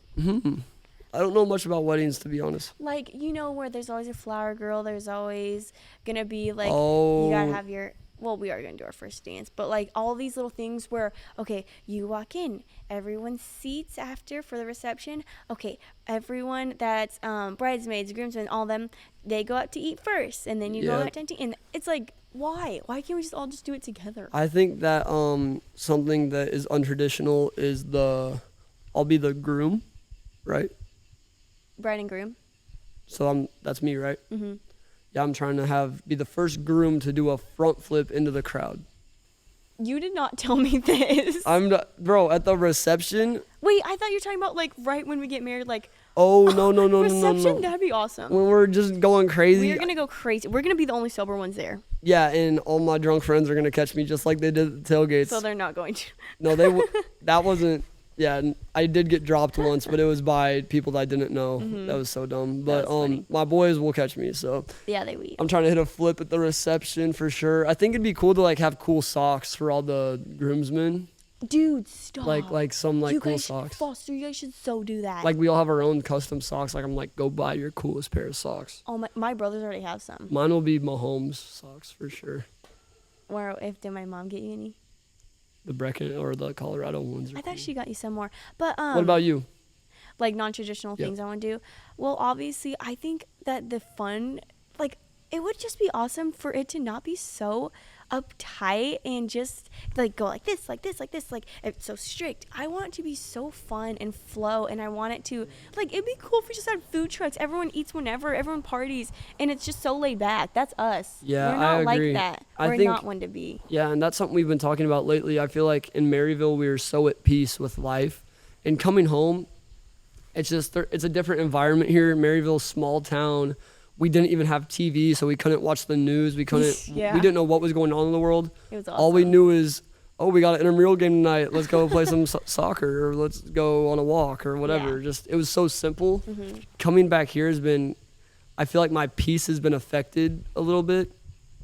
C: don't know much about weddings, to be honest.
D: Like, where there's always a flower girl, there's always gonna be like you
C: Oh.
D: gotta have we are gonna do our first dance, but like all these little things where, okay, you walk in, everyone seats after for the reception. Okay, everyone that's bridesmaids, groomsmen, all them, they go out to eat first, and then you go
C: Yeah.
D: out to eat. And it's like, why can't we just all just do it together?
C: I think that something that is untraditional is I'll be the groom, right?
D: Bride and groom.
C: So that's me, right?
D: Mm-hmm.
C: Yeah, I'm trying to be the first groom to do a front flip into the crowd.
D: You did not tell me this.
C: Bro, at the reception.
D: Wait, I thought you were talking about like right when we get married, like.
C: Oh, no.
D: Reception, that'd be awesome.
C: When we're just going crazy.
D: We're gonna go crazy. We're gonna be the only sober ones there.
C: Yeah, and all my drunk friends are gonna catch me just like they did at the tailgates.
D: So they're not going to.
C: No, that wasn't. Yeah, I did get dropped once, but it was by people that I didn't know. That was so dumb. But
D: was funny.
C: my boys will catch me, so
D: Yeah, they will.
C: I'm trying to hit a flip at the reception for sure. I think it'd be cool to like have cool socks for all the groomsmen.
D: Dude, stop.
C: Like some like
D: you
C: cool
D: guys
C: socks.
D: Foster, you guys should so do that.
C: Like we all have our own custom socks. Like I'm like, go buy your coolest pair of socks.
D: oh my brothers already have some.
C: Mine will be Mahomes socks for sure.
D: Or did my mom get you any?
C: The Brecken or the Colorado ones. Are
D: I thought
C: cool.
D: she got you some more. But
C: What about you?
D: like non-traditional
C: Yeah.
D: things I want to do? Well, obviously, I think that the fun, like, it would just be awesome for it to not be so uptight and just like go like this, like it's so strict. I want it to be so fun and flow, and I want it to like it'd be cool if we just had food trucks. Everyone eats whenever, everyone parties, and it's just so laid back. That's us.
C: Yeah,
D: we're not
C: I agree.
D: like that.
C: I
D: We're
C: think-
D: not one to be.
C: Yeah, and that's something we've been talking about lately. I feel like in Maryville we are so at peace with life, and coming home, it's just it's a different environment here. Maryville's small town. We didn't even have TV, so we couldn't watch the news. We couldn't.
D: Yeah.
C: We didn't know what was going on in the world.
D: It was
C: All we
D: awesome.
C: knew is, oh, we got an intramural game tonight. Let's go play some soccer, or let's go on a walk, or whatever.
D: Yeah.
C: Just it was so simple. Coming back here has been, I feel like my peace has been affected a little bit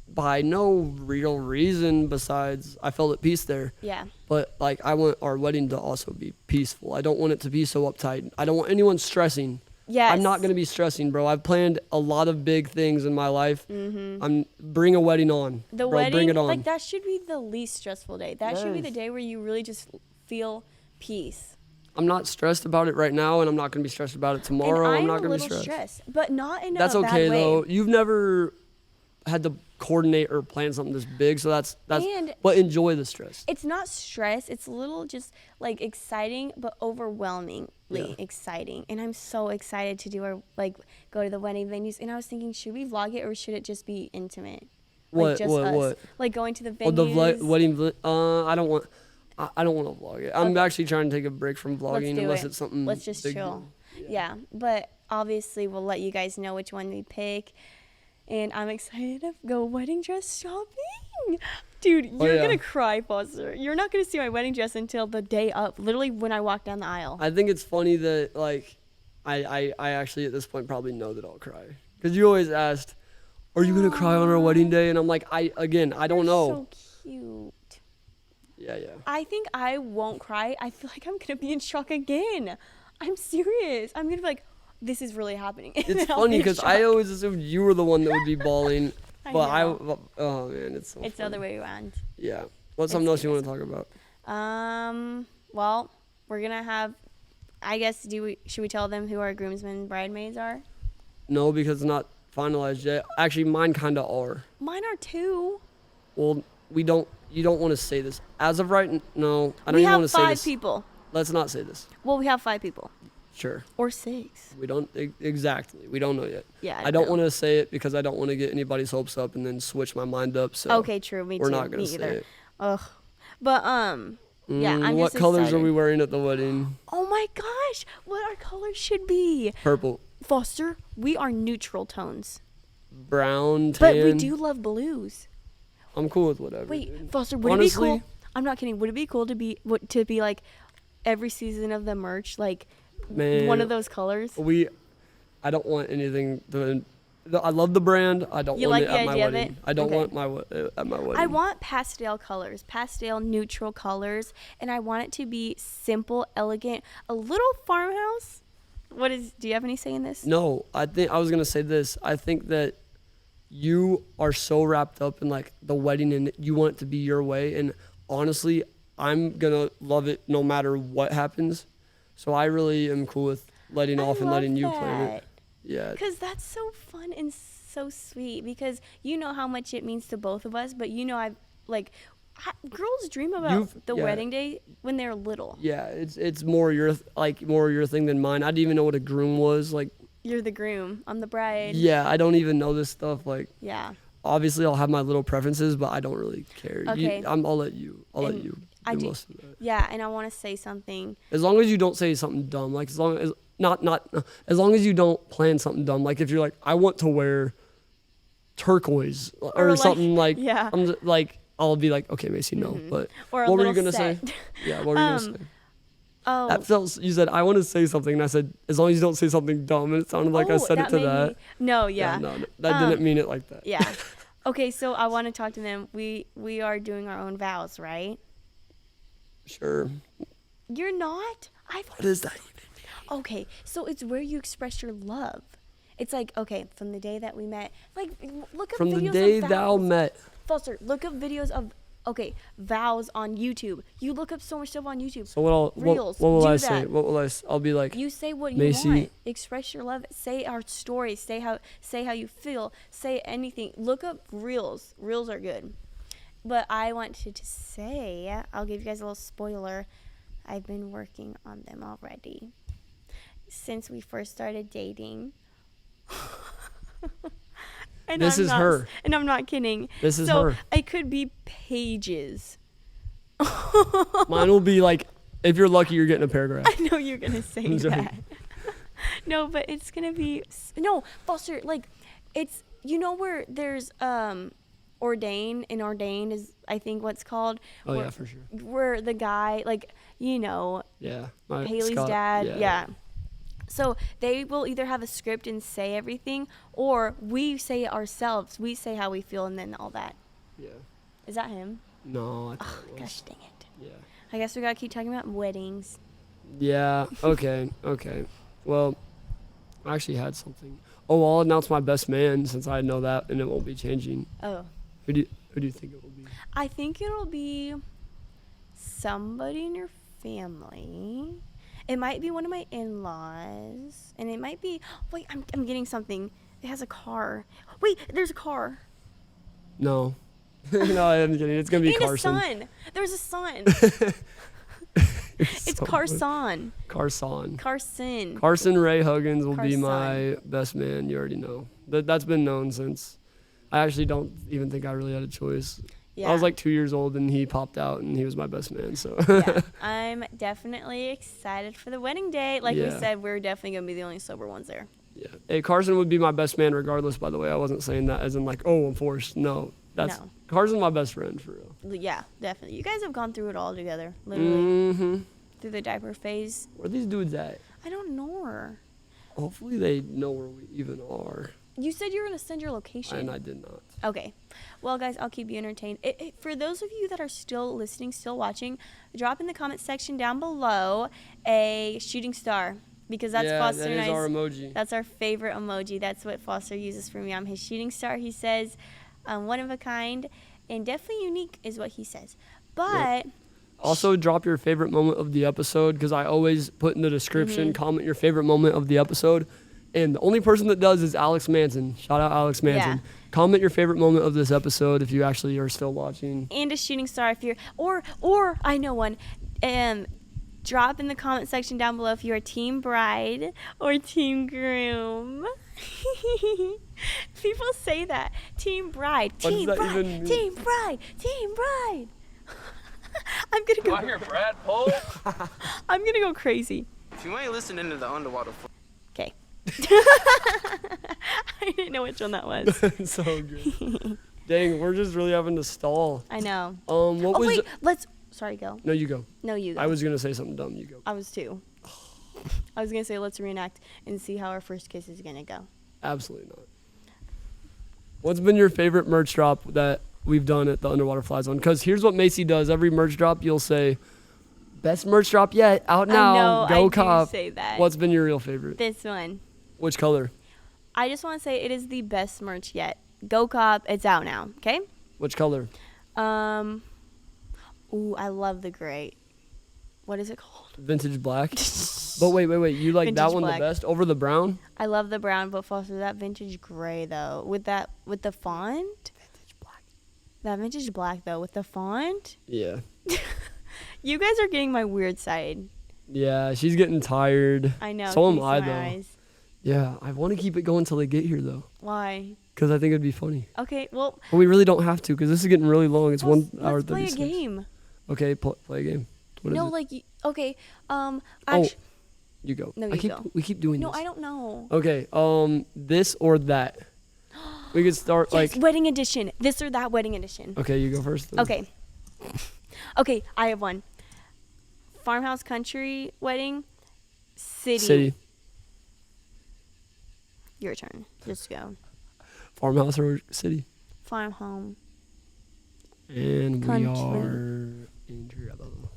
C: by no real reason besides I felt at peace there.
D: Yeah.
C: But like I want our wedding to also be peaceful. I don't want it to be so uptight. I don't want anyone stressing.
D: Yes.
C: I'm not gonna be stressing, bro. I've planned a lot of big things in my life. Bring a wedding on.
D: The
C: bro,
D: wedding,
C: bring it on.
D: like that should be the least stressful day. That should be the
C: Yes.
D: day where you really just feel peace.
C: I'm not stressed about it right now, and I'm not gonna be stressed about it tomorrow.
D: And
C: I'm not
D: a
C: gonna be
D: little
C: stressed.
D: stressed, but not in
C: That's
D: a
C: okay
D: bad way.
C: though. You've never had to coordinate or plan something this big, so that's.
D: And-
C: But enjoy the stress.
D: It's not stress. It's a little just like exciting, but overwhelmingly
C: Yeah.
D: exciting. And I'm so excited to do our go to the wedding venues. And I was thinking, should we vlog it or should it just be intimate? Like
C: What?
D: just
C: What?
D: us.
C: What?
D: Like going to the venues.
C: Oh, the wedding. I don't want. I don't want to vlog it. I'm actually trying to take a break from
D: Let's
C: vlogging
D: do
C: unless
D: it.
C: it's something.
D: Let's just
C: big.
D: chill. Yeah, but obviously we'll let you guys know which one we pick. And I'm excited to go wedding dress shopping. Dude, you're
C: yeah.
D: gonna cry, Foster. You're not gonna see my wedding dress until the day up, literally when I walk down the aisle.
C: I think it's funny that like, I actually at this point probably know that I'll cry because you always asked, "Are you gonna cry on our wedding day?" And I'm like, I don't know.
D: So cute.
C: Yeah.
D: I think I won't cry. I feel like I'm gonna be in shock again. I'm serious. I'm gonna be like, this is really happening. And
C: It's
D: then I'll
C: funny
D: be in
C: because I
D: shock.
C: always assumed you were the one that would be bawling,
D: I
C: but
D: know.
C: oh man, it's so.
D: It's the
C: funny.
D: other way around.
C: Yeah. What's something else you want to talk about?
D: Well, we're gonna have. I guess should we tell them who our groomsmen and bridesmaids are?
C: No, because it's not finalized yet. Actually, mine kind of are.
D: Mine are too.
C: Well, we don't. You don't want to say this as of right. No, I don't
D: We
C: even
D: have
C: want to say
D: 5
C: this.
D: people.
C: Let's not say this.
D: Well, we have 5 people.
C: Sure.
D: Or 6.
C: We don't exactly. We don't know yet.
D: Yeah.
C: I don't want to say it because I don't want to get anybody's hopes up and then switch my mind up. So
D: Okay, true. Me too.
C: we're not gonna
D: Me
C: say
D: either.
C: it.
D: Ugh. But yeah, I'm
C: What
D: just
C: colors
D: excited.
C: are we wearing at the wedding?
D: Oh my gosh, what our colors should be.
C: Purple,
D: Foster, we are neutral tones.
C: brown, tan.
D: But we do love blues.
C: I'm cool with whatever.
D: Wait,
C: dude.
D: Foster, would
C: Honestly,
D: it be cool? I'm not kidding. Would it be cool to be like every season of the merch like
C: Man,
D: one of those colors?
C: I don't want anything. I love the brand. I don't
D: You
C: want
D: like
C: it
D: the
C: at my
D: idea of
C: wedding.
D: it?
C: I don't
D: Okay.
C: want at my wedding.
D: I want pastel colors, pastel neutral colors, and I want it to be simple, elegant, a little farmhouse. Do you have any say in this?
C: No, I was gonna say this. I think that you are so wrapped up in like the wedding and you want it to be your way. And honestly, I'm gonna love it no matter what happens. So I really am cool with letting off and letting you plan it. Yeah.
D: Because that's so fun and so sweet. Because you know how much it means to both of us, but you know girls dream about the wedding day when they're little.
C: Yeah, it's more your thing than mine. I didn't even know what a groom was. Like,
D: You're the groom. I'm the bride.
C: yeah, I don't even know this stuff. Like,
D: Yeah.
C: obviously I'll have my little preferences, but I don't really care.
D: Okay.
C: I'll let you
D: And
C: do
D: I do.
C: most of that.
D: Yeah, and I want to say something.
C: As long as you don't say something dumb, like as long as you don't plan something dumb, like if you're like, I want to wear turquoise or
D: like-
C: something like,
D: yeah.
C: I'm just, like, I'll be like, okay, Macy, no. But
D: Or a
C: what were you
D: little
C: gonna say?
D: set.
C: Yeah, what were you gonna say?
D: Oh.
C: That felt. You said I want to say something, and I said as long as you don't say something dumb, and it sounded like I said it to
D: made
C: that.
D: me- No, yeah.
C: No, that didn't mean it like that.
D: Yeah. Okay, so I want to talk to them. We are doing our own vows, right?
C: Sure.
D: You're not?
C: What is that?
D: Okay, so it's where you express your love. It's like, okay, from the day that we met, like, look up
C: From
D: videos
C: the day
D: of
C: thou
D: vows.
C: met.
D: Foster, look up videos of, vows on YouTube. You look up so much stuff on YouTube.
C: So what
D: Reels,
C: will
D: do
C: I
D: that.
C: say? What will I? I'll be like.
D: You say what you
C: Macy.
D: want. Express your love. Say our story. Say how you feel. Say anything. Look up reels. Reels are good. But I wanted to say, I'll give you guys a little spoiler. I've been working on them already since we first started dating. And
C: This is her.
D: And I'm not kidding.
C: This is
D: so
C: her.
D: it could be pages.
C: Mine will be like, if you're lucky, you're getting a paragraph.
D: I know you're gonna say
C: I'm joking.
D: that. No, but it's gonna be Foster. Like, it's where there's ordain, and ordain is I think what's called.
C: Oh
D: where,
C: yeah, for sure.
D: Where the guy
C: Yeah.
D: Haley's
C: Scott,
D: dad. Yeah. So they will either have a script and say everything, or we say it ourselves. We say how we feel, and then all that.
C: Yeah.
D: Is that him?
C: No, I thought
D: Oh,
C: it was.
D: gosh dang it.
C: Yeah.
D: I guess we gotta keep talking about weddings.
C: Yeah. Okay. Okay. Well, I actually had something. Oh, I'll announce my best man since I know that, and it won't be changing.
D: Oh.
C: Who do you think it will be?
D: I think it'll be somebody in your family. It might be one of my in-laws, and it might be. Wait, I'm getting something. It has a car. Wait, there's a car.
C: No. No, I'm kidding. It's gonna be
D: And
C: Carson.
D: a son. There's a son. It's
C: So
D: Carson.
C: Carson.
D: Carson.
C: Carson Ray Huggins will be
D: Carson.
C: my best man. You already know. That's been known since. I actually don't even think I really had a choice.
D: Yeah.
C: I was like 2 years old and he popped out and he was my best man. So.
D: Yeah. I'm definitely excited for the wedding day. Like we
C: Yeah.
D: said, we're definitely gonna be the only sober ones there.
C: Yeah. Hey, Carson would be my best man regardless. By the way, I wasn't saying that as in like, oh, I'm forced. No, that's
D: No.
C: Carson's my best friend for real.
D: Yeah, definitely. You guys have gone through it all together, literally
C: Mm-hmm.
D: through the diaper phase.
C: Where are these dudes at?
D: I don't know.
C: Hopefully they know where we even are.
D: You said you were gonna send your location.
C: And I did not.
D: Okay. Well, guys, I'll keep you entertained. For those of you that are still listening, still watching, drop in the comment section down below a shooting star, because that's Foster
C: that
D: and
C: is
D: I's.
C: our emoji.
D: That's our favorite emoji. That's what Foster uses for me. I'm his shooting star. He says, one of a kind, and definitely unique is what he says. But
C: Also, drop your favorite moment of the episode, because I always put in the description, comment your favorite moment of the episode. And the only person that does is Alex Manson. Shout out Alex Manson.
D: Yeah.
C: Comment your favorite moment of this episode if you actually are still watching.
D: and a shooting star if you're, or I know one, Drop in the comment section down below if you are team bride or team groom. People say that. Team bride,
C: What does
D: team
C: that
D: bride,
C: even mean?
D: team bride, team bride. I'm gonna
A: Do I
D: go.
A: hear Brad Pole?
D: I'm gonna go crazy.
F: If you ain't listening to the underwater.
D: Okay. I didn't know which one that was.
C: So good. Dang, we're just really having to stall.
D: I know.
C: What
D: Oh
C: was?
D: wait, let's. Sorry, go.
C: No, you go.
D: No, you go.
C: I was gonna say something dumb. You go.
D: I was too. I was gonna say let's reenact and see how our first kiss is gonna go.
C: Absolutely not. What's been your favorite merch drop that we've done at the Underwater Fly Zone? Because here's what Macy does. Every merch drop, you'll say, best merch drop yet, out now,
D: I know,
C: go
D: I
C: cop.
D: do say that.
C: What's been your real favorite?
D: This one.
C: Which color?
D: I just want to say it is the best merch yet. Go cop. It's out now. Okay.
C: Which color?
D: Ooh, I love the gray. What is it called?
C: Vintage black. But wait. You like that
D: Vintage
C: one
D: black.
C: the best over the brown?
D: I love the brown, but also that vintage gray though. With the font.
C: Vintage black.
D: That vintage black though with the font.
C: Yeah.
D: You guys are getting my weird side.
C: Yeah, she's getting tired.
D: I know.
C: So
D: can
C: am
D: you see
C: I
D: my
C: though.
D: eyes?
C: Yeah, I want to keep it going till they get here though,
D: Why?
C: because I think it'd be funny.
D: Okay. Well.
C: But we really don't have to, because this is getting really long. It's 1 hour
D: Let's play
C: 36.
D: a game.
C: Okay, play a game. What is
D: No,
C: it?
D: like okay.
C: Oh,
D: Actually,
C: you go.
D: No,
C: I
D: you
C: keep,
D: go.
C: We keep doing
D: no,
C: this.
D: I don't know.
C: Okay, this or that. We could start
D: Yes,
C: like.
D: wedding edition. This or that wedding edition.
C: Okay, you go first. Then.
D: Okay. Okay, I have one. Farmhouse country wedding. City. Your turn. Just go.
C: Farmhouse or city.
D: Farm home.
C: And
D: Country.
C: we are in trouble.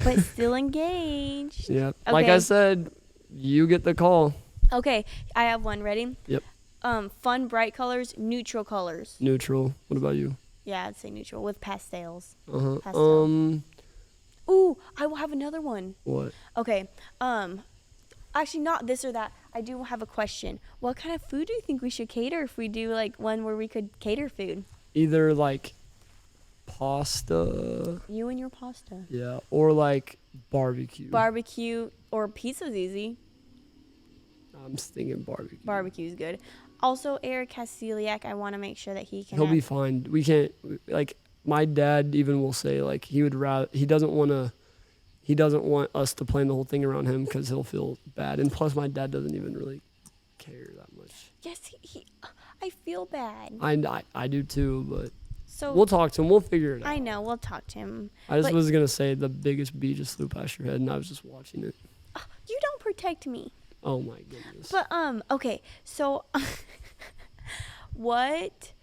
D: But still engaged.
C: Yeah. Like I
D: Okay.
C: said, you get the call.
D: Okay, I have one. Ready?
C: Yep.
D: Fun, bright colors, neutral colors.
C: Neutral. What about you?
D: Yeah, I'd say neutral with pastels.
C: Uh-huh.
D: Pastel. Ooh, I will have another one.
C: What?
D: Okay. Actually, not this or that. I do have a question. What kind of food do you think we should cater if we do like one where we could cater food?
C: Either like pasta.
D: You and your pasta.
C: Yeah. Or like barbecue.
D: Barbecue or pizza's easy.
C: I'm thinking barbecue.
D: Barbecue's good. Also, Eric has celiac. I want to make sure that he can.
C: He'll
D: have-
C: be fine. We can't, like, my dad even will say, like, he would rather, he doesn't want us to plan the whole thing around him because he'll feel bad. And plus, my dad doesn't even really care that much.
D: Yes, I feel bad.
C: I do too, but
D: So
C: we'll talk to him. We'll figure it out.
D: I know. We'll talk to him.
C: I just
D: but-
C: was going to say the biggest bee just flew past your head, and I was just watching it.
D: You don't protect me.
C: Oh, my goodness.
D: But okay. So what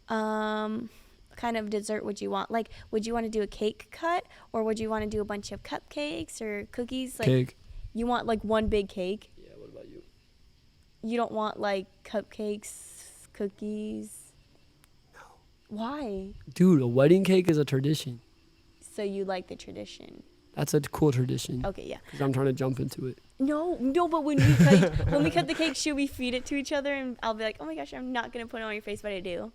D: kind of dessert would you want? Like, would you want to do a cake cut, or would you want to do a bunch of cupcakes or cookies? Like,
C: Cake.
D: You want like one big cake?
C: Yeah, what about you?
D: You don't want like cupcakes, cookies?
C: No.
D: Why?
C: Dude, a wedding cake is a tradition.
D: So you like the tradition?
C: That's a cool tradition.
D: Okay, yeah.
C: Because I'm trying to jump into it.
D: No, but when we cut the cake, should we feed it to each other? And I'll be like, oh my gosh, I'm not gonna put it on your face, but I do.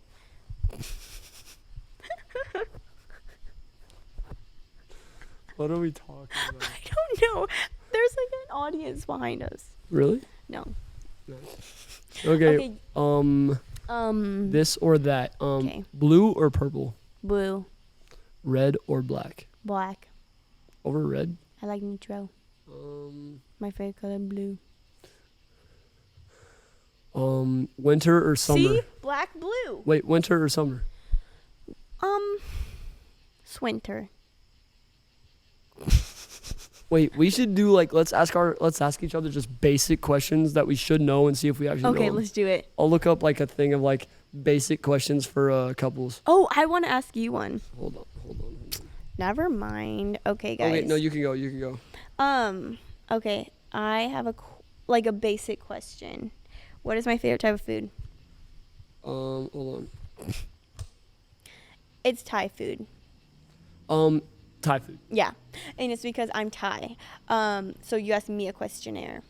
C: What are we talking about?
D: I don't know. There's like an audience behind us.
C: Really?
D: No.
C: Okay.
D: Okay.
C: This or that.
D: Okay.
C: Blue or purple?
D: Blue,
C: Red or black?
D: black.
C: Over red.
D: I like neutral. My favorite color, blue.
C: Winter or summer?
D: See? Black, blue.
C: Wait, winter or summer?
D: Swinter.
C: Wait, we should do like let's ask each other just basic questions that we should know and see if we actually know
D: Okay,
C: 'em.
D: let's do it.
C: I'll look up like a thing of like basic questions for couples.
D: Oh, I want to ask you one.
C: Hold on.
D: Never mind. Okay, guys.
C: Okay, no, you can go.
D: Okay, I have a basic question. What is my favorite type of food?
C: Hold
D: It's Thai food.
C: on. Thai food.
D: Yeah, and it's because I'm Thai. So you asked me a questionnaire.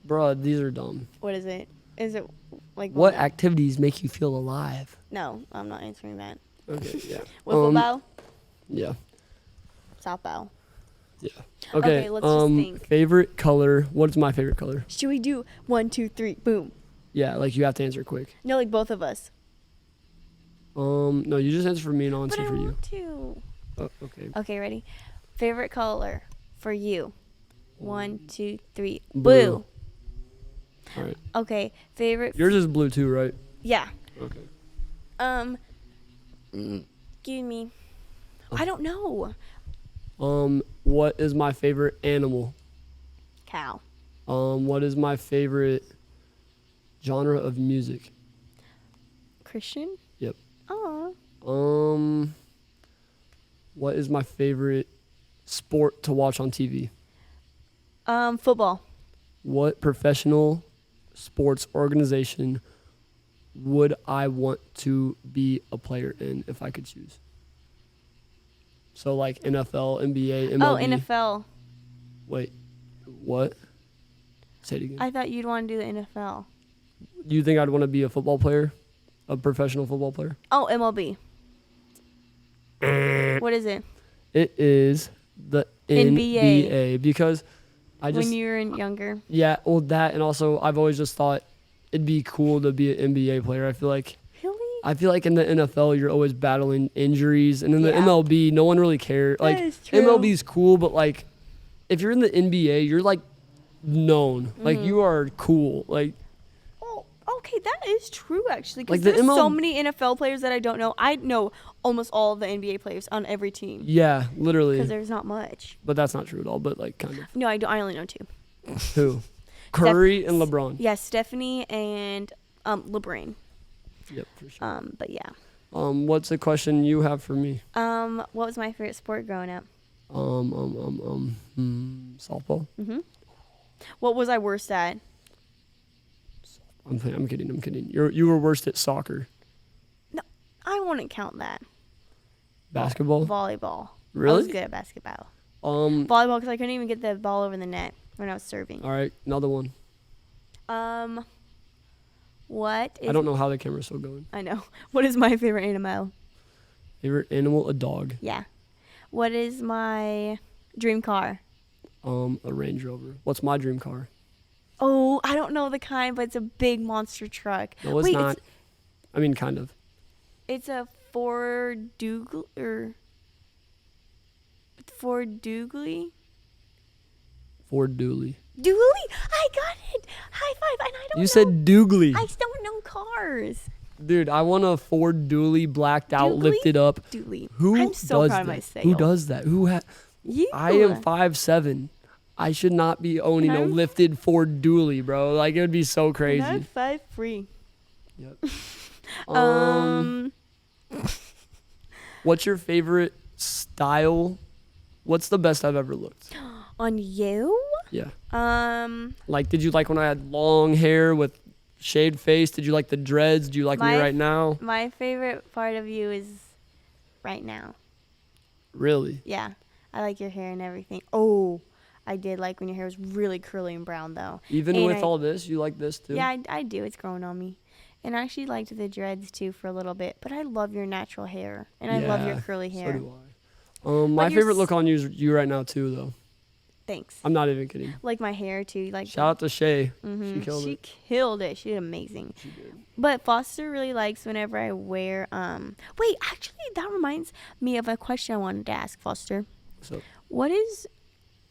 C: Bruh, these are dumb.
D: What is it? Is it like
C: What
D: one-
C: activities make you feel alive?
D: No, I'm not answering that.
C: Okay, yeah.
D: Wiffle bow,
C: Yeah.
D: softball,
C: Okay.
D: let's just think.
C: Favorite color. What's my favorite color?
D: Should we do 1, 2, 3, boom?
C: Yeah, like you have to answer quick.
D: No, like both of us.
C: No, you just answer for me and I'll
D: But
C: answer
D: I
C: for you.
D: want to.
C: Oh, okay.
D: Okay, ready? Favorite color for you? 1, 2, 3,
C: Blue.
D: blue.
C: All right.
D: Okay, favorite.
C: Yours is blue too, right?
D: Yeah.
C: Okay.
D: Give me. I don't know.
C: What is my favorite animal?
D: Cow.
C: What is my favorite genre of music?
D: Christian.
C: Yep.
D: Oh.
C: What is my favorite sport to watch on TV?
D: Football.
C: What professional sports organization would I want to be a player in if I could choose? So like NFL, NBA, MLB.
D: Oh, NFL.
C: Wait, what? Say it again.
D: I thought you'd want to do the NFL.
C: Do you think I'd want to be a football player? A professional football player?
D: Oh, MLB. What is it?
C: It is the
D: NBA.
C: NBA because I just
D: When you were younger.
C: yeah, well that and also I've always just thought it'd be cool to be an NBA player. I feel like in the NFL you're always battling injuries, and in the
D: Yeah.
C: MLB no one really cares. Like
D: is true.
C: MLB's cool, but like if you're in the NBA, you're like known. Like
D: Mm-hmm.
C: you are cool. Like
D: Oh, okay, that is true actually.
C: Like
D: Because
C: the
D: there's so
C: ML
D: many NFL players that I don't know. I know almost all of the NBA players on every team
C: yeah, literally.
D: because there's not much.
C: But that's not true at all. But like kind of
D: No, I don't. I only know 2.
C: who? Curry and LeBron.
D: Yeah, Stephanie and LeBron.
C: Yep, for sure.
D: But yeah.
C: What's the question you have for me?
D: What was my favorite sport growing up?
C: Softball.
D: What was I worst at?
C: I'm kidding. You were worst at soccer.
D: No, I wouldn't count that.
C: Basketball.
D: Volleyball. I
C: Really?
D: was good at basketball.
C: Um.
D: Volleyball because I couldn't even get the ball over the net when I was serving.
C: All right, another one.
D: What is?
C: I don't know how the camera's still going.
D: I know. What is my favorite animal?
C: Favorite animal? A dog.
D: Yeah. What is my dream car?
C: A Range Rover. What's my dream car?
D: Oh, I don't know the kind, but it's a big monster truck.
C: No, it's
D: Wait,
C: not. I mean, kind of.
D: It's a Ford Douglas. Ford Douglas.
C: Ford Dooley.
D: Dooley! I got it! High five! And I don't
C: You
D: know.
C: said Doogly.
D: I don't know cars.
C: Dude, I want a Ford Dooley blacked out,
D: Doogly?
C: lifted up.
D: Dooley.
C: Who
D: I'm so
C: does
D: proud of
C: that?
D: myself.
C: Who does that?
D: You.
C: I am 5'7". I should not be owning a
D: I'm-
C: lifted Ford Dooley, bro. Like it would be so
D: And
C: crazy.
D: I'm 5'3".
C: Yep. What's your favorite style? What's the best I've ever looked?
D: On you?
C: Yeah.
D: Like
C: Did you like when I had long hair with shaved face? Did you like the dreads? Do you like me
D: My-
C: right now?
D: my favorite part of you is right now.
C: Really?
D: Yeah. I like your hair and everything. Oh, I did like when your hair was really curly and brown though.
C: Even
D: And
C: with
D: I-
C: all this, you like this too?
D: Yeah, I do. It's growing on me. And I actually liked the dreads too for a little bit. But I love your natural hair. And I love your
C: Yeah,
D: curly
C: So
D: hair.
C: do I. My
D: your
C: favorite
D: s-
C: look on you is you right now too, though.
D: Thanks.
C: I'm not even kidding.
D: Like my hair too. Like
C: Shout out to Shay.
D: Mhm.
C: She killed it.
D: killed it. She did amazing.
C: She did.
D: But Foster really likes whenever I wear wait, actually that reminds me of a question I wanted to ask Foster.
C: So
D: What is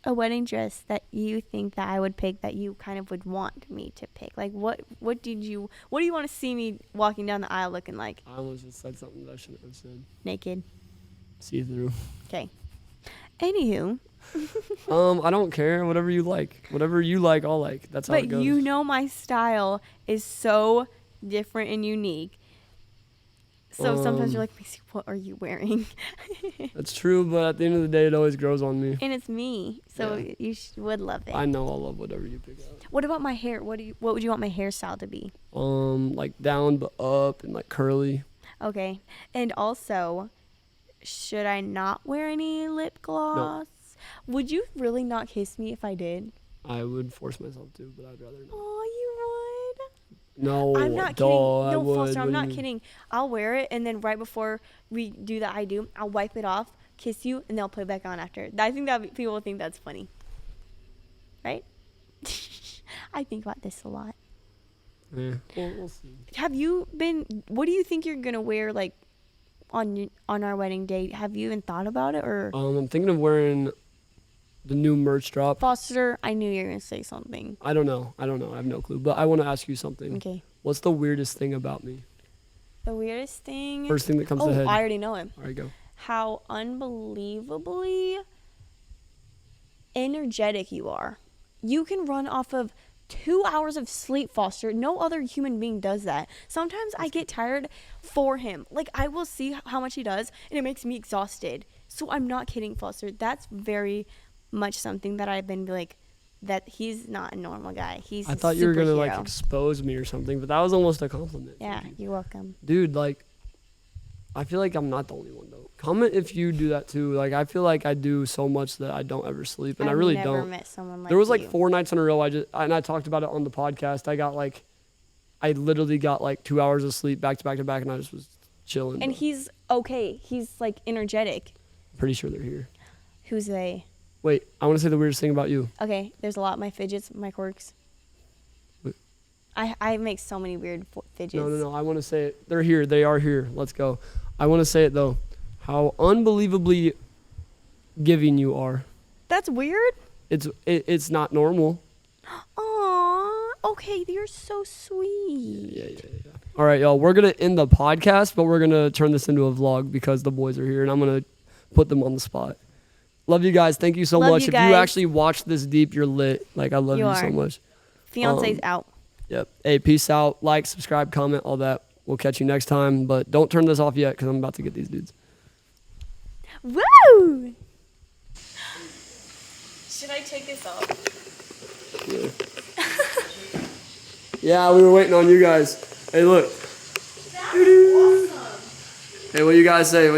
D: a wedding dress that you think that I would pick that you kind of would want me to pick? Like what do you want to see me walking down the aisle looking like?
C: I almost just said something that I shouldn't have said.
D: Naked.
C: See through.
D: Okay. Anywho,
C: I don't care. Whatever you like. Whatever you like, I'll like. That's how it
D: but
C: goes.
D: you know my style is so different and unique. So sometimes you're like, Macy, what are you wearing?
C: That's true, but at the end of the day, it always grows on me.
D: And it's me, so
C: Yeah.
D: you would love it.
C: I know I'll love whatever you pick out.
D: What about my hair? What would you want my hairstyle to be?
C: Like down but up and like curly.
D: Okay. And also, should I not wear any lip gloss? Would you really not kiss me if I did?
C: I would force myself to, but I'd rather not.
D: Oh, you would?
C: No,
D: I'm not
C: duh,
D: kidding.
C: I
D: No,
C: would.
D: Foster, I'm
C: What do
D: not
C: you mean?
D: kidding. I'll wear it, and then right before we do the I'll wipe it off, kiss you, and they'll put it back on after. I think that people think that's funny, right? I think about this a lot.
C: Yeah. We'll see.
D: Have you been? What do you think you're gonna wear like on our wedding day? Have you even thought about it or?
C: I'm thinking of wearing the new merch drop.
D: Foster, I knew you were gonna say something.
C: I don't know. I have no clue. But I want to ask you something.
D: Okay.
C: What's the weirdest thing about me?
D: The weirdest thing.
C: First thing that comes to head.
D: I already know it.
C: All right, go.
D: How unbelievably energetic you are. You can run off of 2 hours of sleep, Foster. No other human being does that. Sometimes I get tired for him. Like, I will see how much he does, and it makes me exhausted. So I'm not kidding, Foster. That's very much something that I've been like, that he's not a normal guy. He's
C: I thought you were gonna like expose me or something, but that was almost a compliment.
D: Yeah, you're welcome.
C: Dude, like, I feel like I'm not the only one though. Comment if you do that too. Like, I feel like I do so much that I don't ever sleep, and I really
D: I've never
C: don't.
D: met someone like
C: there was like
D: you.
C: 4 nights in a row. I talked about it on the podcast. I literally got like 2 hours of sleep back to back to back, and I just was chilling.
D: And
C: bro.
D: he's okay. He's like energetic.
C: Pretty sure they're here.
D: Who's they?
C: Wait, I want to say the weirdest thing about you.
D: Okay, there's a lot. My fidgets, my quirks.
C: Wait.
D: I make so many weird fidgets.
C: No. I want to say it. They're here. They are here. Let's go. I want to say it though. How unbelievably giving you are.
D: That's weird.
C: It's not normal.
D: Aw, okay, you're so sweet.
C: Yeah. All right, y'all. We're gonna end the podcast, but we're gonna turn this into a vlog because the boys are here, and I'm gonna put them on the spot. Love you guys. Thank you so much. If you actually watched this deep, you're lit. Like, I love you so much.
D: Fiance's out.
C: Yep. Hey, peace out. Like, subscribe, comment, all that. We'll catch you next time, but don't turn this off yet because I'm about to get these dudes.
D: Woo! Should I take this off?
C: Yeah, we were waiting on you guys. Hey, look. Hey, what you guys say?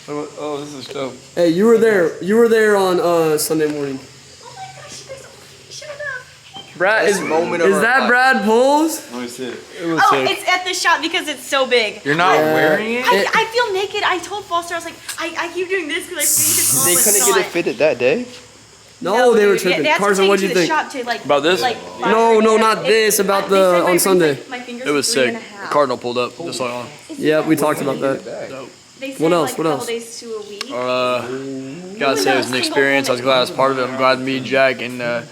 A: Oh, this is dope.
C: Hey, you were there on Sunday morning.
D: Oh my gosh, you guys shut up.
C: Brad, is
E: moment of our
C: that
E: life.
C: Brad Pulls?
A: Let me see it. It was
D: Oh,
A: sick.
D: it's at the shop because it's so big.
A: You're not wearing it?
D: I feel naked. I told Foster, I was like, I keep doing this because I think it's all
E: They
D: it's
E: couldn't get it
D: not.
E: fitted that day.
C: No, they were
D: dude,
C: tripping.
D: They had to
C: Carson,
D: take
C: what'd
D: it
C: you
D: to the
C: think?
D: shop to, like,
A: About this?
D: Like,
C: No,
D: fire
C: not
D: it.
C: this, about
D: They
C: the
D: said my
C: on Sunday.
D: My fingers
A: It was
D: are 3
A: sick.
D: and a half.
A: The Cardinal pulled up just like on.
C: Yeah, we talked about that.
D: They said
C: What else?
D: like
C: What
D: a
C: else?
D: couple days to a week.
A: Gotta say it was an experience. I was glad I was part of it. I'm glad me, Jack, and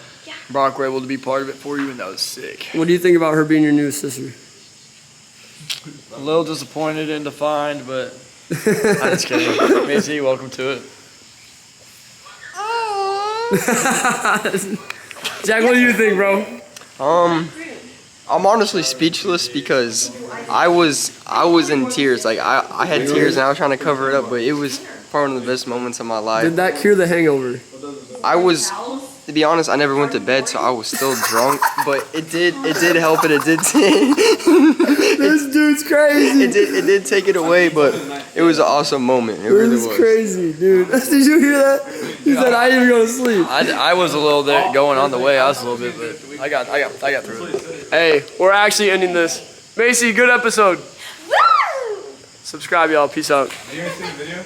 A: Brock were able to be part of it for you, and that was sick.
C: What do you think about her being your new sister?
A: A little disappointed and defined, but I'm just kidding. Macy, welcome to it.
C: Jack, what do you think, bro?
E: I'm honestly speechless because I was in tears. Like I had tears and I was trying to cover it up, but it was probably one of the best moments of my life.
C: Did that cure the hangover?
E: I was, to be honest, I never went to bed, so I was still drunk. But it did help, and it did.
C: This dude's crazy.
E: It did take it away, but it was an awesome moment. It really
C: This is
E: was.
C: crazy, dude. Did you hear that? He said, I ain't even going to sleep.
A: I was a little there going on the way. I was a little bit, but I got through it.
C: Hey, we're actually ending this. Macy, good episode.
D: Woo!
C: Subscribe, y'all. Peace out.
A: Are you gonna see the video?